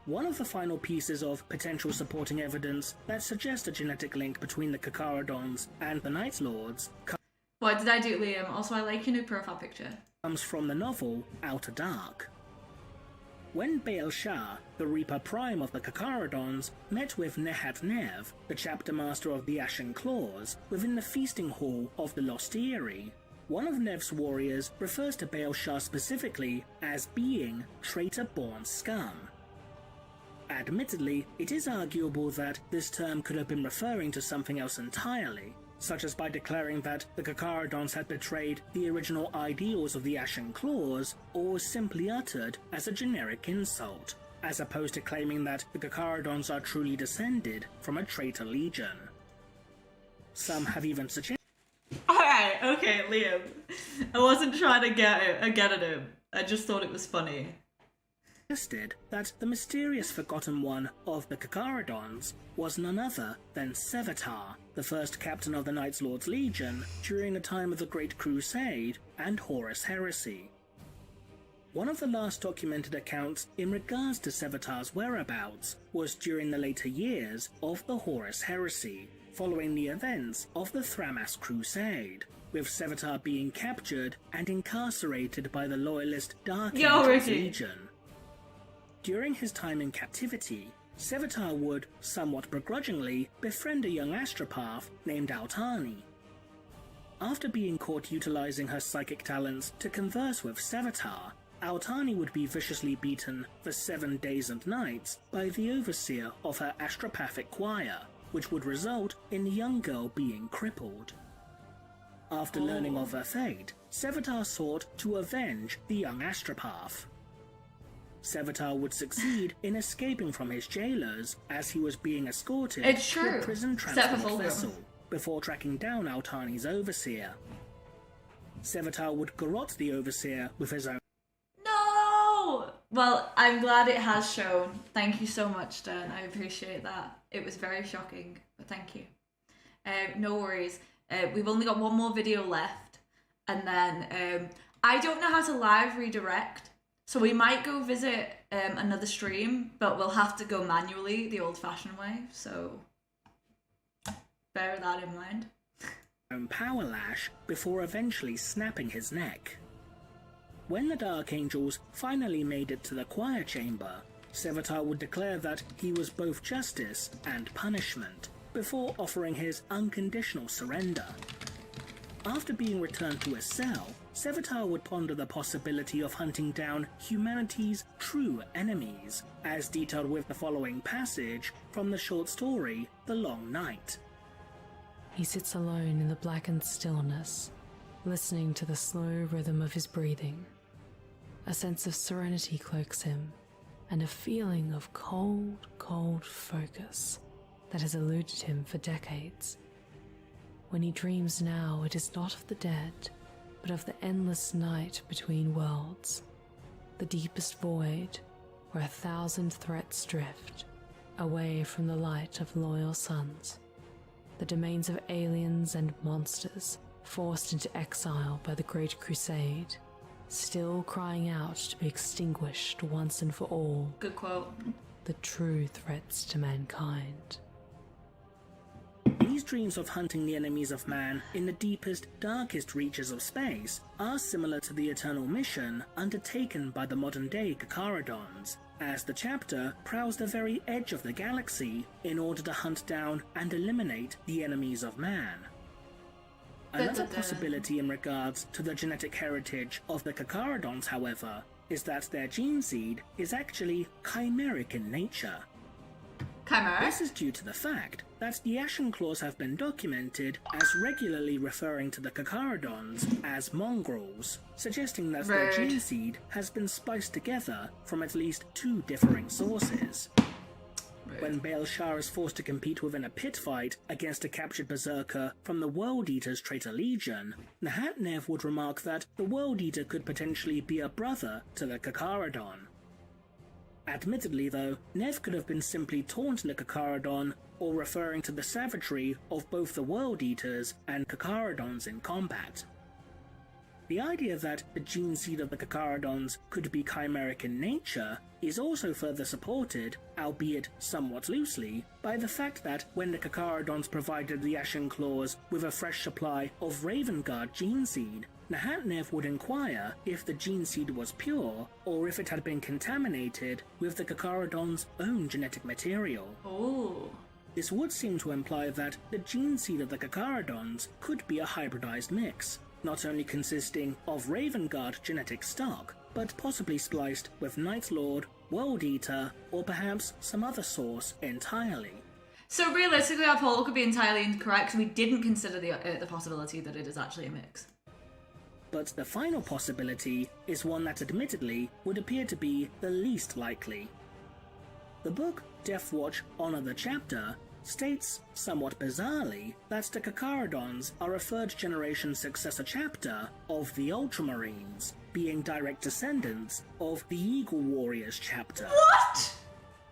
One of the final pieces of potential supporting evidence that suggests a genetic link between the Carcharodons and the Night Lords What did I do, Liam? Also, I like your new profile picture. comes from the novel Outer Dark. When Baal Shah, the Reaper Prime of the Carcharodons, met with Nehat Nev, the chapter master of the Ashen Claws, within the feasting hall of the Lost Eyrie, one of Nev's warriors refers to Baal Shah specifically as being traitor-born scum. Admittedly, it is arguable that this term could have been referring to something else entirely, such as by declaring that the Carcharodons had betrayed the original ideals of the Ashen Claws, or was simply uttered as a generic insult, as opposed to claiming that the Carcharodons are truly descended from a traitor legion. Some have even suggested Alright, okay, Liam. I wasn't trying to get at him. I just thought it was funny. that the mysterious forgotten one of the Carcharodons was none other than Sevatar, the first captain of the Night Lord's Legion during the time of the Great Crusade and Horus Heresy. One of the last documented accounts in regards to Sevatar's whereabouts was during the later years of the Horus Heresy, following the events of the Thramas Crusade, with Sevatar being captured and incarcerated by the loyalist Dark Angels Legion. During his time in captivity, Sevatar would, somewhat begrudgingly, befriend a young astropath named Altani. After being caught utilizing her psychic talents to converse with Sevatar, Altani would be viciously beaten for 7 days and nights by the overseer of her astropathic choir, which would result in the young girl being crippled. After learning of her fate, Sevatar sought to avenge the young astropath. Sevatar would succeed in escaping from his jailers as he was being escorted to a prison transport vessel before tracking down Altani's overseer. Sevatar would garrote the overseer with his own. No! Well, I'm glad it has shown. Thank you so much, Stern. I appreciate that. It was very shocking, but thank you. No worries. We've only got one more video left, and then I don't know how to live redirect. So we might go visit another stream, but we'll have to go manually, the old-fashioned way, so bear that in mind. Power lash before eventually snapping his neck. When the Dark Angels finally made it to the choir chamber, Sevatar would declare that he was both justice and punishment, before offering his unconditional surrender. After being returned to his cell, Sevatar would ponder the possibility of hunting down humanity's true enemies, as detailed with the following passage from the short story The Long Night. He sits alone in the blackened stillness, listening to the slow rhythm of his breathing. A sense of serenity cloaks him, and a feeling of cold, cold focus that has eluded him for decades. When he dreams now, it is not of the dead, but of the endless night between worlds, the deepest void where 1,000 threats drift, away from the light of loyal suns, the domains of aliens and monsters forced into exile by the Great Crusade, still crying out to be extinguished once and for all. Good quote. The true threats to mankind. These dreams of hunting the enemies of man in the deepest, darkest reaches of space are similar to the eternal mission undertaken by the modern-day Carcharodons, as the chapter prowls the very edge of the galaxy in order to hunt down and eliminate the enemies of man. Another possibility in regards to the genetic heritage of the Carcharodons, however, is that their gene seed is actually chimeric in nature. Chimera? This is due to the fact that the Ashen Claws have been documented as regularly referring to the Carcharodons as mongrels, suggesting that their gene seed has been spliced together from at least 2 differing sources. When Baal Shah is forced to compete within a pit fight against a captured berserker from the World Eater's traitor legion, Nehat Nev would remark that the World Eater could potentially be a brother to the Carcharodon. Admittedly though, Nev could have been simply taunting the Carcharodon or referring to the savagery of both the World Eaters and Carcharodons in combat. The idea that the gene seed of the Carcharodons could be chimeric in nature is also further supported, albeit somewhat loosely, by the fact that when the Carcharodons provided the Ashen Claws with a fresh supply of Ravenguard gene seed, Nahatnev would inquire if the gene seed was pure, or if it had been contaminated with the Carcharodons' own genetic material. Oh. This would seem to imply that the gene seed of the Carcharodons could be a hybridized mix, not only consisting of Ravenguard genetic stock, but possibly spliced with Night Lord, World Eater, or perhaps some other source entirely. So realistically, our poll could be entirely incorrect because we didn't consider the possibility that it is actually a mix. But the final possibility is one that admittedly would appear to be the least likely. The book Deathwatch Honor the Chapter states, somewhat bizarrely, that the Carcharodons are a third-generation successor chapter of the Ultramarines, being direct descendants of the Eagle Warriors chapter. What?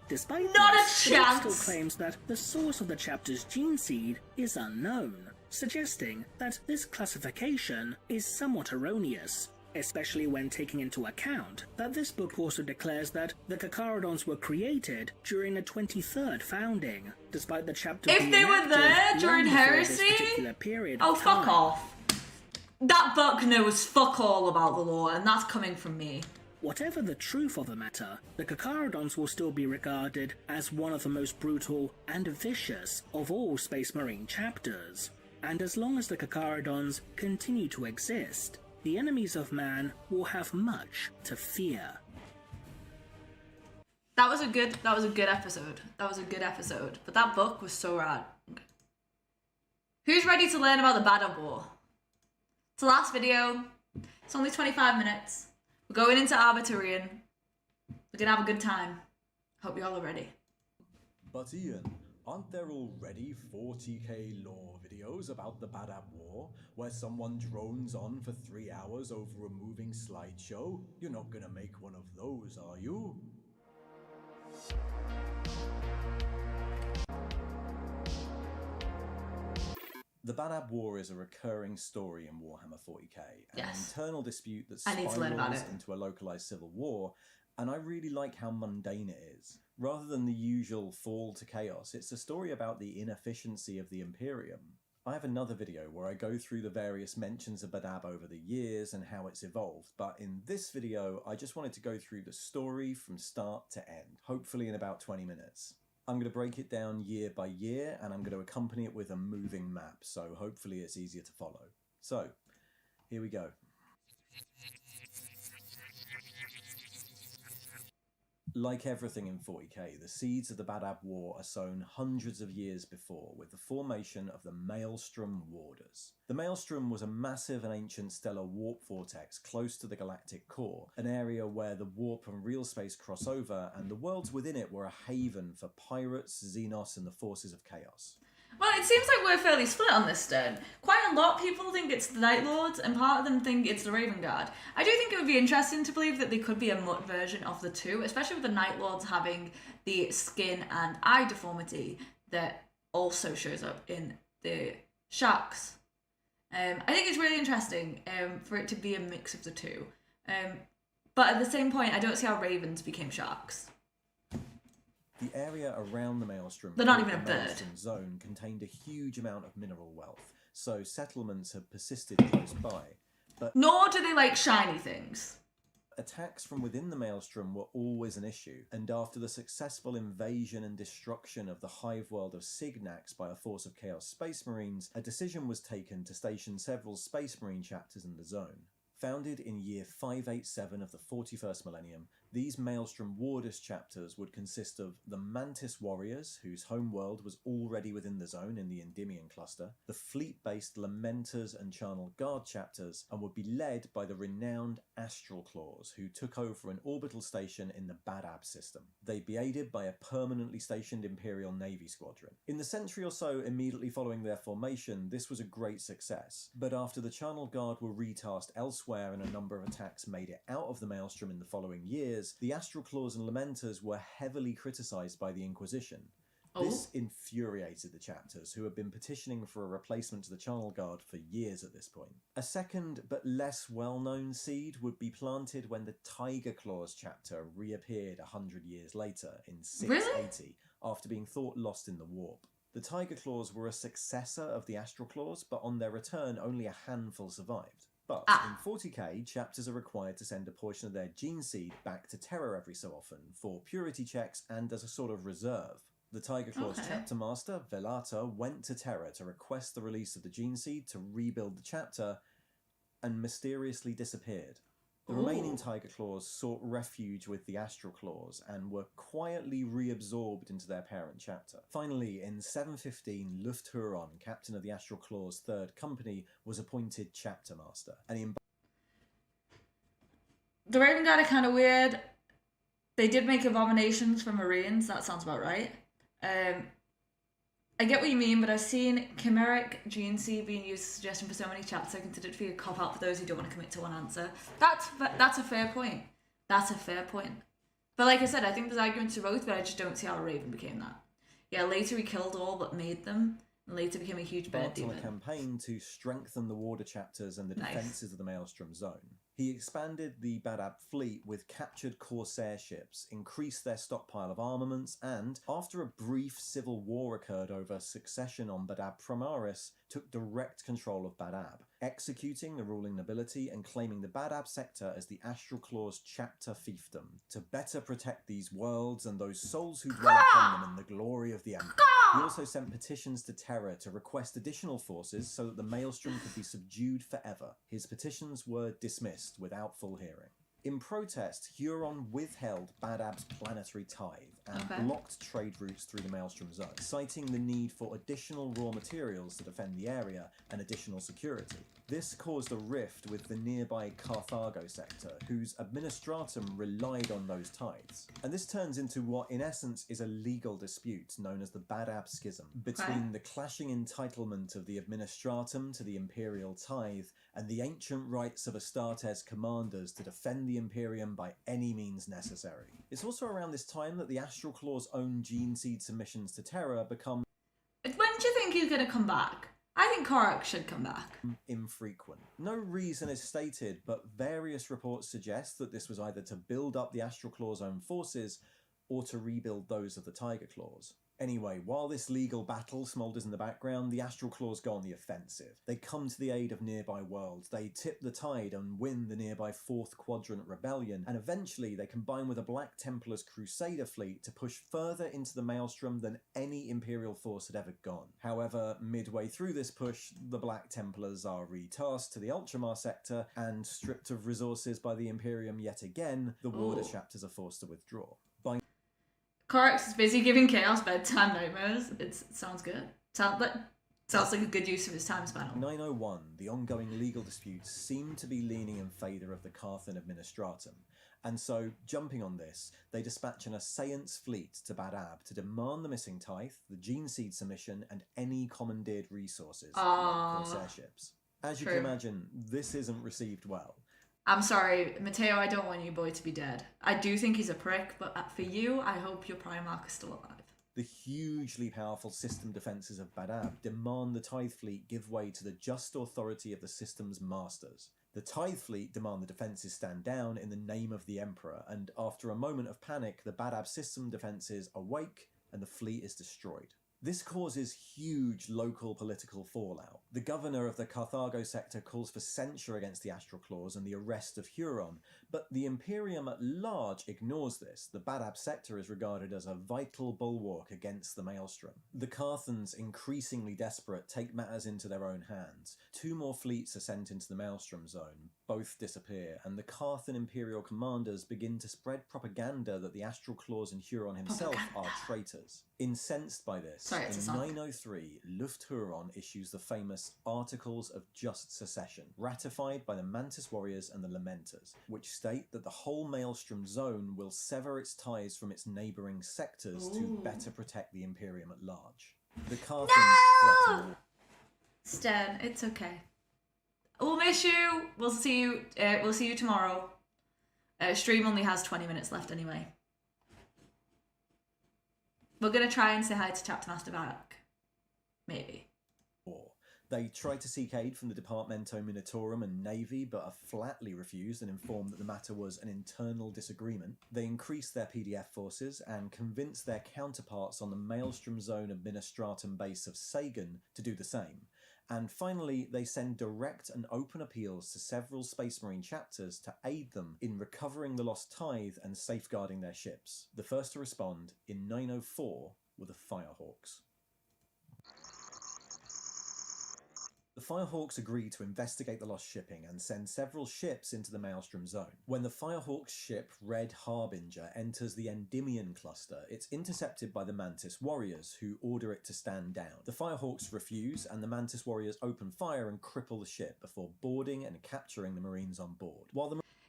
Despite Not this, a the book chance! still claims that the source of the chapter's gene seed is unknown, suggesting that this classification is somewhat erroneous, especially when taking into account that this book also declares that the Carcharodons were created during the 23rd founding, despite the chapter If being they were active there during long before this heresy? particular period Oh, of fuck time. off. That book knows fuck all about the lore, and that's coming from me. Whatever the truth of the matter, the Carcharodons will still be regarded as one of the most brutal and vicious of all Space Marine chapters. And as long as the Carcharodons continue to exist, the enemies of man will have much to fear. That was a good episode. That was a good episode. But that book was so rad. Who's ready to learn about the Badab War? It's the last video. It's only 25 minutes. We're going into Arbitorian. We're gonna have a good time. Hope you all are ready. But Ian, aren't there already 40k lore videos about the Badab War, where someone drones on for 3 hours over a moving slideshow? You're not gonna make one of those, are you? The Badab War is a recurring story in Warhammer 40k, an Yes. internal dispute that I need to learn about spirals it. into a localized civil war, and I really like how mundane it is. Rather than the usual fall to chaos, it's a story about the inefficiency of the Imperium. I have another video where I go through the various mentions of Badab over the years and how it's evolved, but in this video I just wanted to go through the story from start to end, hopefully in about 20 minutes. I'm going to break it down year by year, and I'm going to accompany it with a moving map, so hopefully it's easier to follow. So, here we go. Like everything in 40k, the seeds of the Badab War are sown hundreds of years before with the formation of the Maelstrom Warders. The Maelstrom was a massive and ancient stellar warp vortex close to the galactic core, an area where the warp and real space cross over, and the worlds within it were a haven for pirates, Xenos, and the forces of chaos. Well, it seems like we're fairly split on this, Stern. Quite a lot of people think it's the Night Lords, and part of them think it's the Raven Guard. I do think it would be interesting to believe that they could be a mutt version of the two, especially with the Night Lords having the skin and eye deformity that also shows up in the Sharks. I think it's really interesting for it to be a mix of the two. But at the same point, I don't see how Ravens became Sharks. The area around the Maelstrom, They're not even called a the bird. Maelstrom Zone, contained a huge amount of mineral wealth, so settlements have persisted close by. But Nor do they like shiny things. attacks from within the Maelstrom were always an issue, and after the successful invasion and destruction of the hive world of Signax by a force of Chaos Space Marines, a decision was taken to station several Space Marine chapters in the zone. Founded in year 587 of the 41st millennium, these Maelstrom Warders chapters would consist of the Mantis Warriors, whose home world was already within the zone in the Endymion cluster, the fleet-based Lamenters and Charnel Guard chapters, and would be led by the renowned Astral Claws, who took over an orbital station in the Badab system. They'd be aided by a permanently stationed Imperial Navy squadron. In the century or so immediately following their formation, this was a great success, but after the Charnel Guard were retasked elsewhere and a number of attacks made it out of the Maelstrom in the following years, the Astral Claws and Lamenters were heavily criticised by the Inquisition. This infuriated the chapters, who had been petitioning for a replacement to the Channel Guard for years at this point. A second, but less well-known seed would be planted when the Tiger Claws chapter reappeared 100 years later in 680, after being thought lost in the warp. The Tiger Claws were a successor of the Astral Claws, but on their return only a handful survived. But in 40k, chapters are required to send a portion of their gene seed back to Terra every so often, for purity checks and as a sort of reserve. The Tiger Claws chapter master, Velata, went to Terra to request the release of the gene seed to rebuild the chapter, and mysteriously disappeared. The remaining Tiger Claws sought refuge with the Astral Claws and were quietly reabsorbed into their parent chapter. Finally, in 715, Lufthuron, captain of the Astral Claws' 3rd Company, was appointed chapter master. And The Raven Guard are kind of weird. They did make abominations for Marines, that sounds about right. I get what you mean, but I've seen chimeric GNC being used as a suggestion for so many chapters. I consider it to be a cop-out for those who don't want to commit to one answer. That's a fair point. That's a fair point. But like I said, I think there's arguments for both, but I just don't see how a Raven became that. Yeah, later he killed all but made them, and later became a huge bird demon. On a campaign to strengthen the Warder chapters and the defences of the Maelstrom Zone. He expanded the Badab fleet with captured Corsair ships, increased their stockpile of armaments, and, after a brief civil war occurred over succession on Badab Primaris, took direct control of Badab, executing the ruling nobility and claiming the Badab sector as the Astral Claws chapter fiefdom, to better protect these worlds and those souls who dwell upon them in the glory of the Emperor. He also sent petitions to Terra to request additional forces so that the Maelstrom could be subdued forever. His petitions were dismissed without full hearing. In protest, Huron withheld Badab's planetary tithe and blocked trade routes through the Maelstrom Zone, citing the need for additional raw materials to defend the area and additional security. This caused a rift with the nearby Carthago sector, whose administratum relied on those tithes. And this turns into what in essence is a legal dispute known as the Badab Schism, between the clashing entitlement of the administratum to the imperial tithe and the ancient rights of Astartes commanders to defend the Imperium by any means necessary. It's also around this time that the Astral Claws' own gene seed submissions to Terra become... When do you think he's going to come back? I think Korak should come back. Infrequent. No reason is stated, but various reports suggest that this was either to build up the Astral Claws' own forces or to rebuild those of the Tiger Claws. Anyway, while this legal battle smoulders in the background, the Astral Claws go on the offensive. They come to the aid of nearby worlds, they tip the tide and win the nearby 4th Quadrant Rebellion, and eventually they combine with a Black Templar's Crusader fleet to push further into the Maelstrom than any Imperial force had ever gone. However, midway through this push, the Black Templars are retasked to the Ultramar sector, and stripped of resources by the Imperium yet again, the Warder chapters are forced to withdraw. Corax is busy giving Chaos bedtime nightmares. It sounds good. Sounds like a good use of his time span. 901, the ongoing legal disputes seem to be leaning in favour of the Carthan Administratum, and so, jumping on this, they dispatch an Assayance fleet to Badab to demand the missing tithe, the gene seed submission, and any commandeered resources, like Corsair ships. As you can imagine, this isn't received well. I'm sorry, Mateo, I don't want you boy to be dead. I do think he's a prick, but for you, I hope your Primarch is still alive. The hugely powerful system defences of Badab demand the Tithe Fleet give way to the just authority of the system's masters. The Tithe Fleet demand the defences stand down in the name of the Emperor, and after a moment of panic, the Badab system defences awake and the fleet is destroyed. This causes huge local political fallout. The governor of the Carthago sector calls for censure against the Astral Claws and the arrest of Huron, but the Imperium at large ignores this. The Badab sector is regarded as a vital bulwark against the Maelstrom. The Carthans, increasingly desperate, take matters into their own hands. 2 more fleets are sent into the Maelstrom Zone. Both disappear, and the Carthan Imperial commanders begin to spread propaganda that the Astral Claws and Huron himself are traitors. Incensed by this, in 903, Lufthuron issues the famous Articles of Just Secession, ratified by the Mantis Warriors and the Lamenters, which state that the whole Maelstrom Zone will sever its ties from its neighbouring sectors to better protect the Imperium at large. The Carthans threaten... Sten, it's okay. We'll miss you. We'll see you. We'll see you tomorrow. Stream only has 20 minutes left anyway. We're going to try and say hi to Chapter Master back. Maybe. They tried to seek aid from the Departamento Minatorum and Navy, but are flatly refused and informed that the matter was an internal disagreement. They increased their PDF forces and convinced their counterparts on the Maelstrom Zone Administratum base of Sagan to do the same. And finally, they send direct and open appeals to several Space Marine chapters to aid them in recovering the lost tithe and safeguarding their ships. The first to respond, in 904, were the Firehawks. The Firehawks agreed to investigate the lost shipping and send several ships into the Maelstrom Zone. When the Firehawks ship Red Harbinger enters the Endymion cluster, it's intercepted by the Mantis Warriors, who order it to stand down. The Firehawks refuse, and the Mantis Warriors open fire and cripple the ship before boarding and capturing the Marines on board.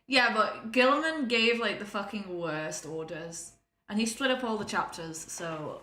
Yeah, but Gilliman gave, like, the fucking worst orders. And he split up all the chapters, so...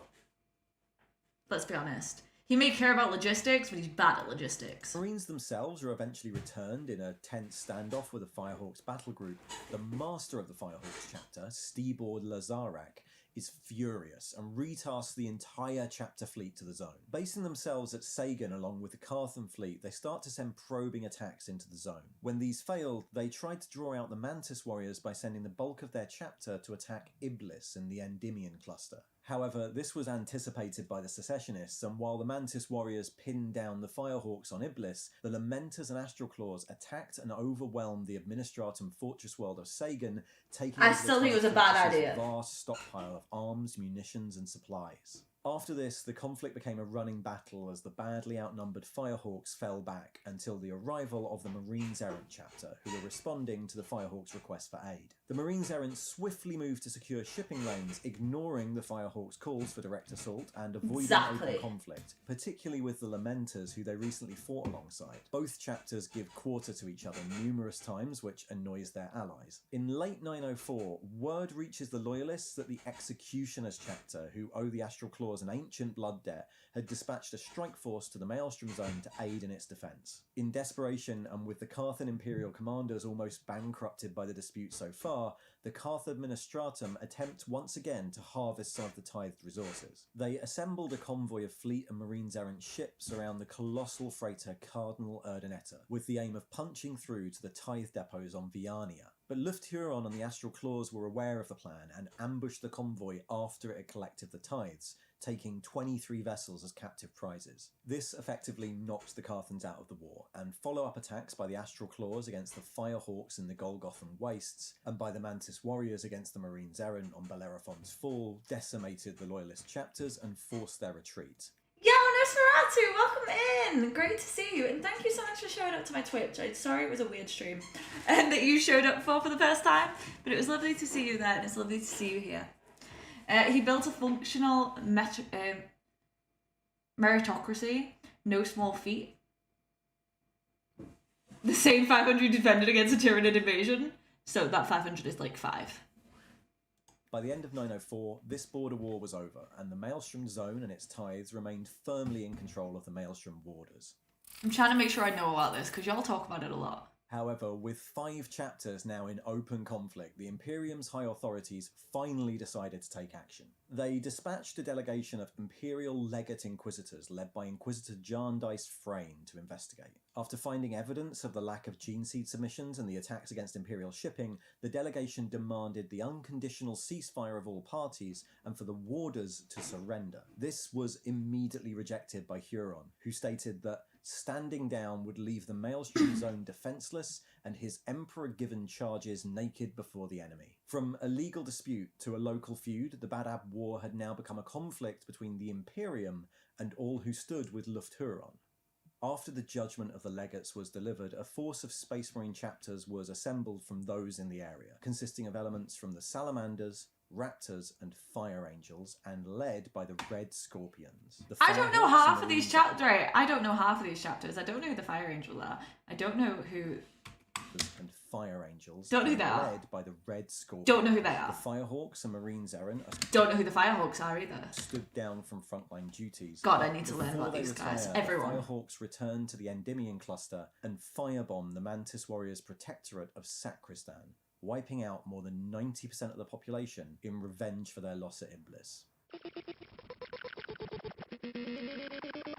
Let's be honest. He may care about logistics, but he's bad at logistics. Marines themselves are eventually returned in a tense standoff with the Firehawks battle group. The master of the Firehawks chapter, Stebord Lazarak, is furious and retasks the entire chapter fleet to the zone. Basing themselves at Sagan along with the Carthan fleet, they start to send probing attacks into the zone. When these failed, they tried to draw out the Mantis Warriors by sending the bulk of their chapter to attack Iblis in the Endymion cluster. However, this was anticipated by the secessionists, and while the Mantis Warriors pinned down the Firehawks on Iblis, the Lamenters and Astroclaws attacked and overwhelmed the Administratum fortress world of Sagan, taking I still think it was a bad idea. A vast stockpile of arms, munitions, and supplies. After this, the conflict became a running battle as the badly outnumbered Firehawks fell back until the arrival of the Marines Errant chapter, who were responding to the Firehawks' request for aid. The Marines Errant swiftly moved to secure shipping lanes, ignoring the Firehawks' calls for direct assault and avoiding open conflict, particularly with the Lamenters, who they recently fought alongside. Both chapters give quarter to each other numerous times, which annoys their allies. In late 904, word reaches the Loyalists that the Executioners chapter, who owe the Astroclaws an ancient blood debt, had dispatched a strike force to the Maelstrom Zone to aid in its defence. In desperation, and with the Carthan Imperial commanders almost bankrupted by the dispute so far, the Carthan Administratum attempt once again to harvest some of the tithed resources. They assembled a convoy of fleet and Marines Errant ships around the colossal freighter Cardinal Urdaneta, with the aim of punching through to the tithe depots on Viania. But Luft Huron and the Astroclaws were aware of the plan and ambushed the convoy after it had collected the tithes, taking 23 vessels as captive prizes. This effectively knocked the Carthans out of the war, and follow-up attacks by the Astroclaws against the Firehawks in the Golgothan Wastes, and by the Mantis Warriors against the Marines Errant on Bellerophon's Fall, decimated the Loyalist chapters and forced their retreat. Yo, Nosferatu, welcome in! Great to see you, and thank you so much for showing up to my Twitch. I'm sorry it was a weird stream and that you showed up for the first time, but it was lovely to see you there, and it's lovely to see you here. He built a functional meritocracy, no small feat. The same 500 defended against a Tyranid invasion, so that 500 is like 5. By the end of 904, this border war was over, and the Maelstrom Zone and its tithes remained firmly in control of the Maelstrom warders. I'm trying to make sure I know about this, because y'all talk about it a lot. However, with 5 chapters now in open conflict, the Imperium's high authorities finally decided to take action. They dispatched a delegation of Imperial Legate Inquisitors led by Inquisitor Jarndyce Frayne to investigate. After finding evidence of the lack of gene seed submissions and the attacks against Imperial shipping, the delegation demanded the unconditional ceasefire of all parties and for the warders to surrender. This was immediately rejected by Huron, who stated that standing down would leave the Maelstrom Zone defenceless and his Emperor-given charges naked before the enemy. From a legal dispute to a local feud, the Badab War had now become a conflict between the Imperium and all who stood with Luft Huron. After the judgment of the legates was delivered, a force of Space Marine chapters was assembled from those in the area, consisting of elements from the Salamanders, Raptors and Fire Angels, and led by the Red Scorpions. I don't know half of these chapters. Right, I don't know half of these chapters. I don't know who the Fire Angels are. I don't know who. And Fire Angels. Don't know who they are. Led by the Red Scorpions. Don't know who they are. The Firehawks and Marines Errant. Don't know who the Firehawks are either. Stood down from frontline duties. God, I need to learn about these guys. Everyone. The Firehawks returned to the Endymion cluster and firebombed the Mantis Warriors' protectorate of Sacristan, wiping out more than 90% of the population in revenge for their loss at Iblis.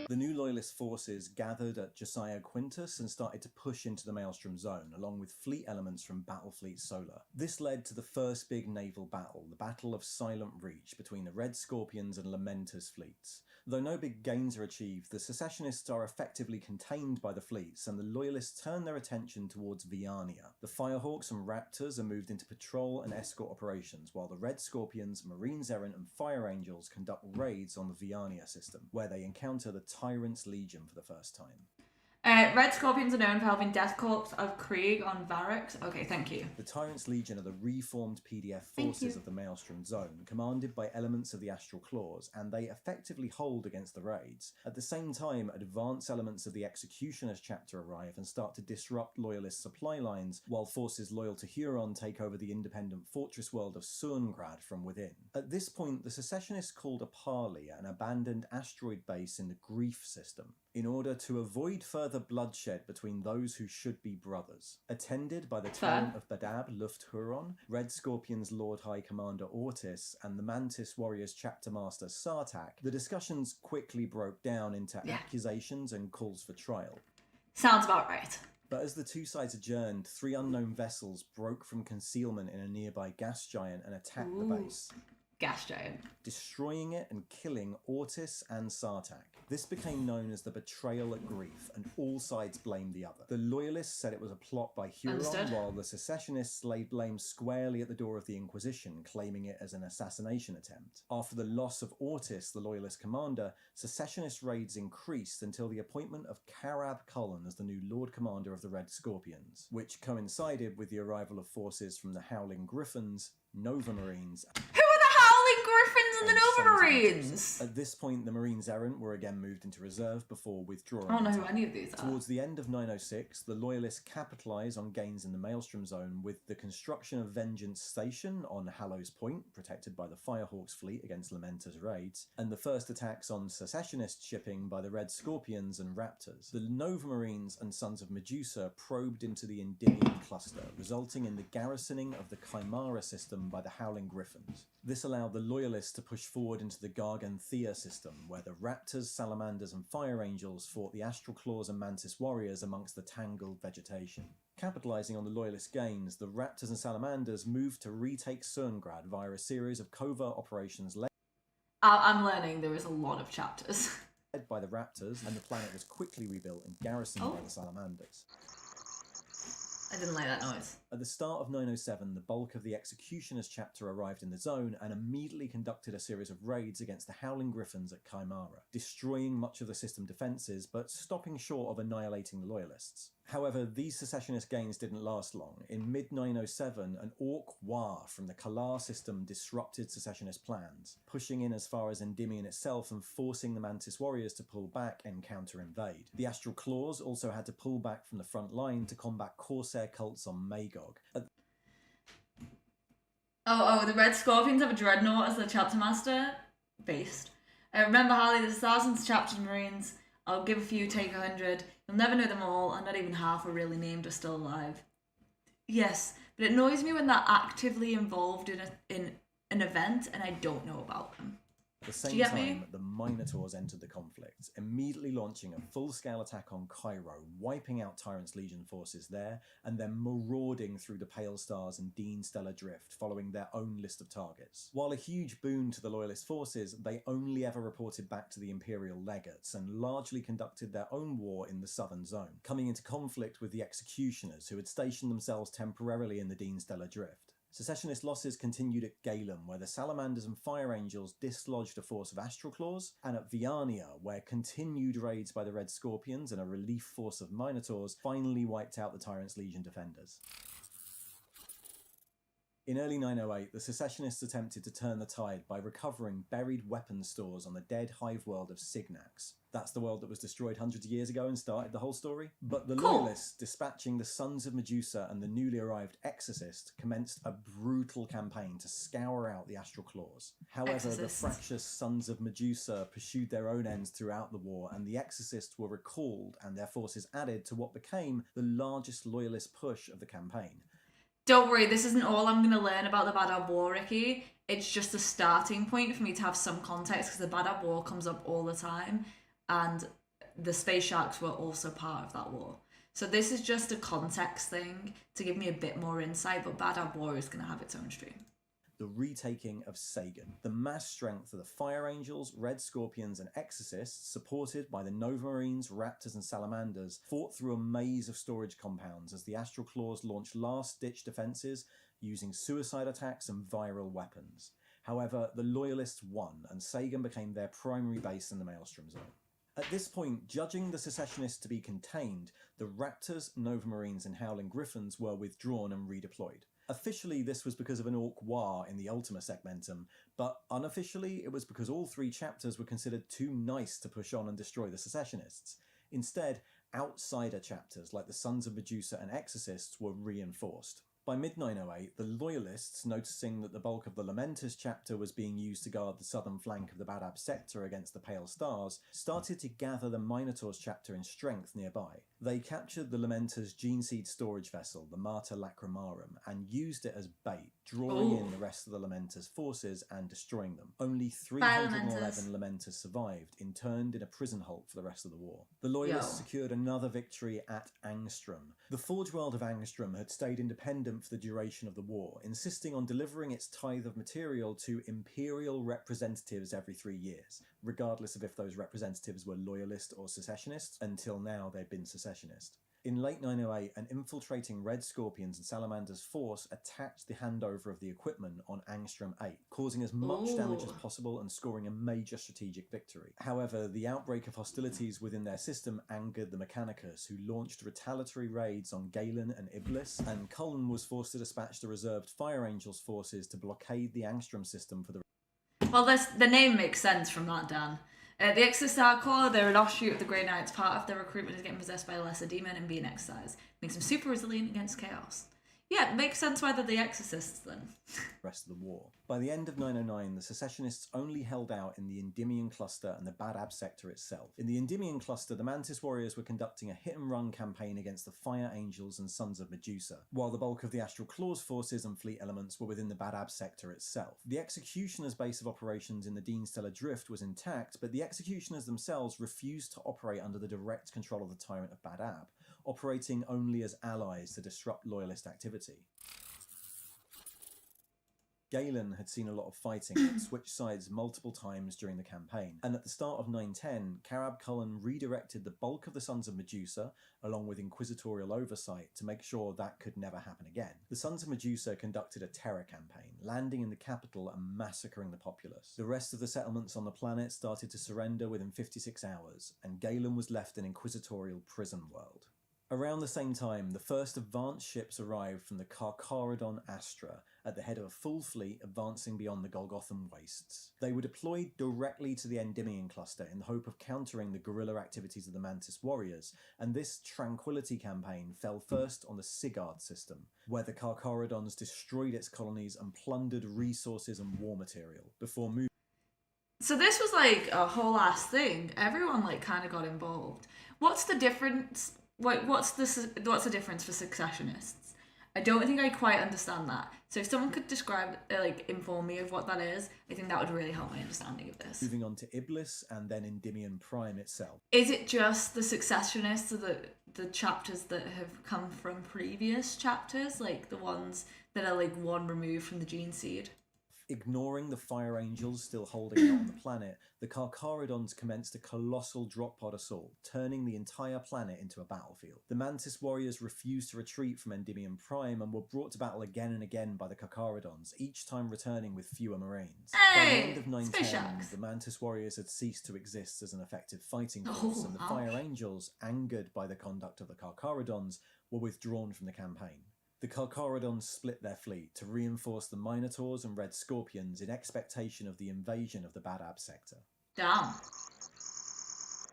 The new loyalist forces gathered at Josiah Quintus and started to push into the Maelstrom zone, along with fleet elements from Battlefleet Solar. This led to the first big naval battle, the Battle of Silent Reach, between the Red Scorpions and Lamentus fleets. Though no big gains are achieved, the secessionists are effectively contained by the fleets, and the loyalists turn their attention towards Viania. The Firehawks and Raptors are moved into patrol and escort operations, while the Red Scorpions, Marines Errant and Fire Angels conduct raids on the Viania system, where they encounter the Tyrant's Legion for the first time. Red Scorpions are known for helping Death Corps of Krieg on Varix. Okay, thank you. The Tyrant's Legion are the reformed PDF forces of the Maelstrom Zone, commanded by elements of the Astral Claws, and they effectively hold against the raids. At the same time, advanced elements of the Executioners chapter arrive and start to disrupt Loyalist supply lines, while forces loyal to Huron take over the independent fortress world of Surngrad from within. At this point, the secessionists called a parley at an abandoned asteroid base in the Grief system, in order to avoid further bloodshed between those who should be brothers. Attended by the Tyrant of Badab, Luft Huron, Red Scorpion's Lord High Commander Ortis, and the Mantis Warriors Chapter Master Sartak, the discussions quickly broke down into accusations and calls for trial. Sounds about right. But as the two sides adjourned, 3 unknown vessels broke from concealment in a nearby gas giant and attacked the base. Gas giant. Destroying it and killing Ortis and Sartak. This became known as the Betrayal at Grief, and all sides blamed the other. The Loyalists said it was a plot by Huron, while the secessionists laid blame squarely at the door of the Inquisition, claiming it as an assassination attempt. After the loss of Ortis, the Loyalist commander, secessionist raids increased until the appointment of Carab Cullen as the new Lord Commander of the Red Scorpions, which coincided with the arrival of forces from the Howling Griffins, Nova Marines, Griffins and the Nova Marines! At this point, the Marines Errant were again moved into reserve before withdrawing. I don't know who any of these are. Towards the end of 906, the Loyalists capitalise on gains in the Maelstrom Zone with the construction of Vengeance Station on Hallows Point, protected by the Firehawks fleet against Lamentus raids, and the first attacks on secessionist shipping by the Red Scorpions and Raptors. The Nova Marines and Sons of Medusa probed into the Endymion cluster, resulting in the garrisoning of the Chimera system by the Howling Griffins. This allowed the Loyalists to push forward into the Garganthea system, where the Raptors, Salamanders and Fire Angels fought the Astral Claws and Mantis Warriors amongst the tangled vegetation. Capitalising on the Loyalist gains, the Raptors and Salamanders moved to retake Surngrad via a series of covert operations led I'm learning there is a lot of chapters. by the Raptors, and the planet was quickly rebuilt and garrisoned by the Salamanders. I didn't like that noise. At the start of 907, the bulk of the Executioners chapter arrived in the zone and immediately conducted a series of raids against the Howling Griffins at Chimera, destroying much of the system defences but stopping short of annihilating the Loyalists. However, these secessionist gains didn't last long. In mid-907, an Orc War from the Kalar system disrupted secessionist plans, pushing in as far as Endymion itself and forcing the Mantis Warriors to pull back and counter-invade. The Astral Claws also had to pull back from the front line to combat Corsair cults on Magog. The Red Scorpions have a Dreadnought as their chapter master? Based. Remember, Harley, there's thousands of chapter Marines. I'll give a few, take 100. You'll never know them all, and not even half are really named or still alive. Yes, but it annoys me when they're actively involved in an event and I don't know about them. At the same time, the Minotaurs entered the conflict, immediately launching a full-scale attack on Cairo, wiping out Tyrant's Legion forces there, and then marauding through the Pale Stars and Dean Stellar Drift, following their own list of targets. While a huge boon to the Loyalist forces, they only ever reported back to the Imperial Legates, and largely conducted their own war in the Southern Zone, coming into conflict with the Executioners, who had stationed themselves temporarily in the Dean Stellar Drift. Secessionist losses continued at Galen, where the Salamanders and Fire Angels dislodged a force of Astral Claws, and at Viania, where continued raids by the Red Scorpions and a relief force of Minotaurs finally wiped out the Tyrant's Legion defenders. In early 908, the secessionists attempted to turn the tide by recovering buried weapons stores on the dead hive world of Signax. That's the world that was destroyed hundreds of years ago and started the whole story. But the Loyalists, dispatching the Sons of Medusa and the newly arrived Exorcist, commenced a brutal campaign to scour out the Astral Claws. However, the fractious Sons of Medusa pursued their own ends throughout the war, and the Exorcists were recalled and their forces added to what became the largest Loyalist push of the campaign. Don't worry, this isn't all I'm going to learn about the Badab War, Ricky. It's just a starting point for me to have some context, because the Badab War comes up all the time. and the Space Sharks were also part of that war. So this is just a context thing to give me a bit more insight, but Badab War is going to have its own stream. The retaking of Sagan. The mass strength of the Fire Angels, Red Scorpions, and Exorcists, supported by the Nova Marines, Raptors, and Salamanders, fought through a maze of storage compounds as the Astral Claws launched last-ditch defences using suicide attacks and viral weapons. However, the Loyalists won, and Sagan became their primary base in the Maelstrom Zone. At this point, judging the secessionists to be contained, the Raptors, Nova Marines, and Howling Griffins were withdrawn and redeployed. Officially, this was because of an Orc War in the Ultima segmentum, but unofficially, it was because all 3 chapters were considered too nice to push on and destroy the secessionists. Instead, outsider chapters like the Sons of Medusa and Exorcists were reinforced. By mid-908, the Loyalists, noticing that the bulk of the Lamenters chapter was being used to guard the southern flank of the Badab sector against the Pale Stars, started to gather the Minotaurs chapter in strength nearby. They captured the Lamenters' Geneseed storage vessel, the Mater Lacrimarum, and used it as bait, drawing in the rest of the Lamenters' forces and destroying them. Only 311 Lamenters survived, interned in a prison hulk for the rest of the war. The Loyalists secured another victory at Angstrom. The Forge World of Angstrom had stayed independent for the duration of the war, insisting on delivering its tithe of material to imperial representatives every 3 years, regardless of if those representatives were loyalist or secessionists. Until now, they'd been secessionist. In late 908, an infiltrating Red Scorpions and Salamanders force attacked the handover of the equipment on Angstrom 8, causing as much damage as possible and scoring a major strategic victory. However, the outbreak of hostilities within their system angered the Mechanicus, who launched retaliatory raids on Galen and Iblis, and Cullen was forced to dispatch the reserved Fire Angels forces to blockade the Angstrom system for the... Well, the name makes sense from that, Dan. The Exorcist Hardcore, they're an offshoot of the Grey Knights. Part of their recruitment is getting possessed by a lesser demon and being exercised. Makes them super resilient against chaos. Yeah, it makes sense why they're the Exorcists then. Rest of the war. By the end of 909, the secessionists only held out in the Endymion cluster and the Badab sector itself. In the Endymion cluster, the Mantis warriors were conducting a hit-and-run campaign against the Fire Angels and Sons of Medusa, while the bulk of the Astral Claws forces and fleet elements were within the Badab sector itself. The Executioner's base of operations in the Deanstellar Drift was intact, but the Executioners themselves refused to operate under the direct control of the Tyrant of Badab, operating only as allies to disrupt loyalist activity. Galen had seen a lot of fighting and switched sides multiple times during the campaign, and at the start of 910, Carab Cullen redirected the bulk of the Sons of Medusa, along with inquisitorial oversight, to make sure that could never happen again. The Sons of Medusa conducted a terror campaign, landing in the capital and massacring the populace. The rest of the settlements on the planet started to surrender within 56 hours, and Galen was left an inquisitorial prison world. Around the same time, the first advanced ships arrived from the Carcharodon Astra, at the head of a full fleet advancing beyond the Golgothan wastes. They were deployed directly to the Endymion cluster in the hope of countering the guerrilla activities of the Mantis warriors, and this Tranquility campaign fell first on the Sigard system, where the Carcharodons destroyed its colonies and plundered resources and war material, before moving... So this was like a whole ass thing. Everyone like kind of got involved. What's the difference? What's the difference for secessionists? I don't think I quite understand that. So if someone could describe, inform me of what that is, I think that would really help my understanding of this. Moving on to Iblis and then Endymion Prime itself. Is it just the secessionists, or the chapters that have come from previous chapters, like the ones that are like one removed from the gene seed? Ignoring the Fire Angels still holding out on the planet, the Carcharodons commenced a colossal drop pod assault, turning the entire planet into a battlefield. The Mantis warriors refused to retreat from Endymion Prime and were brought to battle again and again by the Carcharodons, each time returning with fewer Marines. By the end of 910, the Mantis warriors had ceased to exist as an effective fighting force, and the Fire Angels, angered by the conduct of the Carcharodons, were withdrawn from the campaign. The Carcharodons split their fleet to reinforce the Minotaurs and Red Scorpions in expectation of the invasion of the Badab sector. Damn.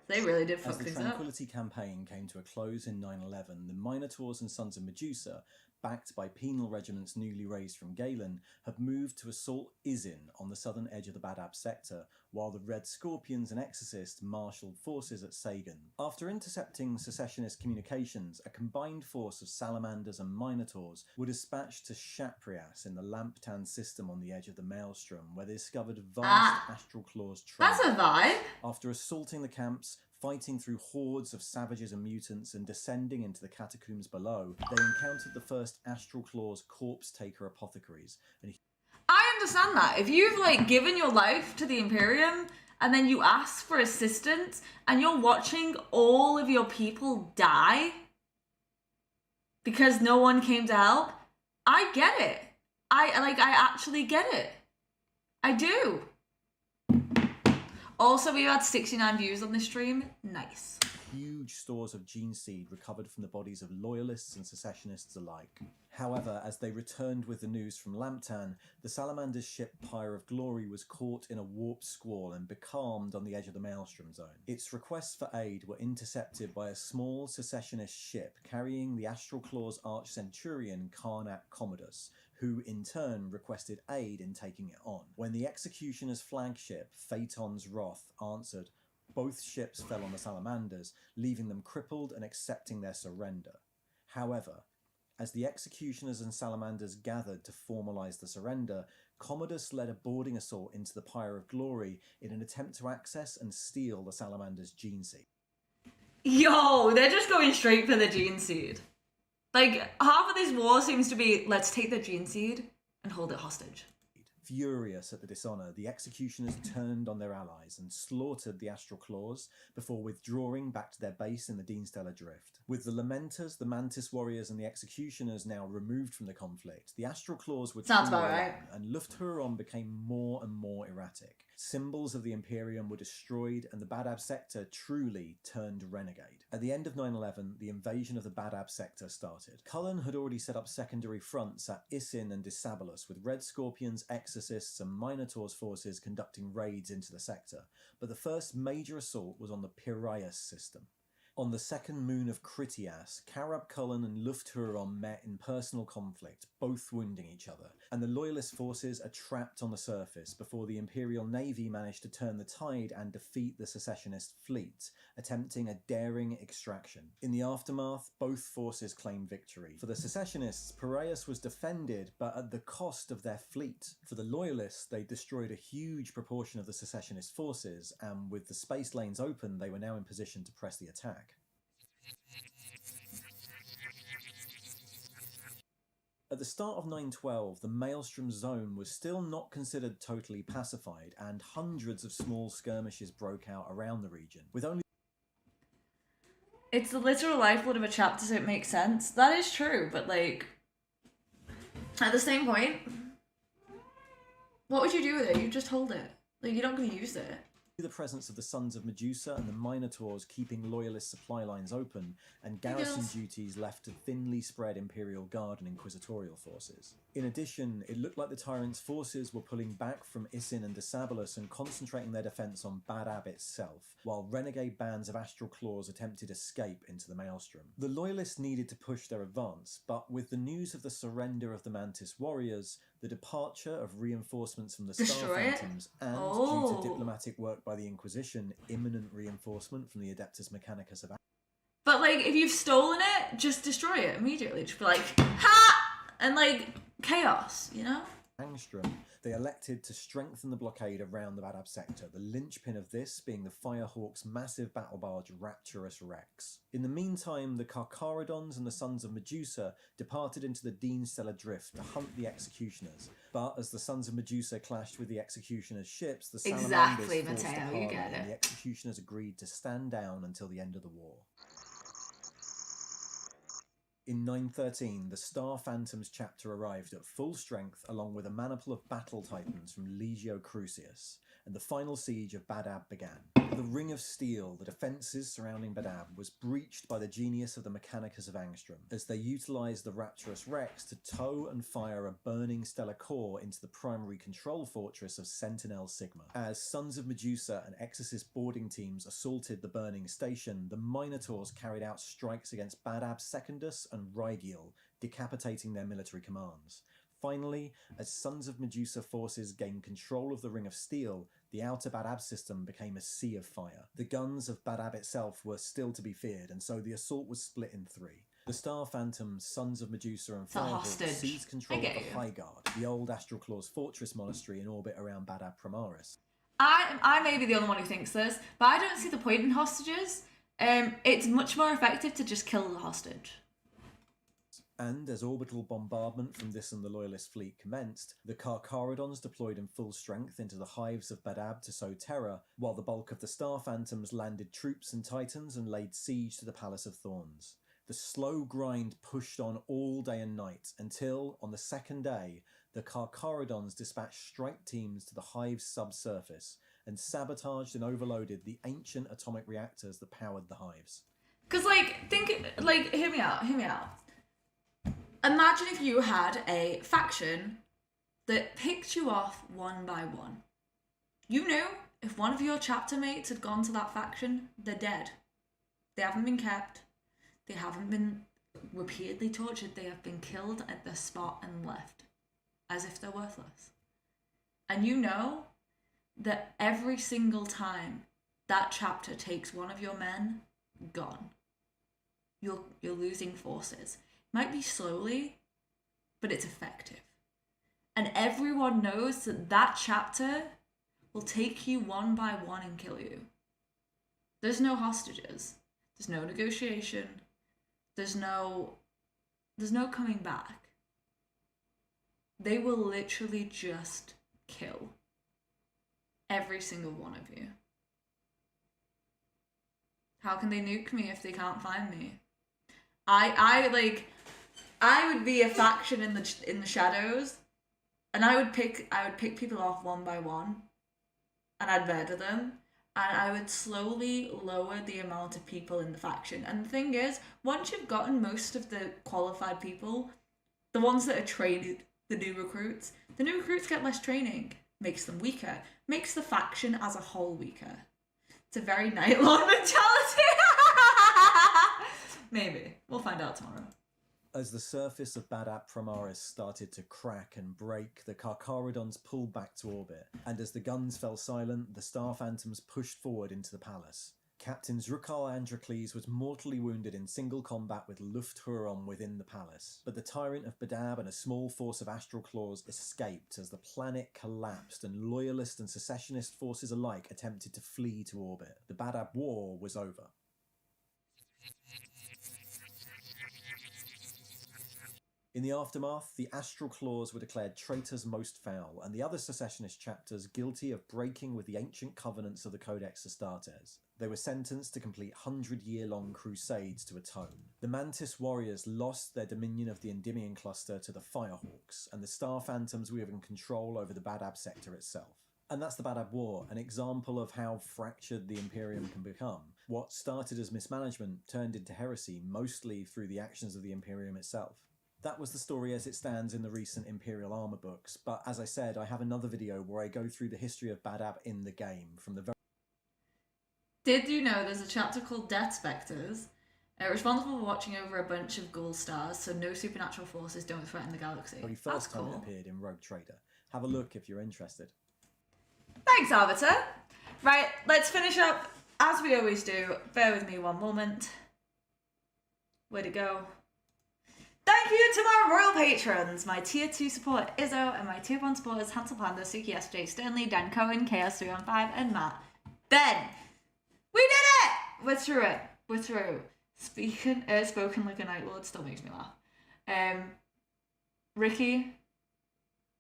They really did fuck As the things up. Tranquility campaign came to a close in 911, the Minotaurs and Sons of Medusa, backed by penal regiments newly raised from Galen, have moved to assault Izin on the southern edge of the Badab sector, while the Red Scorpions and Exorcists marshalled forces at Sagan. After intercepting secessionist communications, a combined force of salamanders and minotaurs were dispatched to Shaprias in the Lamptan system on the edge of the Maelstrom, where they discovered vast Astral Claws That's a vibe. After assaulting the camps, fighting through hordes of savages and mutants, and descending into the catacombs below, they encountered the first Astral Claws corpse taker apothecaries. And I understand that. If you've like given your life to the Imperium and then you ask for assistance and you're watching all of your people die because no one came to help, I get it. I actually get it. I do. Also, we had 69 views on this stream. Nice. Huge stores of gene seed recovered from the bodies of loyalists and secessionists alike. However, as they returned with the news from Lamptan, the Salamander's ship Pyre of Glory was caught in a warp squall and becalmed on the edge of the Maelstrom zone. Its requests for aid were intercepted by a small secessionist ship carrying the Astral Claws Arch-Centurion Carnac Commodus, who in turn requested aid in taking it on. When the Executioner's flagship, Phaeton's Wrath, answered, both ships fell on the Salamanders, leaving them crippled and accepting their surrender. However, as the Executioners and Salamanders gathered to formalise the surrender, Commodus led a boarding assault into the Pyre of Glory in an attempt to access and steal the Salamander's gene seed. Yo, they're just going straight for the gene seed. Like, half of this war seems to be, let's take the gene seed and hold it hostage. Furious at the dishonour, the Executioners turned on their allies and slaughtered the Astral Claws before withdrawing back to their base in the Deanstellar Drift. With the Lamenters, the Mantis Warriors and the Executioners now removed from the conflict, the Astral Claws were Sounds about right. and Lufthuron became more and more erratic. Symbols of the Imperium were destroyed and the Badab sector truly turned renegade. At the end of 9/11, the invasion of the Badab sector started. Cullen had already set up secondary fronts at Isin and Disabolus, with Red Scorpions, Exorcists and Minotaurs forces conducting raids into the sector, but the first major assault was on the Piraeus system. On the second moon of Critias, Carab Cullen and Lufthuron met in personal conflict, both wounding each other, and the Loyalist forces are trapped on the surface before the Imperial Navy managed to turn the tide and defeat the secessionist fleet, attempting a daring extraction. In the aftermath, both forces claimed victory. For the secessionists, Piraeus was defended, but at the cost of their fleet. For the Loyalists, they destroyed a huge proportion of the secessionist forces, and with the space lanes open, they were now in position to press the attack. At the start of 912, the Maelstrom zone was still not considered totally pacified, and hundreds of small skirmishes broke out around the region, with only... It's the literal lifeblood of a chapter, so it makes sense. That is true, but like, at the same point, what would you do with it? You just hold it. Like, you're not going to use it. The presence of the Sons of Medusa and the Minotaurs keeping Loyalist supply lines open, and garrison duties left to thinly spread Imperial Guard and Inquisitorial forces. In addition, it looked like the Tyrant's forces were pulling back from Isin and Disabolus and concentrating their defence on Badab itself, while renegade bands of Astral Claws attempted escape into the Maelstrom. The Loyalists needed to push their advance, but with the news of the surrender of the Mantis Warriors, the departure of reinforcements from the Star Phantoms, and due to diplomatic work by the Inquisition, imminent reinforcement from the Adeptus Mechanicus of... But like, if you've stolen it, just destroy it immediately. Just be like, ha! And like, chaos, you know? Angstrom, they elected to strengthen the blockade around the Badab sector, the linchpin of this being the Firehawk's massive battle barge Rapturous Rex. In the meantime, the Carcharodons and the Sons of Medusa departed into the Deanstellar Drift to hunt the Executioners, but as the Sons of Medusa clashed with the Executioners' ships, the Salamanders forced a parley, and the Executioners agreed to stand down until the end of the war. In 913, the Star Phantoms chapter arrived at full strength along with a maniple of battle titans from Legio Crucius, and the final siege of Badab began. The Ring of Steel, the defences surrounding Badab, was breached by the genius of the Mechanicus of Angstrom, as they utilised the Rapturous Rex to tow and fire a burning stellar core into the primary control fortress of Sentinel Sigma. As Sons of Medusa and Exorcist boarding teams assaulted the burning station, the Minotaurs carried out strikes against Badab Secundus and Rygiel, decapitating their military commands. Finally, as Sons of Medusa forces gained control of the Ring of Steel, the outer Badab system became a sea of fire. The guns of Badab itself were still to be feared, and so the assault was split in three. The Star Phantoms, Sons of Medusa and Firehawk seized control of the High Guard, the old Astral Claws fortress monastery in orbit around Badab Primaris. I may be the only one who thinks this, but I don't see the point in hostages. It's much more effective to just kill the hostage. And as orbital bombardment from this and the Loyalist fleet commenced, the Carcharodons deployed in full strength into the hives of Badab to sow terror, while the bulk of the Star Phantoms landed troops and titans and laid siege to the Palace of Thorns. The slow grind pushed on all day and night until, on the second day, the Carcharodons dispatched strike teams to the hive's subsurface and sabotaged and overloaded the ancient atomic reactors that powered the hives. Because, hear me out. Imagine if you had a faction that picked you off one by one. You know, if one of your chapter mates had gone to that faction, they're dead. They haven't been kept. They haven't been repeatedly tortured. They have been killed at the spot and left. As if they're worthless. And you know that every single time that chapter takes one of your men, gone. You're losing forces. Might be slowly, but it's effective. And everyone knows that that chapter will take you one by one and kill you. There's no hostages. There's no negotiation. There's no coming back. They will literally just kill every single one of you. How can they nuke me if they can't find me? I would be a faction in the shadows, and I would pick people off one by one, and I'd murder them, and I would slowly lower the amount of people in the faction. And the thing is, once you've gotten most of the qualified people, the ones that are trained, the new recruits get less training, makes them weaker, makes the faction as a whole weaker. It's a very Night Lord mentality. Maybe. We'll find out tomorrow. As the surface of Badab Primaris started to crack and break, the Carcharodons pulled back to orbit, and as the guns fell silent, the Star Phantoms pushed forward into the palace. Captain Zrukal Androcles was mortally wounded in single combat with Lufthuron within the palace, but the Tyrant of Badab and a small force of Astral Claws escaped as the planet collapsed and loyalist and secessionist forces alike attempted to flee to orbit. The Badab War was over. In the aftermath, the Astral Claws were declared traitors most foul, and the other secessionist chapters guilty of breaking with the ancient covenants of the Codex Astartes. They were sentenced to complete 100-year-long crusades to atone. The Mantis warriors lost their dominion of the Endymion cluster to the Firehawks, and the Star Phantoms were given control over the Badab sector itself. And that's the Badab War, an example of how fractured the Imperium can become. What started as mismanagement turned into heresy, mostly through the actions of the Imperium itself. That was the story as it stands in the recent Imperial Armor books, but as I said, I have another video where I go through the history of Badab in the game, from the very... Did you know there's a chapter called Death Spectres, responsible for watching over a bunch of ghoul stars so no supernatural forces don't threaten the galaxy? very first time it appeared in Rogue Trader. Have a look if you're interested. Thanks, Arbiter. Right, let's finish up as we always do. Bear with me one moment. Way to go. Thank you to my royal patrons, my tier 2 support Izzo, and my tier 1 supporters Hansel Panda, Suki SJ, Sternly, Dan Cohen, Chaos315, and Matt. Ben! We did it! We're through it. We're through. Spoken like a Night Lord still makes me laugh. Ricky,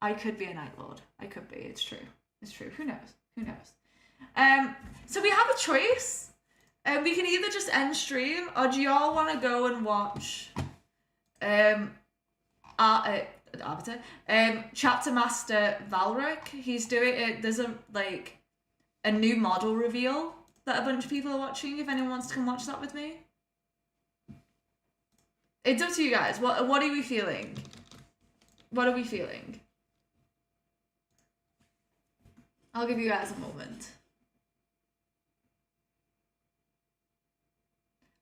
I could be a Night Lord. I could be. It's true. It's true. Who knows? Who knows? So we have a choice. We can either just end stream, or do y'all want to go and watch... Arbiter, Chapter Master Valric. He's doing it. There's a new model reveal that a bunch of people are watching. If anyone wants to come watch that with me, it's up to you guys. What are we feeling? What are we feeling? I'll give you guys a moment.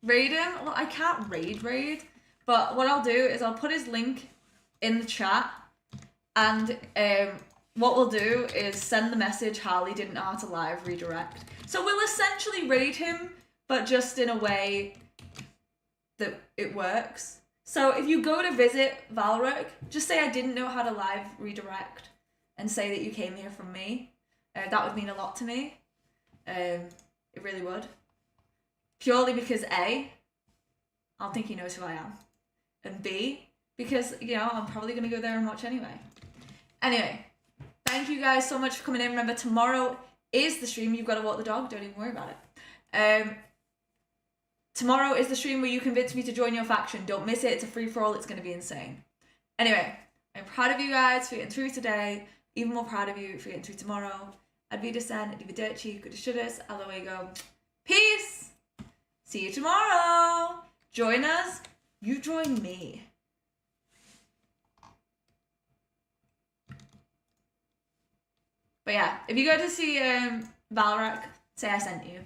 Raid him? Well, I can't raid. But what I'll do is I'll put his link in the chat. And what we'll do is send the message Harley didn't know how to live redirect. So we'll essentially raid him, but just in a way that it works. So if you go to visit Valric, just say I didn't know how to live redirect and say that you came here from me. That would mean a lot to me. It really would. Purely because A, I don't think he knows who I am. And B, because, you know, I'm probably going to go there and watch anyway. Anyway, thank you guys so much for coming in. Remember, tomorrow is the stream. You've got to walk the dog. Don't even worry about it. Tomorrow is the stream where you convince me to join your faction. Don't miss it. It's a free-for-all. It's going to be insane. Anyway, I'm proud of you guys for getting through today. Even more proud of you for getting through tomorrow. Advidasen, Adviderci, Gudashudas, Aloego. Peace! See you tomorrow! Join us. You join me. But yeah, if you go to see Valrak, say I sent you.